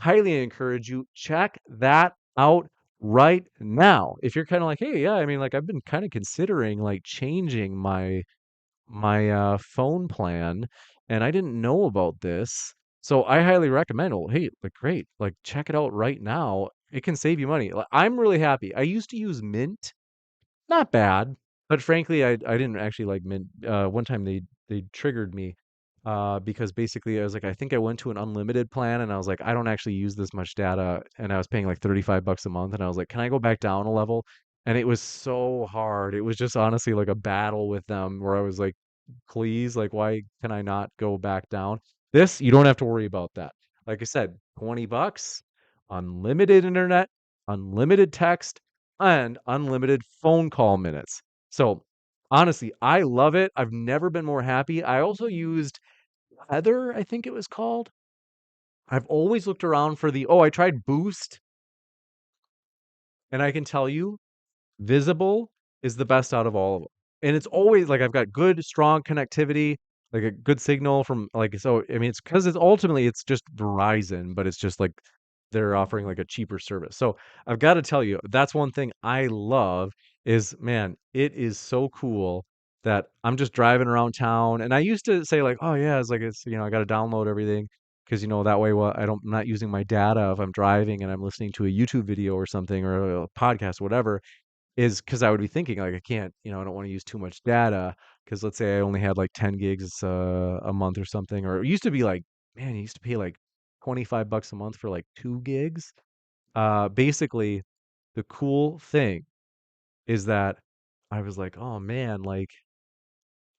A: highly encourage you, check that out right now. If you're kind of like, hey, yeah, I mean, like I've been kind of considering like changing my phone plan and I didn't know about this. So I highly recommend, oh, hey, like great, like check it out right now. It can save you money. I'm really happy. I used to use Mint not bad, but frankly, I didn't actually like Mint. One time they triggered me because basically I was like, I think I went to an unlimited plan and I was like, I don't actually use this much data, and I was paying like $35 a month, and I was like, can I go back down a level? And it was so hard. It was just honestly like a battle with them where I was like, please, like, why can I not go back down? This, you don't have to worry about that. Like I said, $20, unlimited internet, unlimited text, and unlimited phone call minutes. So honestly, I love it. I've never been more happy. I also used Heather, I think it was called. I've always looked around for I tried Boost, and I can tell you, Visible is the best out of all of them. And it's always like I've got good, strong connectivity, like a good signal from like so. I mean, it's because it's ultimately it's just Verizon, but it's just like they're offering like a cheaper service. So I've got to tell you, that's one thing I love is man, it is so cool that I'm just driving around town. And I used to say like, oh yeah, it's I got to download everything because that way, I'm not using my data if I'm driving and I'm listening to a YouTube video or something or a podcast, whatever is because I would be thinking like I can't, I don't want to use too much data because let's say I only had like 10 gigs a month or something, or it used to be like, man, you used to pay like $25 a month for like 2 gigs. Basically, the cool thing is that I was like, oh man, like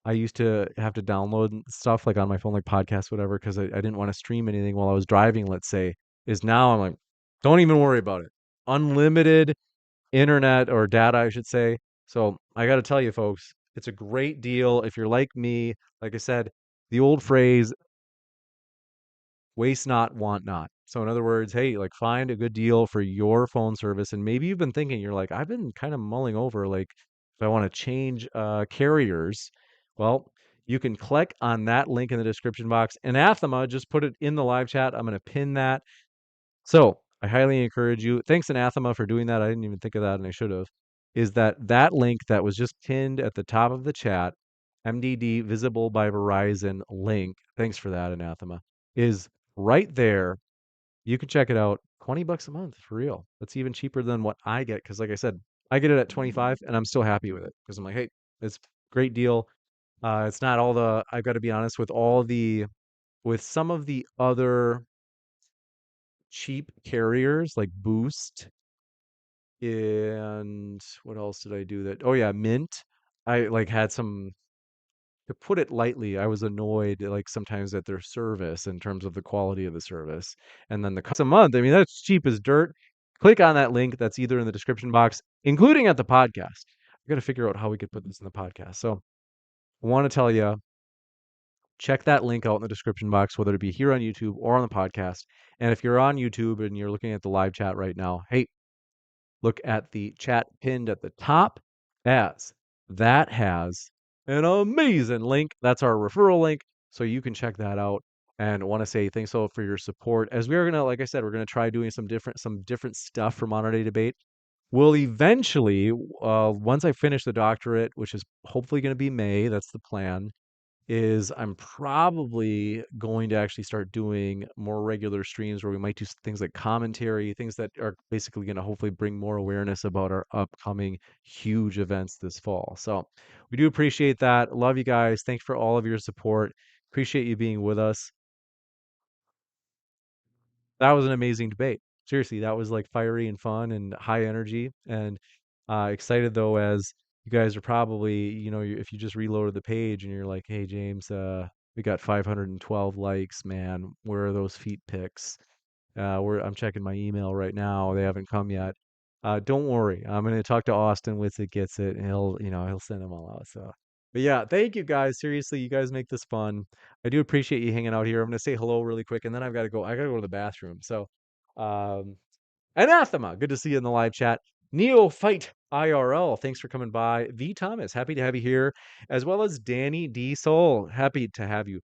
A: I used to have to download stuff like on my phone, like podcasts, whatever, because I didn't want to stream anything while I was driving, let's say, is now I'm like, don't even worry about it. Unlimited internet or data, I should say. So I got to tell you, folks, it's a great deal. If you're like me, like I said, the old phrase, waste not, want not. So in other words, hey, like find a good deal for your phone service. And maybe you've been thinking, you're like, I've been kind of mulling over, like if I want to change carriers, well, you can click on that link in the description box. Anathema, just put it in the live chat. I'm going to pin that. So I highly encourage you. Thanks, Anathema, for doing that. I didn't even think of that, and I should have. Is that link that was just pinned at the top of the chat, MDD Visible by Verizon link. Thanks for that, Anathema. Is right there. You can check it out. $20 a month for real. That's even cheaper than what I get because, like I said, I get it at 25, and I'm still happy with it because I'm like, hey, it's a great deal. It's not all the. I've got to be honest with some of the other cheap carriers like Boost and what else did I do that? Oh yeah, Mint. I like had some to put it lightly, I was annoyed like sometimes at their service in terms of the quality of the service. And then the cost a month, I mean, that's cheap as dirt. Click on that link that's either in the description box, including at the podcast. I got to figure out how we could put this in the podcast. So I want to tell you, check that link out in the description box, whether it be here on YouTube or on the podcast. And if you're on YouTube and you're looking at the live chat right now, hey, look at the chat pinned at the top as that has an amazing link. That's our referral link. So you can check that out. And I want to say thanks all for your support. As we are gonna, like I said, we're gonna try doing some different stuff for Modern Day Debate. We'll eventually, once I finish the doctorate, which is hopefully going to be May, that's the plan, is I'm probably going to actually start doing more regular streams where we might do things like commentary, things that are basically going to hopefully bring more awareness about our upcoming huge events this fall. So we do appreciate that. Love you guys. Thanks for all of your support. Appreciate you being with us. That was an amazing debate. Seriously, that was like fiery and fun and high energy. And excited though, as you guys are probably, if you just reloaded the page and you're like, hey, James, we got 512 likes, man. Where are those feet pics? I'm checking my email right now. They haven't come yet. Don't worry. I'm going to talk to Austin Witsit gets it, and he'll send them all out. So, but yeah, thank you guys. Seriously, you guys make this fun. I do appreciate you hanging out here. I'm going to say hello really quick, and then I've got to go. I got to go to the bathroom. So, um, Anathema, good to see you in the live chat. Neophyte IRL, thanks for coming by. V Thomas, happy to have you here, as well as Danny D Soul, happy to have you.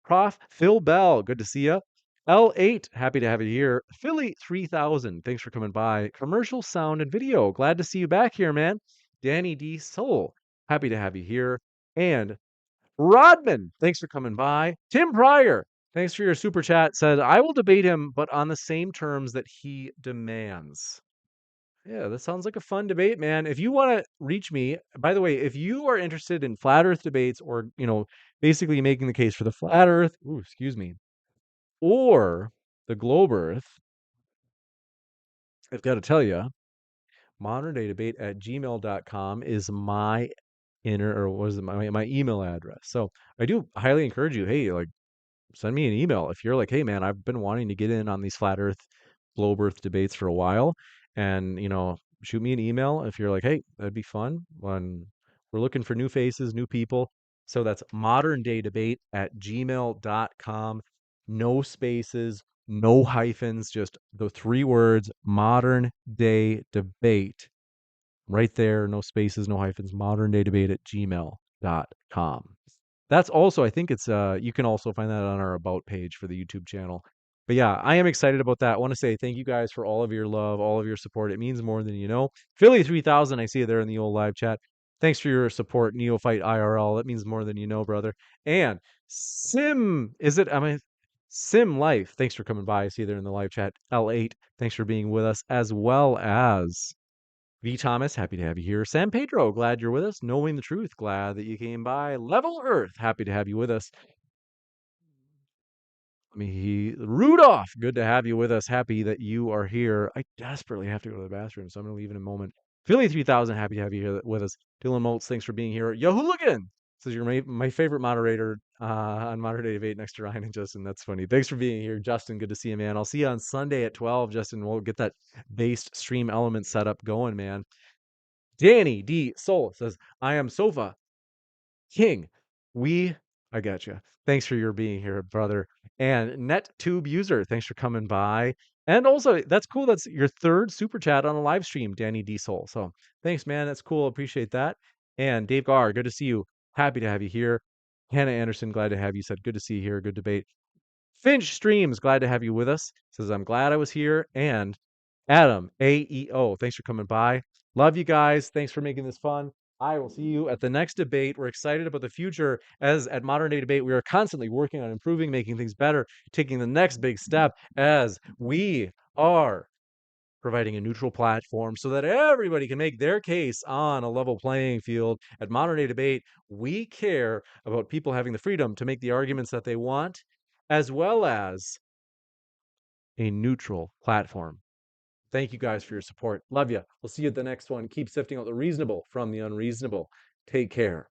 A: Prof Phil Bell, good to see you. L8, happy to have you here. Philly 3000, thanks for coming by. Commercial sound and video, glad to see you back here, man. Danny D Soul, happy to have you here. And Rodman, thanks for coming by. Tim Pryor, thanks for your super chat. Said, I will debate him, but on the same terms that he demands. Yeah, that sounds like a fun debate, man. If you want to reach me, by the way, if you are interested in flat Earth debates or, basically making the case for the flat Earth, ooh, excuse me, or the globe Earth, I've got to tell you, modern day debate at gmail.com is my or what is it, my email address. So I do highly encourage you, hey, like, send me an email if you're like, hey man, I've been wanting to get in on these flat earth, globe earth debates for a while. And shoot me an email if you're like, hey, that'd be fun. When we're looking for new faces, new people. So that's modern day debate at gmail.com. No spaces, no hyphens, just the 3 words, modern day debate. Right there, no spaces, no hyphens, modern day debate at gmail.com. That's also, I think it's, you can also find that on our about page for the YouTube channel. But yeah, I am excited about that. I want to say thank you guys for all of your love, all of your support. It means more than you know. Philly 3000, I see it there in the old live chat. Thanks for your support, Neophyte IRL. That means more than you know, brother. And Sim Life. Thanks for coming by. I see you there in the live chat. L8, thanks for being with us, as well as V. Thomas, happy to have you here. San Pedro, glad you're with us. Knowing the Truth, glad that you came by. Level Earth, happy to have you with us. Rudolph, good to have you with us. Happy that you are here. I desperately have to go to the bathroom, so I'm going to leave in a moment. Philly 3000, happy to have you here with us. Dylan Moltz, thanks for being here. Yahooligan says you're my favorite moderator on Modern Day Debate next to Ryan and Justin. That's funny. Thanks for being here, Justin. Good to see you, man. I'll see you on Sunday at 12, Justin. We'll get that based stream element set up going, man. Danny D. Soul says, I am Sofa King. I got you. Thanks for your being here, brother. And NetTube user, thanks for coming by. And also, that's cool. That's your 3rd super chat on a live stream, Danny D. Soul. So thanks, man. That's cool. Appreciate that. And Dave Gar, good to see you. Happy to have you here. Hannah Anderson, glad to have you. Said, good to see you here. Good debate. Finch Streams, glad to have you with us. Says, I'm glad I was here. And Adam, AEO, thanks for coming by. Love you guys. Thanks for making this fun. I will see you at the next debate. We're excited about the future. As at Modern Day Debate, we are constantly working on improving, making things better, taking the next big step as we are providing a neutral platform so that everybody can make their case on a level playing field. At Modern Day Debate, we care about people having the freedom to make the arguments that they want, as well as a neutral platform. Thank you guys for your support. Love you. We'll see you at the next one. Keep sifting out the reasonable from the unreasonable. Take care.